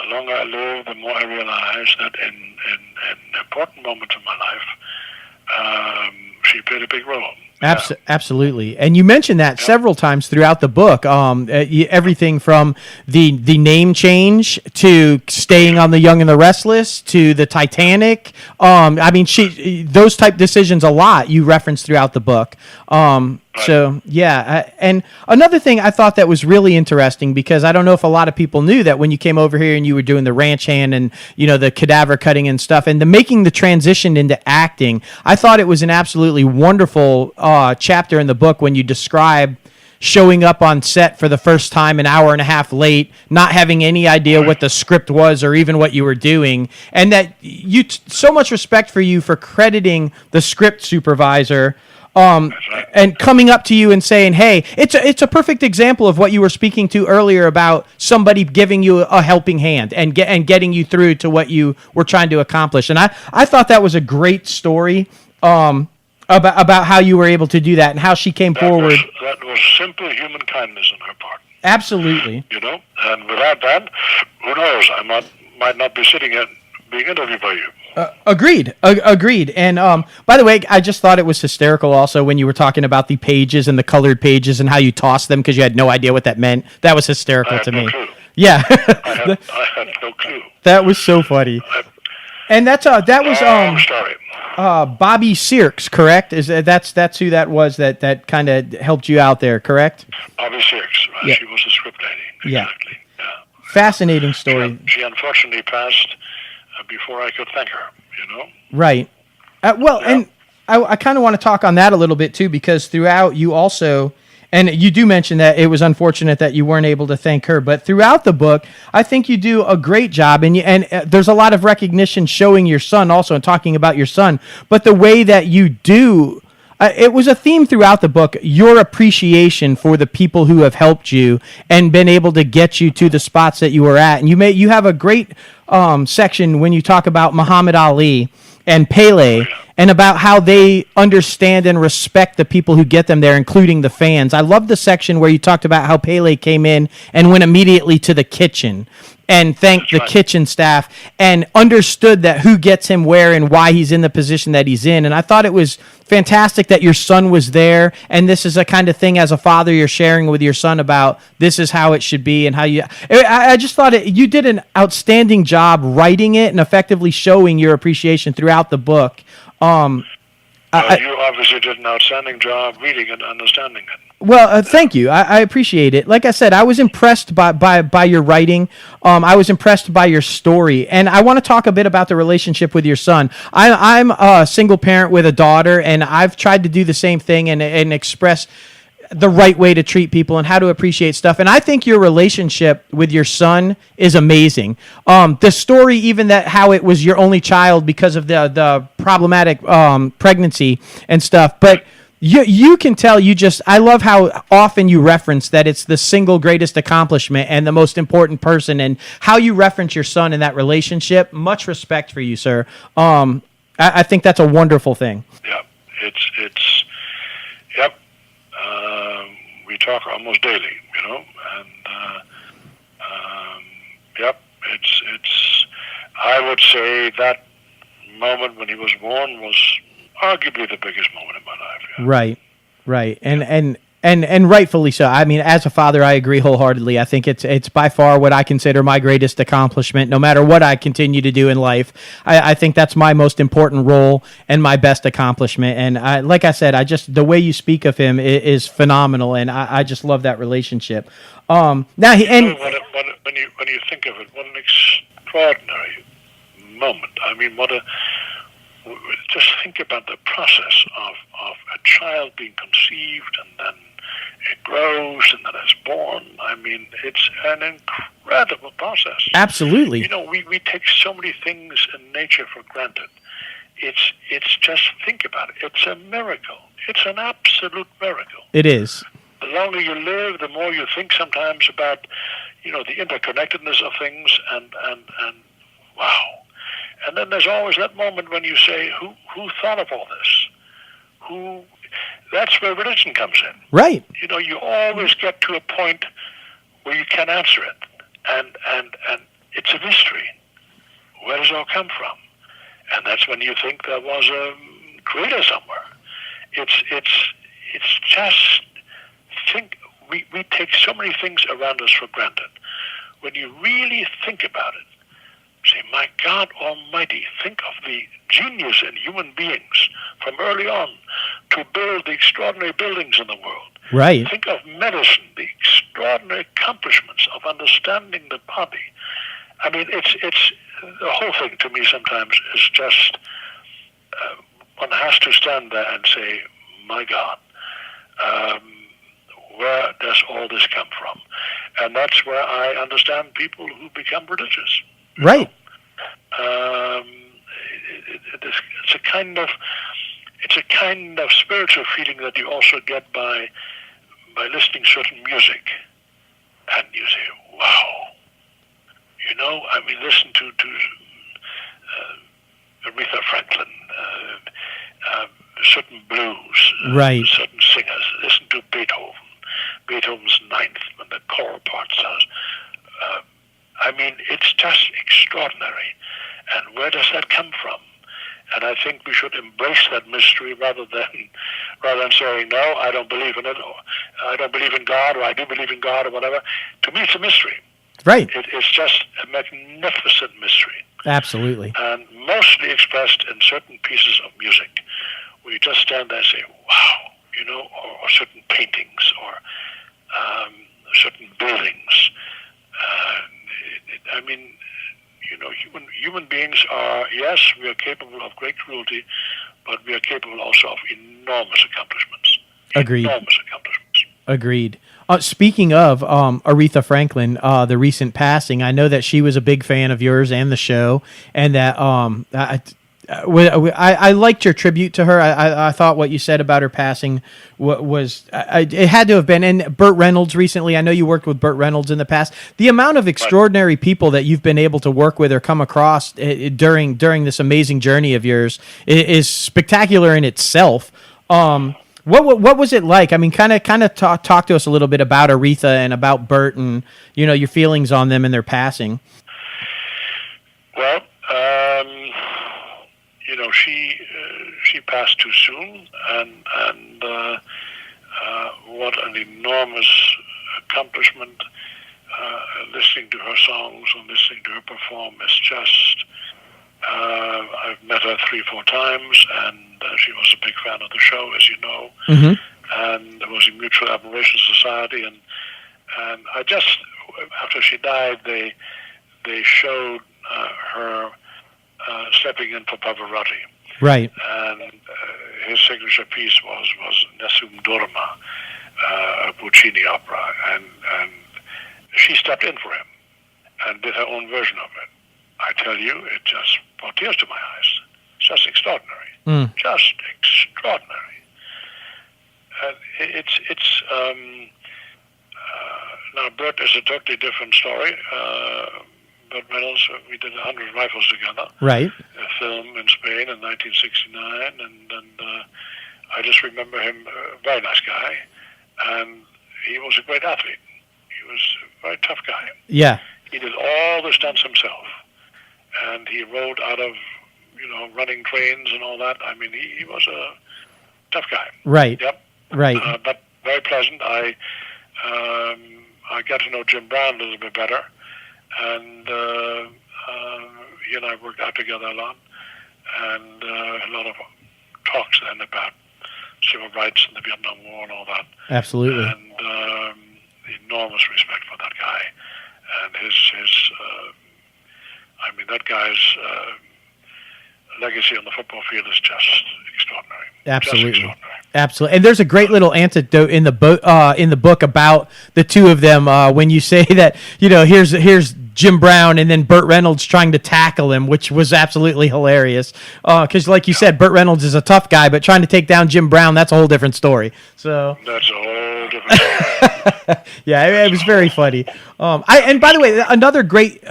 the longer I live, the more I realize that in important moments of my life, she played a big role. Absolutely. And you mentioned that several times throughout the book. Everything from the name change to staying on The Young and the Restless to the Titanic. Those type decisions a lot you reference throughout the book. So, yeah. And another thing I thought that was really interesting, because I don't know if a lot of people knew that when you came over here and you were doing the ranch hand and, the cadaver cutting and stuff, and making the transition into acting, I thought it was an absolutely wonderful chapter in the book when you describe showing up on set for the first time an hour and a half late, not having any idea what the script was or even what you were doing, and that so much respect for you for crediting the script supervisor and coming up to you and saying, "Hey," it's a perfect example of what you were speaking to earlier about somebody giving you a helping hand and getting you through to what you were trying to accomplish. And I thought that was a great story about how you were able to do that and how she came forward. That was simple human kindness on her part. Absolutely. And without that, who knows? I might not be sitting here being interviewed by you. Agreed. And by the way, I just thought it was hysterical also when you were talking about the pages and the colored pages and how you tossed them because you had no idea what that meant. That was hysterical to me. Clue. Yeah. I had no clue. That was so funny. And that was sorry. Bobby Searks, correct? That's who that was that kind of helped you out there, correct? Bobby Searks, right? Yeah. She was a script lady. Exactly. Yeah. Fascinating story. She unfortunately passed before I could thank her, Right. And I kind of want to talk on that a little bit too, because throughout you also, And you do mention that it was unfortunate that you weren't able to thank her, but throughout the book, I think you do a great job, and there's a lot of recognition showing your son also and talking about your son. But the way that you do, it was a theme throughout the book, your appreciation for the people who have helped you and been able to get you to the spots that you were at. And you have a great section when you talk about Muhammad Ali and Pele, and about how they understand and respect the people who get them there, including the fans. I love the section where you talked about how Pele came in and went immediately to the kitchen and thanked the kitchen staff and understood that who gets him where and why he's in the position that he's in. And I thought it was fantastic that your son was there, and this is a kind of thing as a father you're sharing with your son about this is how it should be and how you... I just thought you did an outstanding job writing it and effectively showing your appreciation throughout the book. You obviously did an outstanding job reading and understanding it. Well, thank you. I appreciate it. Like I said, I was impressed by your writing. I was impressed by your story. And I want to talk a bit about the relationship with your son. I'm a single parent with a daughter, and I've tried to do the same thing and express the right way to treat people and how to appreciate stuff. And I think your relationship with your son is amazing. The story, even that how it was your only child because of the problematic pregnancy and stuff, but you can tell I love how often you reference that it's the single greatest accomplishment and the most important person, and how you reference your son in that relationship. Much respect for you, sir. I think that's a wonderful thing. Yeah, it's yep. We talk almost daily, and yep, it's. I would say that moment when he was born was arguably the biggest moment in my life. Yeah. Right, and rightfully so. I mean, as a father, I agree wholeheartedly. I think it's by far what I consider my greatest accomplishment. No matter what I continue to do in life, I think that's my most important role and my best accomplishment. And like I said, the way you speak of him is phenomenal, and I just love that relationship. Now when you think of it, what an extraordinary moment. I mean, just think about the process of a child being conceived, and then it grows, and then it's born. I mean, it's an incredible process. Absolutely. We take so many things in nature for granted. It's just, think about it. It's a miracle. It's an absolute miracle. It is. The longer you live, the more you think sometimes about, the interconnectedness of things, and wow. And then there's always that moment when you say, who thought of all this? That's where religion comes in. Right. You always get to a point where you can't answer it. And it's a mystery. Where does it all come from? And that's when you think there was a creator somewhere. It's just, we take so many things around us for granted. When you really think about it, say, my God Almighty, think of the genius in human beings from early on to build the extraordinary buildings in the world. Right. Think of medicine, the extraordinary accomplishments of understanding the body. I mean, it's the whole thing to me sometimes is just, one has to stand there and say, my God, where does all this come from? And that's where I understand people who become religious. Right. It's a kind of spiritual feeling that you also get by listening to certain music, and you say, wow. I mean, listen to Aretha Franklin, certain blues, right. Certain singers. Listen to Beethoven's Ninth, when the choral part starts. I mean, it's just extraordinary. And where does that come from? And I think we should embrace that mystery rather than saying, no, I don't believe in it, or I don't believe in God, or I do believe in God, or whatever. To me, it's a mystery. Right. It's just a magnificent mystery. Absolutely. And mostly expressed in certain pieces of music, where you just stand there and say, wow, or certain paintings, or certain buildings. I mean, human beings are, yes, we are capable of great cruelty, but we are capable also of enormous accomplishments. Agreed. Enormous accomplishments. Agreed. Speaking of Aretha Franklin, the recent passing, I know that she was a big fan of yours and the show, and that I liked your tribute to her. I thought what you said about her passing it had to have been. And Burt Reynolds recently, I know you worked with Burt Reynolds in the past. The amount of extraordinary people that you've been able to work with or come across during this amazing journey of yours is spectacular in itself. What was it like? I mean, kind of talk to us a little bit about Aretha and about Burt and your feelings on them and their passing. Well, she passed too soon, and what an enormous accomplishment. Listening to her songs and listening to her perform is just. I've met her 3-4 times, and she was a big fan of the show, as you know. Mm-hmm. And there was a mutual admiration society, and I just after she died, they showed her stepping in for Pavarotti. Right. And his signature piece was Nessun Dorma, a Puccini opera, and she stepped in for him and did her own version of it. I tell you, it just brought tears to my eyes. It's just extraordinary. Just extraordinary. Now Burt is a totally different story. Burt Reynolds, we did 100 Rifles together. Right. A film in Spain in 1969, and I just remember him, a very nice guy, and he was a great athlete. He was a very tough guy. Yeah. He did all the stunts himself, and he rode out of, running trains and all that. I mean, he was a tough guy. Right. Yep. Right. But very pleasant. I got to know Jim Brown a little bit better, and he and I worked out together a lot, and a lot of talks then about civil rights and the Vietnam War and all that. Absolutely. And enormous respect for that guy, and his that guy's legacy on the football field is just extraordinary. Absolutely. Just extraordinary. Absolutely. And there's a great little anecdote in the book about the two of them when you say that, here's Jim Brown and then Burt Reynolds trying to tackle him, which was absolutely hilarious. Because like you said, Burt Reynolds is a tough guy, but trying to take down Jim Brown, that's a whole different story. So that's a whole different story. Yeah, it was very funny. And by the way, another great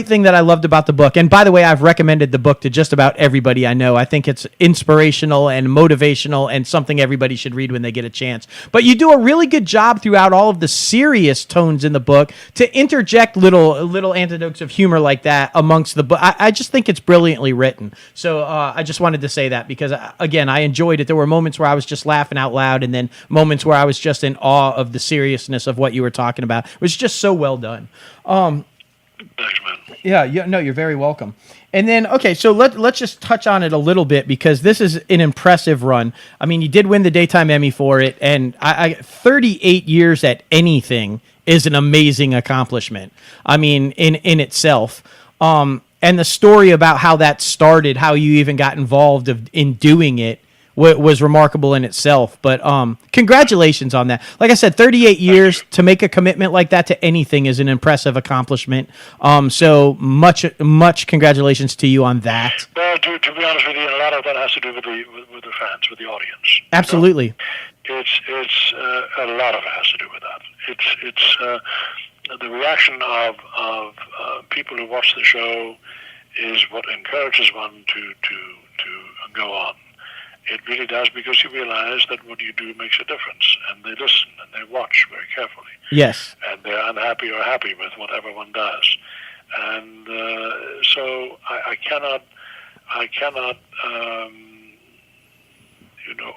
thing that I loved about the book, and by the way, I've recommended the book to just about everybody I know. I think it's inspirational and motivational and something everybody should read when they get a chance. But you do a really good job throughout all of the serious tones in the book to interject little anecdotes of humor like that amongst the book. I just think it's brilliantly written. So I just wanted to say that because, again, I enjoyed it. There were moments where I was just laughing out loud and then moments where I was just in awe of the seriousness of what you were talking about. It was just so well done. Thanks, man. Yeah, no, you're very welcome. And then, okay, so let's just touch on it a little bit because this is an impressive run. I mean, you did win the Daytime Emmy for it, and 38 years at anything is an amazing accomplishment. I mean, in itself. And the story about how that started, how you even got involved in doing it, was remarkable in itself. But congratulations on that. Like I said, 38 years to make a commitment like that to anything is an impressive accomplishment. So much congratulations to you on that. Well, to be honest with you, a lot of that has to do with the fans, with the audience. Absolutely. It's a lot of it has to do with that. It's the reaction of people who watch the show is what encourages one to go on. It really does, because you realize that what you do makes a difference, and they listen and they watch very carefully. Yes. And they're unhappy or happy with whatever one does, and so I cannot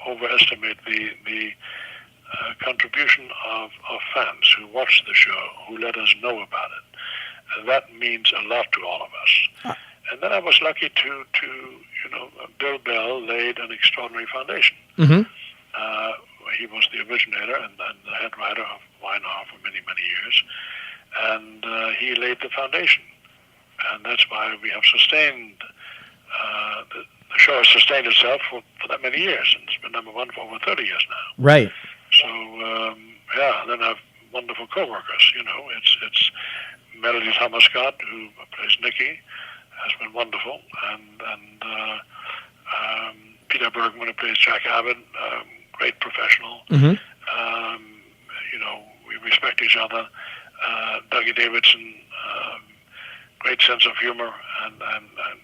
overestimate the contribution of fans who watch the show, who let us know about it. And that means a lot to all of us. And then I was lucky to Bill Bell laid an extraordinary foundation. Mm-hmm. He was the originator and the head writer of Weimar for many, many years. And he laid the foundation. And that's why we have sustained, the show has sustained itself for that many years. And it's been number one for over 30 years now. Right. So, then I have wonderful co-workers. It's Melody Thomas Scott, who plays Nikki, has been wonderful, and Peter Bergman, who plays Jack Abbott, great professional. We respect each other. Dougie Davidson, great sense of humor, and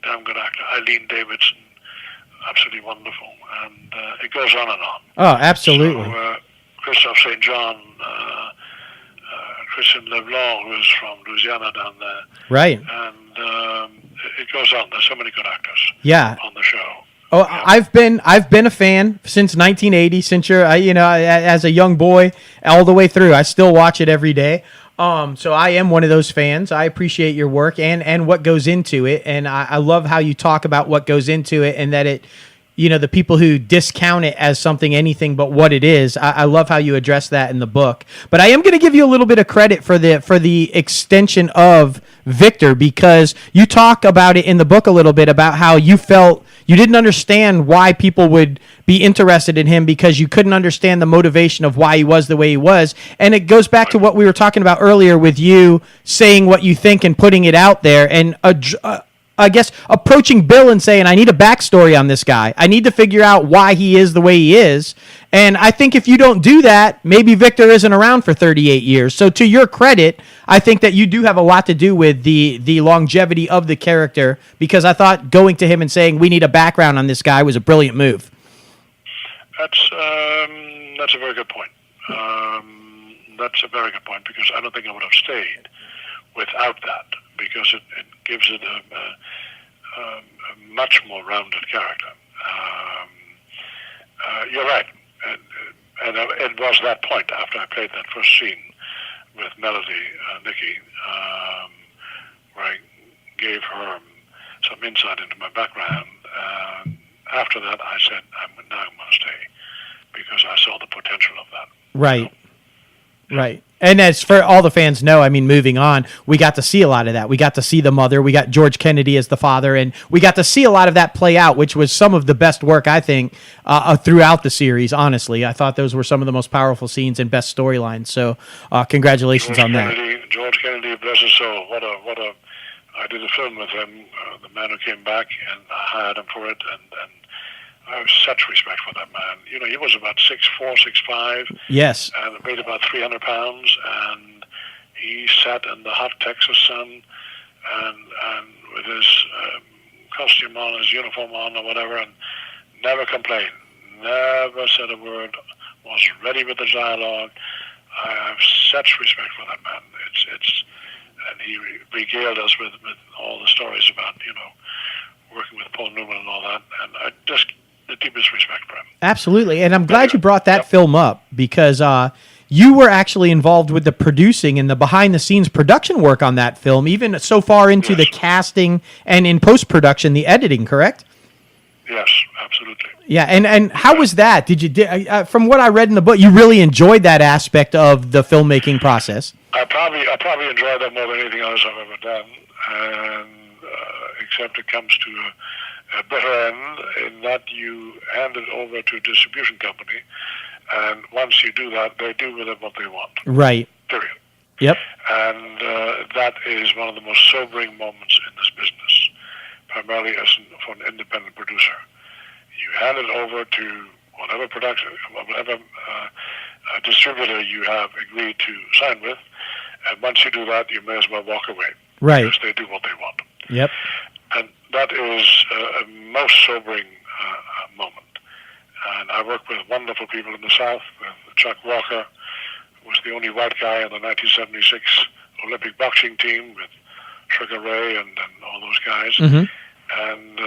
damn good actor. Eileen Davidson, absolutely wonderful, and it goes on and on. Oh, absolutely. So, Christophe St. John, Christian Leblanc, who is from Louisiana down there. Right. And it goes on. There's so many good actors. Yeah. On the show. Oh, yeah. I've been a fan since 1980. Since as a young boy, all the way through, I still watch it every day. So I am one of those fans. I appreciate your work and what goes into it, and I love how you talk about what goes into it, and that it, the people who discount it as something anything but what it is. I love how you address that in the book. But I am going to give you a little bit of credit for the extension of Victor, because you talk about it in the book a little bit about how you felt you didn't understand why people would be interested in him, because you couldn't understand the motivation of why he was the way he was. And it goes back to what we were talking about earlier with you saying what you think and putting it out there, and I guess approaching Bill and saying, I need a backstory on this guy. I need to figure out why he is the way he is. And I think if you don't do that, maybe Victor isn't around for 38 years. So to your credit, I think that you do have a lot to do with the longevity of the character, because I thought going to him and saying, we need a background on this guy was a brilliant move. That's a very good point. That's a very good point, because I don't think I would have stayed without that, because it gives it a much more rounded character. You're right, and it was that point after I played that first scene with Melody, Nikki, where I gave her some insight into my background. After that, I said, I'm going to stay, because I saw the potential of that. Right. Right. And as for all the fans know, I mean, moving on, we got to see a lot of that. We got to see the mother. We got George Kennedy as the father, and we got to see a lot of that play out, which was some of the best work, I think, throughout the series, honestly. I thought those were some of the most powerful scenes and best storylines. So congratulations on that. George Kennedy, bless his soul. I did a film with him, The Man Who Came Back, and I hired him for it, and I have such respect for that man. He was about 6'4", 6'5". Yes. And weighed about 300 pounds, and he sat in the hot Texas sun, and with his costume on, his uniform on, or whatever, and never complained, never said a word, was ready with the dialogue. I have such respect for that man. And he regaled us with all the stories about, working with Paul Newman and all that, and I just the deepest respect for him. Absolutely, and I'm glad you brought that film up, because you were actually involved with the producing and the behind-the-scenes production work on that film, even so far into the casting and in post-production, the editing, correct? Yes, absolutely. Yeah, and how was that? From what I read in the book, you really enjoyed that aspect of the filmmaking process? I probably enjoyed that more than anything else I've ever done, and except it comes to a bitter end in that you hand it over to a distribution company, and once you do that, they do with it what they want. Right. Period. Yep. And that is one of the most sobering moments in this business, primarily for an independent producer. You hand it over to whatever production, whatever distributor you have agreed to sign with, and once you do that, you may as well walk away. Right. Because they do what they want. Yep. And that is a most sobering moment. And I worked with wonderful people in the South, with Chuck Walker, who was the only white guy in the 1976 Olympic boxing team, with Sugar Ray and all those guys. Mm-hmm. And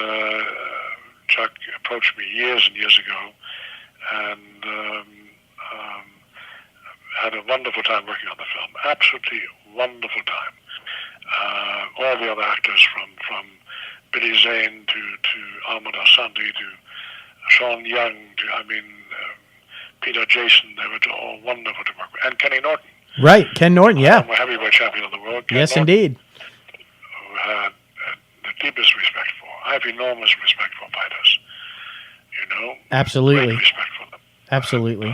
Chuck approached me years and years ago, and had a wonderful time working on the film. Absolutely wonderful time. All the other actors, from Billy Zane to Ahmed Asante to Sean Young to Peter Jason, they were all wonderful to work with. And Kenny Norton. Right, Ken Norton, yeah. Former heavyweight champion of the world. Ken yes, Norton, indeed. Who had the deepest respect for. I have enormous respect for fighters. Absolutely. Great respect for them. Absolutely.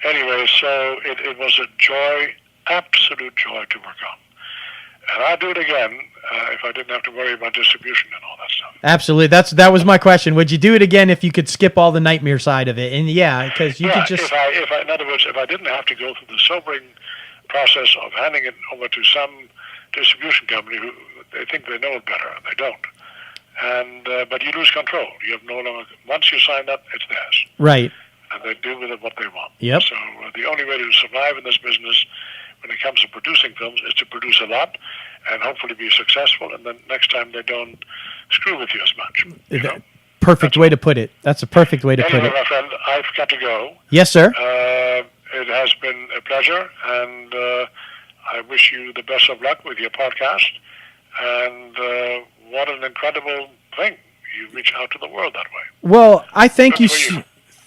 Anyway, So it was a joy, absolute joy to work on. And I'd do it again if I didn't have to worry about distribution and all that stuff. Absolutely. That was my question. Would you do it again if you could skip all the nightmare side of it? And yeah, because you could just... In other words, if I didn't have to go through the sobering process of handing it over to some distribution company who they think they know it better, and they don't. And but you lose control. You have no longer... Once you sign up, it's theirs. Right. And they do with it what they want. Yep. So the only way to survive in this business when it comes to producing films is to produce a lot and hopefully be successful, and then next time they don't screw with you as much. You know? Perfect way to put it. That's a perfect way to put it. My friend, I've got to go. Yes, sir. It has been a pleasure, and I wish you the best of luck with your podcast. And what an incredible thing. You reach out to the world that way. Well, I thank you.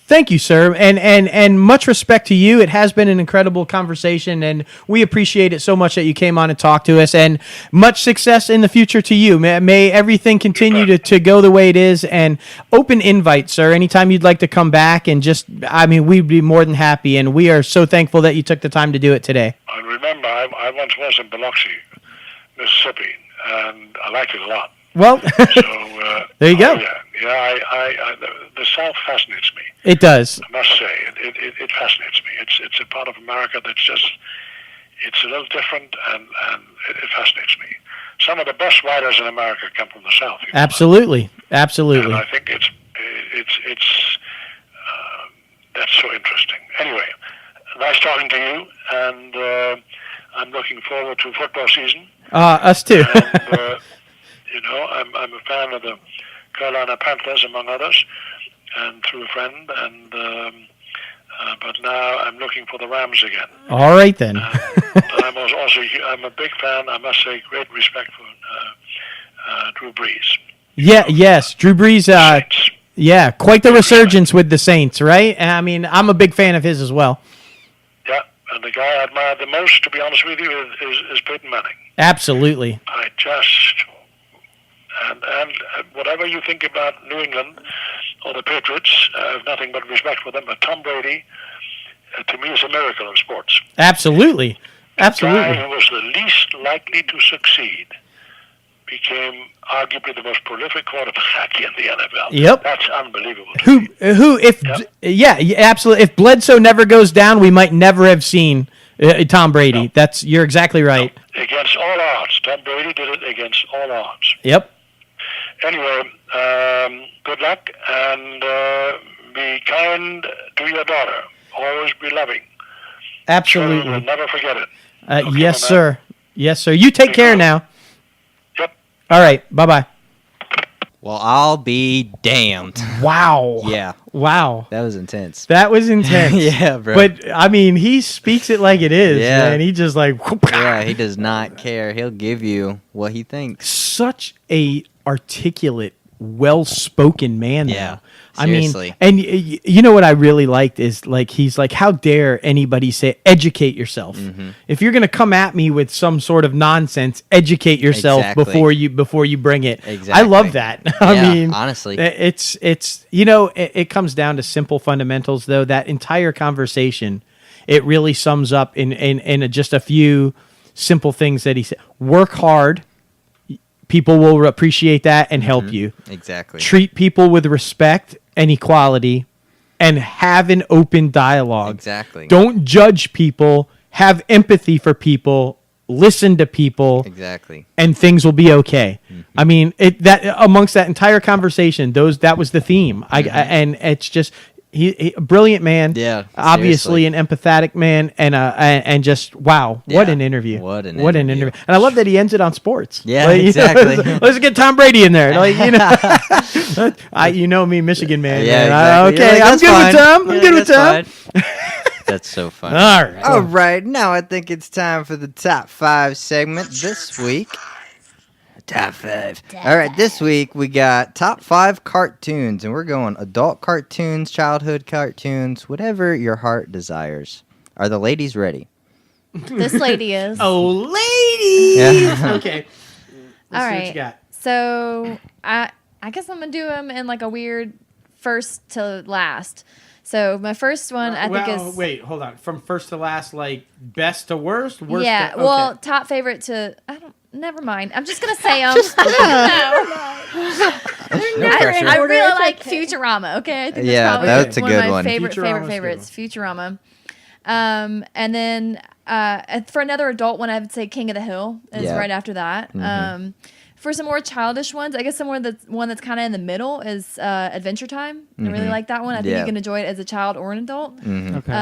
Thank you, sir, and much respect to you. It has been an incredible conversation, and we appreciate it so much that you came on and talked to us, and much success in the future to you. May everything continue to go the way it is, and open invite, sir, anytime you'd like to come back, and we'd be more than happy, and we are so thankful that you took the time to do it today. I remember I once was in Biloxi, Mississippi, and I liked it a lot. Well, there you go. The South fascinates me. It does. I must say, it fascinates me. It's a part of America that's just, it's a little different, and it fascinates me. Some of the best writers in America come from the South. Absolutely, absolutely. And I think it's that's so interesting. Anyway, nice talking to you, and I'm looking forward to football season. Us too. And, I'm a fan of the Carolina Panthers, among others, and through a friend. And but now I'm looking for the Rams again. All right then. I'm a big fan. I must say, great respect for Drew Brees. Yeah. Yes, Drew Brees. Yeah, quite the resurgence with the Saints, right? I mean, I'm a big fan of his as well. Yeah, and the guy I admire the most, to be honest with you, is Peyton Manning. Absolutely. And whatever you think about New England or the Patriots, I have nothing but respect for them. But Tom Brady, to me, is a miracle in sports. Absolutely. The guy who was the least likely to succeed became arguably the most prolific quarterback in the NFL. Yep. That's unbelievable. Absolutely. If Bledsoe never goes down, we might never have seen Tom Brady. No. You're exactly right. No. Against all odds. Tom Brady did it against all odds. Yep. Anyway, good luck, and be kind to your daughter. Always be loving. Absolutely. Sure, never forget it. Okay, yes, sir. Yes, sir. You take care now. Yep. All right. Bye-bye. Well, I'll be damned. Wow. Yeah. Wow. That was intense. That was intense. Yeah, bro. But, I mean, he speaks it like it is. Yeah. Man. He just like... Yeah, he does not care. He'll give you what he thinks. Such a articulate, well-spoken man, though. Yeah. I Seriously. mean, and you know what I really liked is, like, he's like, how dare anybody say, educate yourself. Mm-hmm. If you're going to come at me with some sort of nonsense, educate yourself before you bring it. Exactly. I love that. I mean, honestly, it's it comes down to simple fundamentals, though. That entire conversation, it really sums up in just a few simple things that he said. Work hard. People will appreciate that and help you. Exactly. Treat people with respect and equality, and have an open dialogue. Exactly. Don't judge people. Have empathy for people. Listen to people. Exactly. And things will be okay. Mm-hmm. I mean, amongst that entire conversation, that was the theme. And it's just he a brilliant man. Yeah. Obviously an empathetic man, and just wow, what an interview. What an interview. And I love that he ends it on sports. Yeah, like, exactly. Let's get Tom Brady in there. Like, me, Michigan man. Yeah, man. exactly. Okay, like, I'm good with Tom. I'm good with Tom. That's so funny. All right. Now I think it's time for the top 5 segment this week. Top 5. All right, this week we got top 5 cartoons, and we're going adult cartoons, childhood cartoons, whatever your heart desires. Are the ladies ready? This lady is. Oh, ladies! Yeah. Okay. All right. What you got. So I guess I'm gonna do them in like a weird first to last. So my first one, I think is. Wait, hold on. From first to last, like best to worst. Yeah. To, okay. Well, top favorite to. I don't. Never mind. I'm just gonna say them. No pressure. I really like Futurama. Okay, I think that's probably a one good of my one. favorite favorites. Futurama. And then for another adult one, I would say King of the Hill is right after that. Mm-hmm. For some more childish ones, I guess one that's kind of in the middle is Adventure Time. I really like that one. I think you can enjoy it as a child or an adult. Mm-hmm. Okay.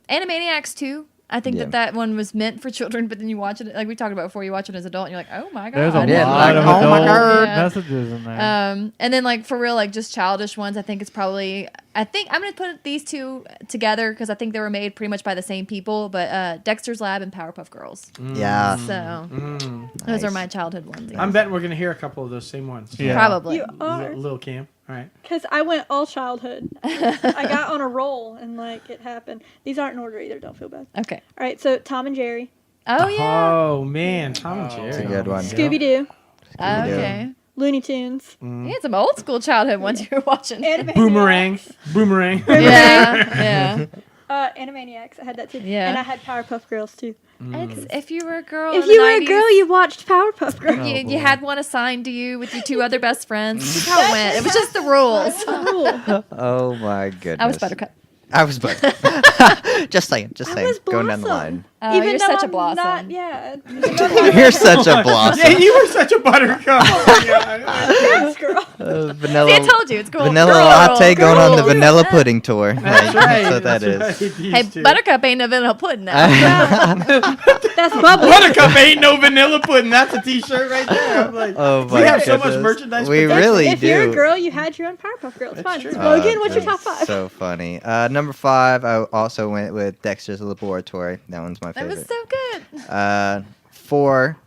Animaniacs too. I think that one was meant for children, but then you watch it, like we talked about before, you watch it as an adult, and you're like, oh my god. There's a lot like, of oh my adult God. messages in there. And then like for real, like just childish ones, I think it's probably. I think I'm gonna put these two together because I think they were made pretty much by the same people. But Dexter's Lab and Powerpuff Girls. Yeah. So those are my childhood ones. Yeah. I'm betting we're gonna hear a couple of those same ones. Yeah. Probably. You are. Little Cam. All right. Because I went all childhood. I got on a roll and like it happened. These aren't in order either. Don't feel bad. Okay. All right. So Tom and Jerry, Oh yeah. Oh man, Tom and Jerry. That's a good one. Scooby Doo, Okay. Looney Tunes, You had some old school childhood ones you were watching. Boomerang. Yeah. Animaniacs. I had that too. Yeah. And I had Powerpuff Girls too. It's, if you were a girl, If in the you were a 90s, girl, you watched Powerpuff Girls. you had one assigned to you with your two other best friends. This is how it went. It was just the rules. Oh my goodness. I was Buttercup. I was Buttercup. just saying. was Going down the Blossom. line. You're though such a I'm blossom. Not, yeah. You're such a blossom. Yeah, you were such a buttercup. Oh my God. Yes, girl. Vanilla. See, I told you, it's cool. Vanilla Girl, latte going on the girl. vanilla pudding tour. That's Like, right. That's what that that's is. right, these Hey, two. Buttercup ain't no vanilla pudding now. That's bubbly. Buttercup ain't no vanilla pudding. That's a T-shirt right there. I'm like, Oh my we have so much goodness. merchandise. We for really if do. you're a girl, you had your own Powerpuff Girl. It's fine. true. Logan, what's your top That's 5? So funny. Number 5, I also went with Dexter's Laboratory. That one's my That favorite. was so good. 4,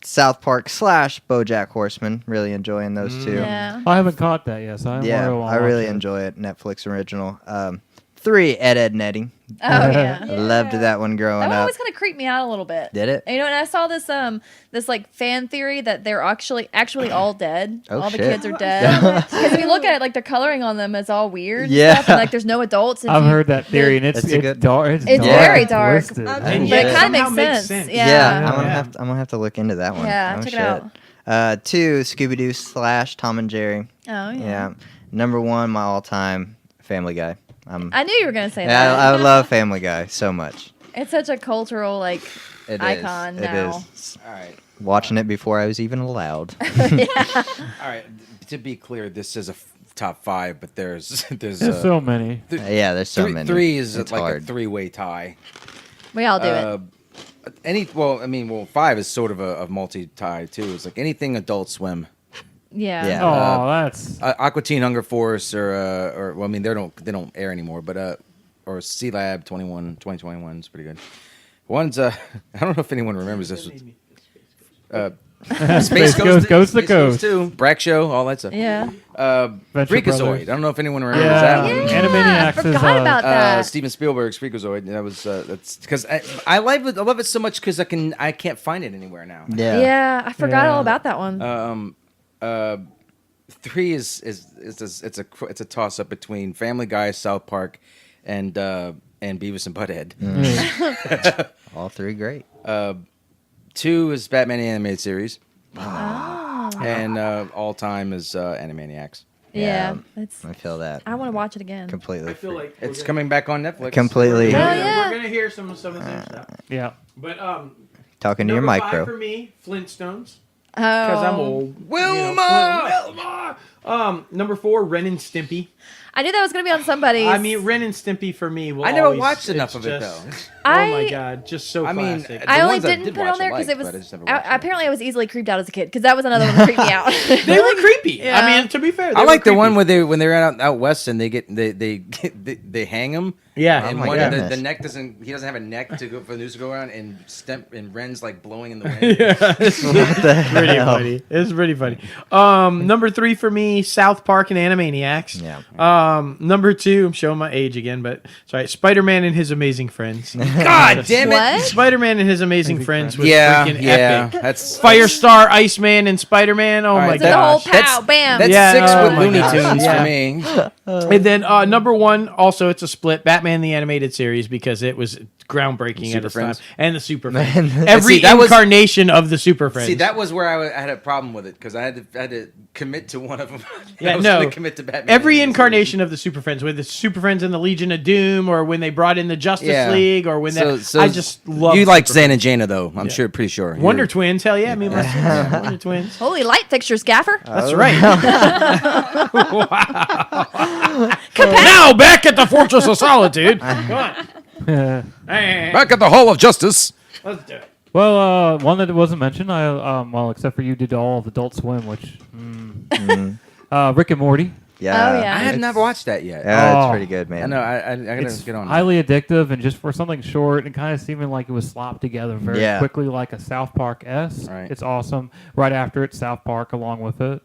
South Park / BoJack Horseman. Really enjoying those two. Yeah. I haven't caught that yet, so I really enjoy it. Netflix original. 3, Ed, and Eddie. Oh yeah. I loved that one growing That one up. always kind of creeped me out a little bit. Did it? And, and I saw this this like fan theory that they're actually all dead. Oh, all the shit. kids are dead. Because if you look at it, like the coloring on them is all weird. Yeah. And stuff, and, like there's no adults. I've heard that theory, and it's It's a good- dark. It's very dark. twisted. And But yet it kind somehow of makes makes sense. sense. Yeah. I'm gonna have to look into that one. Yeah, Oh, check it shit. out. 2, Scooby Doo / Tom and Jerry. Oh yeah. Yeah. Number 1, my all-time Family Guy. I knew you were gonna say Yeah, that. I love Family Guy so much. It's such a cultural like It icon is. now. It is. All right. Watching it before I was even allowed. All right. To be clear, this is a top 5, but there's There's so many. Yeah, there's so many. 3 is It's like hard. a 3-way tie. We all do it. 5 is sort of a multi-tie too. It's like anything Adult Swim. Yeah. Yeah. Oh, that's Aqua Teen Hunger Force or well, I mean they don't air anymore, but or C Lab 2021 is pretty good. One's I don't know if anyone remembers this. Space Ghost to Space Coast. too. Brack Show, all that stuff. Yeah. Venture Freakazoid. Brothers. I don't know if anyone remembers Yeah. that one. Yeah, Animaniacs I is, forgot about that. Steven Spielberg's Freakazoid. That was that's because I love it so much because I can't find it anywhere now. Yeah. Yeah, I forgot Yeah. all about that one. 3 is a toss up between Family Guy, South Park, and Beavis and Butthead. All 3 great. 2 is Batman the Animated Series. And all time is Animaniacs. yeah. Yeah. It's. I feel that I want to watch it again. completely. I feel like It's coming back on Netflix. Completely. Hell yeah. We're gonna hear some of the same stuff. yeah. But Talking to your number mic, 5 bro. for me, Flintstones. Oh. Because I'm old. Wilma! Wilma! Number 4, Ren and Stimpy. I knew that was gonna be on somebody's. I mean, Ren and Stimpy for me will I never always- watched enough it's of it just- though. Oh my god, just so I mean, classic. the I only ones I didn't did put it watch on there I because it liked, was. but I just never watched them. Apparently, I was easily creeped out as a kid because that was another one that creeped me out. They were creepy. Yeah. I mean, to be fair, I they like were the one creepy. where when they're out west and they hang them. Yeah. And Oh my one goodness. the neck he doesn't have a neck to go for the news to go around, and Ren's like blowing in the wind. It's What the pretty hell? funny. It's pretty funny. Number 3 for me, me, South Park and Animaniacs. Yeah. Number 2, I'm showing my age again, but it's all right. Spider-Man and His Amazing Friends. God damn it! What? Spider-Man and His Amazing Friends was Yeah, freaking yeah. epic. That's Firestar, Iceman, and Spider-Man. Oh my So the whole gosh. pow, bam. That's Yeah, 6 oh with my Looney gosh. Tunes Yeah. for me. And then number 1, also it's a split, Batman the Animated Series, because it was groundbreaking at its time. Friends. And the Super Friends. Every See, that was- incarnation of the Super Friends. See, that was where I had a problem with it because I had to commit to one of them. Yeah, I was no. gonna commit to Batman. Every incarnation of the Super Friends, with the Super Friends and the Legion of Doom, or when they brought in the Justice League, or when I just love. You like Zan and Jaina though? I'm pretty sure. Wonder Twins, hell yeah, me and my sister, Wonder Twins. Holy light fixtures, Gaffer. That's right. Wow. Now back at the Fortress of Solitude. Come on. Back at the Hall of Justice. Let's do it. Well, one that wasn't mentioned, except for you did all of Adult Swim, which Rick and Morty. Yeah. Oh, yeah. I have never watched that yet. Yeah, it's Oh. pretty good, man. I know. I gotta It's get on. that. highly addictive, and just for something short and kind of seeming like it was slopped together very Yeah. quickly, like a South Park S. Right. It's awesome. Right after it, South Park along with it.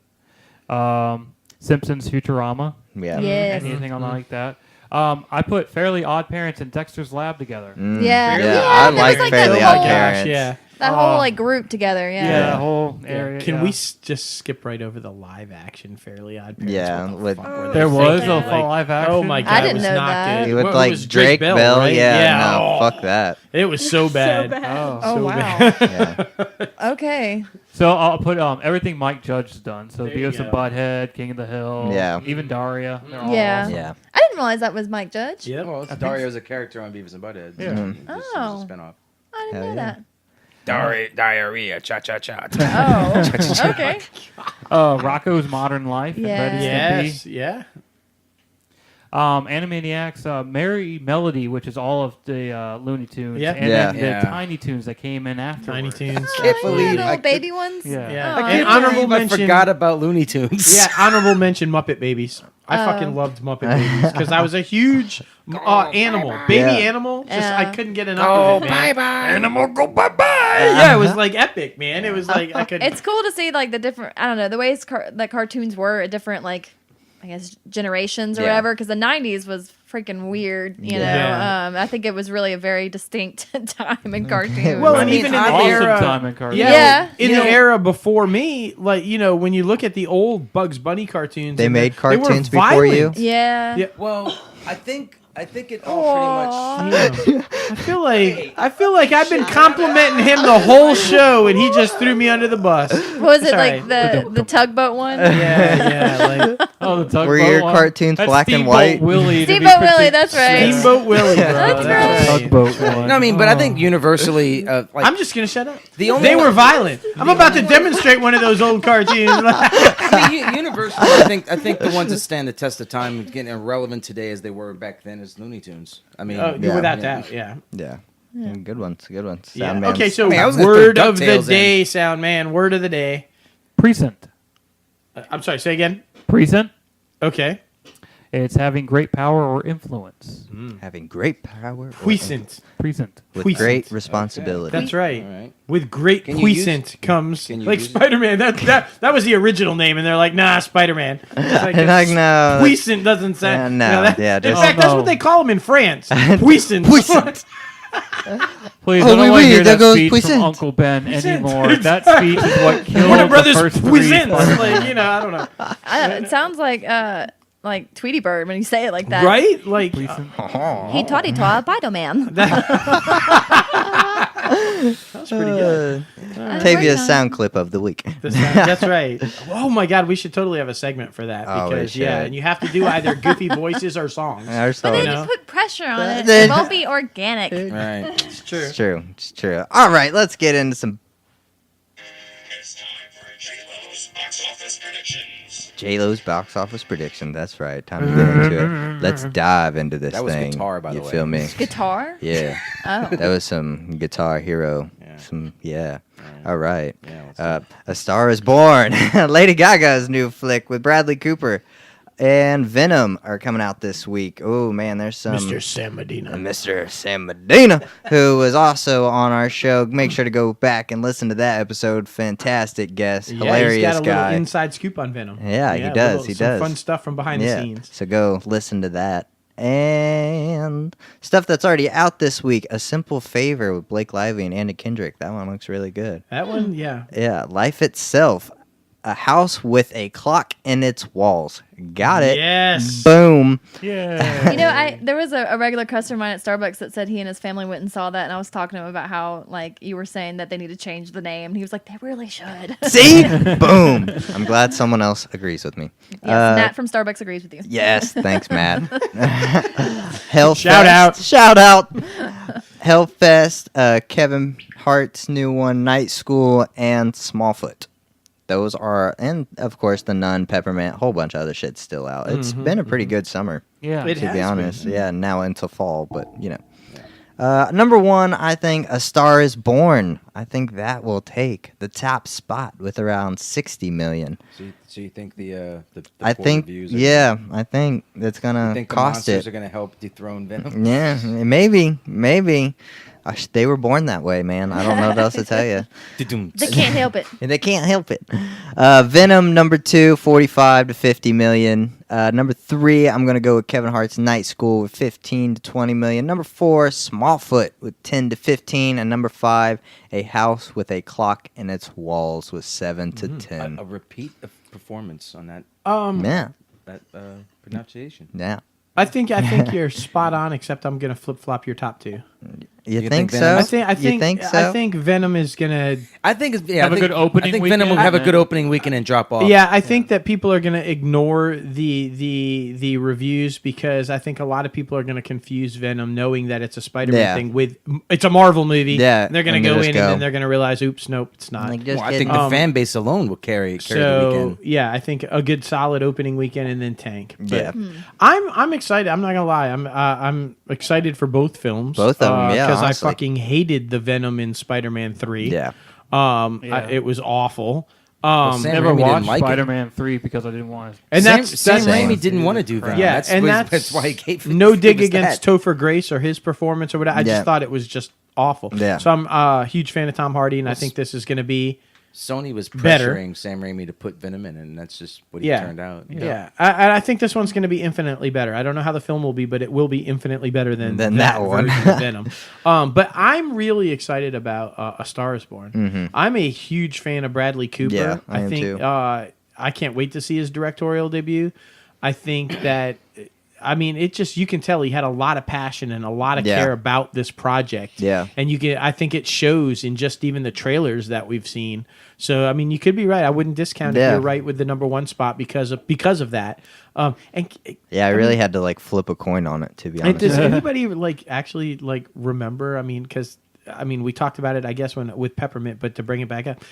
Simpsons, Futurama, Yeah. Yes. anything on like that. I put Fairly Odd Parents and Dexter's Lab together. Yeah. Yeah, I there like was, Fairly that Odd whole, Parents. Yeah. That whole like group together. Yeah. The whole area. Can yeah. we just skip right over the live action Fairly Odd Parents? Yeah, What the with- fuck were they There was thinking? a full live action? Oh my god, I it didn't was know not that. good. With Well, it like was Drake Bell, right? yeah, Oh, no, fuck that. It was so bad. So bad. Oh. Oh So wow. bad. Yeah. Okay. So I'll put everything Mike Judge's done. So There you Beavis and go. Butthead, King of the Hill, Yeah. even Daria. They're all Yeah. awesome. Yeah. I didn't realize that was Mike Judge. Yep. Well, Dario's a character on Beavis and Butthead. Yeah. It was Oh. a spinoff. I didn't Hell know yeah. Diarrhea, cha cha cha. that. Oh. Okay. Rocco's Modern Life. Yeah. And Red Yes. Stimpy. Yeah. Animaniacs, Merry Melody, which is all of the Looney Tunes, Yep. and Yeah. then Yeah. the Tiny Tunes that came in after. Tiny Tunes. Can't Oh, yeah, believe the I little baby ones. Yeah. Yeah. Aw. And Can't honorable believe I mention. forgot about Looney Tunes. Yeah, honorable mention Muppet Babies. I Oh. fucking loved Muppet Babies because I was a huge animal, baby Yeah. animal. Just Yeah. I couldn't get enough Oh, of it, man. bye. Animal go bye bye. Yeah, it was like epic, man. It was like I could. It's cool to see like the different. I don't know the ways that cartoons were at different like, I guess generations or Yeah. whatever. Because the '90s was freaking weird. You Yeah. know. I think it was really a very distinct time in cartoons. Well, I and mean, even in the awesome era, time in cartoons. Yeah. in You the know- era before me, like when you look at the old Bugs Bunny cartoons, They and made they were cartoons before violent. you? yeah. Yeah. Well, I think it all pretty much. Yeah. I feel like I've been complimenting him the whole show, and he just threw me under the bus. What was it It's like alright. the tugboat one? Yeah, like Oh, the tugboat Were your one? cartoons That's black and Steamboat white? Willie. to be Steamboat Willie, particular. that's right. Steamboat Willie, bro. That's right. Tugboat one. No, I mean, but I think Oh. universally, like I'm just gonna shut up. The only They one- were violent. I'm about to demonstrate one of those old cartoons. I mean, universally, I think the ones that stand the test of time and getting irrelevant today as they were back then is Looney Tunes. I mean, Yeah. without doubt, yeah. Yeah. Good ones. Good ones. Yeah. Sound man. Okay, so I mean, I was gonna word throw of the DuckTales day, sound man. Word of the day. Present. I'm sorry. Say again. Present. Okay. It's having great power or influence. Having great power. or- Puissant. Present. With Puissant. great responsibility. That's right. all right. With great Can you puissant comes can you like use it? Spider-Man. That was the original name, and they're like, nah, Spider-Man. It's like, Like, no. Puissant doesn't sound. No, yeah, in just- fact, that's Oh, what no. they call him in France. Puissant. Puissant. Please, Oh, I don't oui, want oui, to hear there that goes speech Puissant. from Uncle Ben Puissant. anymore. That speech is what killed Warner the Brothers first three Puissant. Spider-Man. Like, I don't know. It sounds like Tweety Bird when you say it like that. Right? Like, Present. He toddy twa Bido Man. that's pretty good. Tavia's sound clip of the week. That's right. Oh my God, we should totally have a segment for that Oh, we because should. and you have to do either goofy voices or songs. Our But song. then You you know? put pressure on it. Then- It won't be organic. Right. It's true. It's true. It's true. All right, let's get into some It's time for J-Lo's box office predictions. J-Lo's box office prediction. That's right. Time to get into it. Let's dive into this That was thing. guitar, by the way. You feel me? Guitar? Yeah. Oh. That was some Guitar Hero. Yeah. All right. Yeah, let's A Star is Born. Lady Gaga's new flick with Bradley Cooper. and Venom are coming out this week. Oh man, there's some Mr. Sam Medina, who was also on our show. Make sure to go back and listen to that episode. Fantastic guest, hilarious he's got a guy. little inside scoop on Venom. Yeah, he does. Some fun stuff from behind the scenes. So go listen to that. And stuff that's already out this week, A Simple Favor with Blake Lively and Anna Kendrick. That one looks really good. That one, yeah. Yeah, Life Itself, A House with a Clock in Its Walls. Got it. Yes. Boom. Yeah. There was a regular customer of mine at Starbucks that said he and his family went and saw that, and I was talking to him about how, like, you were saying that they need to change the name. And he was like, they really should. See? Boom. I'm glad someone else agrees with me. Yes, Matt from Starbucks agrees with you. Yes, thanks, Matt. Hellfest. Shout out. Hellfest, Kevin Hart's new one, Night School, and Smallfoot. Those are, and of course, The Nun, Peppermint, a whole bunch of other shit's still out. It's been a pretty good summer. Yeah. It to has be honest. been. Yeah, now into fall, but you know. Number one, I think A Star Is Born. I think that will take the top spot with around 60 million. So you think the I poor think, reviews are yeah, I think it's you gonna think the cost monsters it. are gonna help dethrone Venom? Yeah, maybe. They were born that way, man. I don't know what else to tell you. They can't help it. They can't help it. Venom, number 2, 45 to 50 million. Number 3, I'm going to go with Kevin Hart's Night School with 15 to 20 million. Number 4, Smallfoot with 10 to 15. And number 5, A House with a Clock in Its Walls with 7 to 10. A repeat of performance on that Yeah. pronunciation. Yeah. I think you're spot on, except I'm gonna flip flop your top two. You You think think so? Venom? You think so? I think Venom is gonna. I think it's, Have a good opening I think Venom will weekend, have a and good then- opening weekend and drop off. Yeah, I think that people are gonna ignore the reviews because I think a lot of people are gonna confuse Venom, knowing that it's a Spider-Man Yeah. thing with it's a Marvel movie. Yeah, and they're gonna and go just in go. and then they're gonna realize, oops, nope, it's not. Like, just Well, I get- think the fan base alone will carry the So weekend. yeah, I think a good solid opening weekend and then tank. But Yeah. I'm excited. I'm not gonna lie. I'm excited for both films. Both of 'em, yeah, because I honestly. fucking hated the Venom in Spider-Man 3. Yeah. It was awful. Sam Never Raimi didn't watched like it. Spider-Man 3 because I didn't want to. And Sam Raimi didn't want to do Yeah, that. Yeah, and that's why he gave no dig gave us against that. Topher Grace or his performance or whatever. I Yeah. just thought it was just awful. Yeah. So I'm a huge fan of Tom Hardy, and I think this is going to be Sony was better. pressuring Sam Raimi to put Venom in, and that's just what he Yeah. turned out. Yeah, I think this one's going to be infinitely better. I don't know how the film will be, but it will be infinitely better than that one. version of Venom. But I'm really excited about A Star Is Born. I'm a huge fan of Bradley Cooper. Yeah, I am think too. I can't wait to see his directorial debut. I think that. I mean, it just you can tell he had a lot of passion and a lot of Yeah. care about this project. Yeah. And I think it shows in just even the trailers that we've seen. So I mean, you could be right. I wouldn't discount if Yeah. you're right with the number one spot because of that. Yeah, I really had to like flip a coin on it, to be honest. Does anybody actually remember? I mean, because we talked about it, I guess, with Peppermint, but to bring it back up,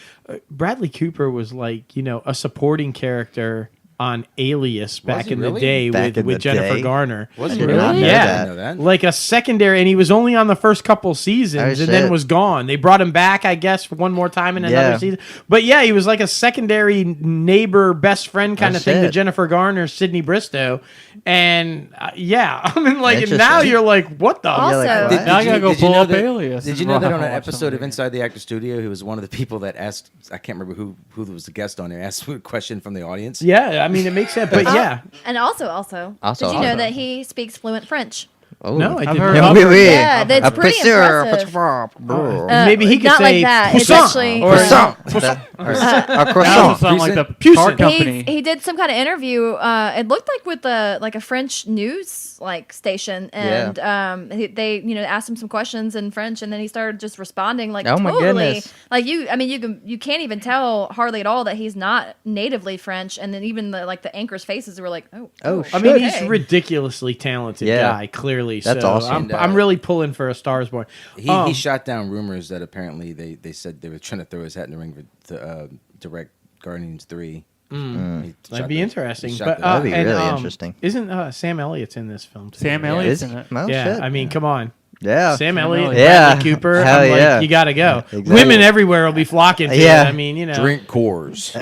Bradley Cooper was a supporting character on Alias back he in the really? day Back in with the Jennifer day? Garner. Was I he did really? not know I Yeah, didn't know that. like a secondary, and he was only on the first couple seasons, Oh, and shit. then was gone. They brought him back, I guess, for one more time in another Yeah. season. But yeah, he was like a secondary neighbor, best friend kind Oh, of thing to shit. Jennifer Garner, Sidney Bristow, and yeah, I mean, and now Interesting. you're like, what the? Also- You're like, what? Now I gotta go Did you pull know up that- Alias. Did you know that on an Watch some episode of again. Inside the Actor Studio, he was one of the people that asked, I can't remember who was the guest on there, asked a question from the audience? Yeah, I mean, it makes sense, but yeah. And also, did you know also. that he speaks fluent French? Oh. No, I I've didn't heard know. of it. Oui. Yeah, that's pretty impressive. Maybe he could not say like that. It's croissant actually or Croissant. A That croissant. also sound like the Pusin. car company. He did some kind of interview. It looked like with a French news station, and they asked him some questions in French, and then he started just responding Oh my totally goodness. like you can't even tell hardly at all that he's not natively French, and then even the anchors' faces were like, Oh, I mean, okay. he's ridiculously talented Yeah. guy, clearly. That's so awesome. I'm really pulling for A Star Is Born. He shot down rumors that apparently they said they were trying to throw his hat in the ring to direct Guardians 3. That'd be interesting. shot But, the- That'd be and, really interesting. Isn't Sam Elliott's in this film too? Sam Yeah. Elliott's Is in he? it. Well, Yeah, shit. I mean, come on. Yeah. Sam Elliott, Yeah. Bradley Cooper. Hell I'm like, yeah. you got to go. Exactly. Women everywhere will be flocking to Yeah. it. I mean, Drink Coors.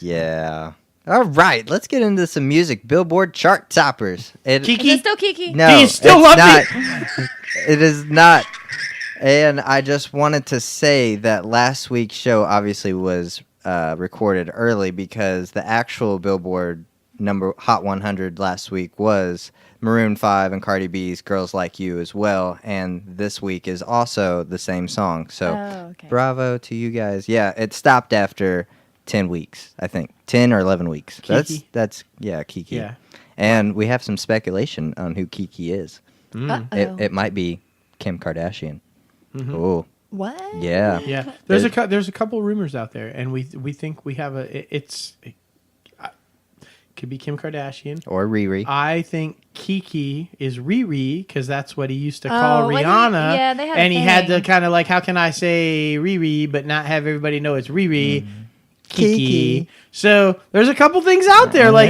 Yeah. All right, let's get into some music. Billboard chart toppers. Kiki? Is it still Kiki? No, Do you still love not. me? It is not. And I just wanted to say that last week's show obviously was recorded early because the actual Billboard Hot 100 last week was Maroon 5 and Cardi B's Girls Like You as well. And this week is also the same song. So bravo to you guys. Yeah, it stopped after 10 weeks, I think. 10 or 11 weeks. Kiki? That's Kiki. Yeah. And we have some speculation on who Kiki is. It might be Kim Kardashian. Mm-hmm. Oh. What? Yeah. Yeah. There's a couple rumors out there, and we think we have it could be Kim Kardashian or Riri. I think Kiki is Riri because that's what he used to call Rihanna. Yeah, they had and he had to kind of like, how can I say Riri but not have everybody know it's Riri? Kiki. So there's a couple things out there. Like,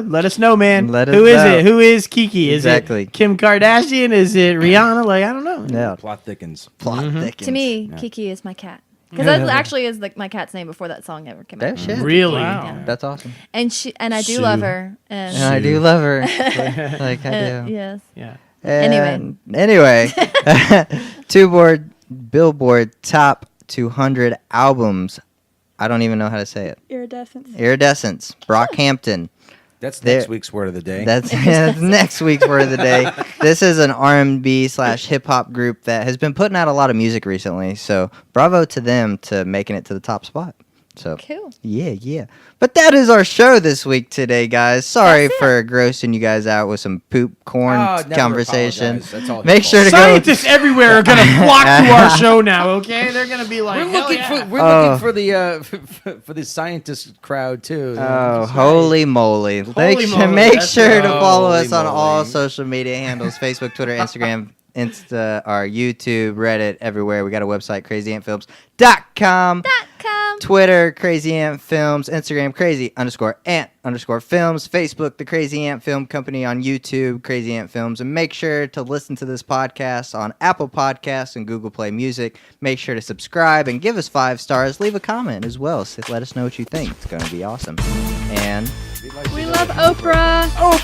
let us know, man. Who is it? Who is Kiki? Is it Kim Kardashian? Is it Rihanna? Like, I don't know. Yeah. Plot thickens. To me, Kiki is my cat. Because that actually is my cat's name before that song ever came out. Shit. Really? Wow. Yeah. That's awesome. And I do love her. And I do love her. Like I do. Yes. Yeah. Anyway, Billboard top 200 albums. I don't even know how to say it. Iridescence. Brockhampton. That's next week's word of the day. That's next week's word of the day. This is an R&B / hip hop group that has been putting out a lot of music recently. So bravo to them to making it to the top spot. So cool. Yeah. But that is our show this week today, guys. Sorry for grossing you guys out with some poop corn conversation. Make sure to Scientists everywhere are gonna flock to our show now. Okay, they're gonna be like, we're looking for the for the scientist crowd too. Oh, holy moly! Make sure to follow us on all social media handles: Facebook, Twitter, Instagram. Our YouTube, Reddit, everywhere. We got a website, crazyantfilms.com. Twitter, Crazy Ant Films. Instagram, crazy_ant_films. Facebook, The Crazy Ant Film Company. On YouTube, Crazy Ant Films. And make sure to listen to this podcast on Apple Podcasts and Google Play Music. Make sure to subscribe and give us 5 stars. Leave a comment as well. So let us know what you think. It's going to be awesome. And we love Oprah. Oprah!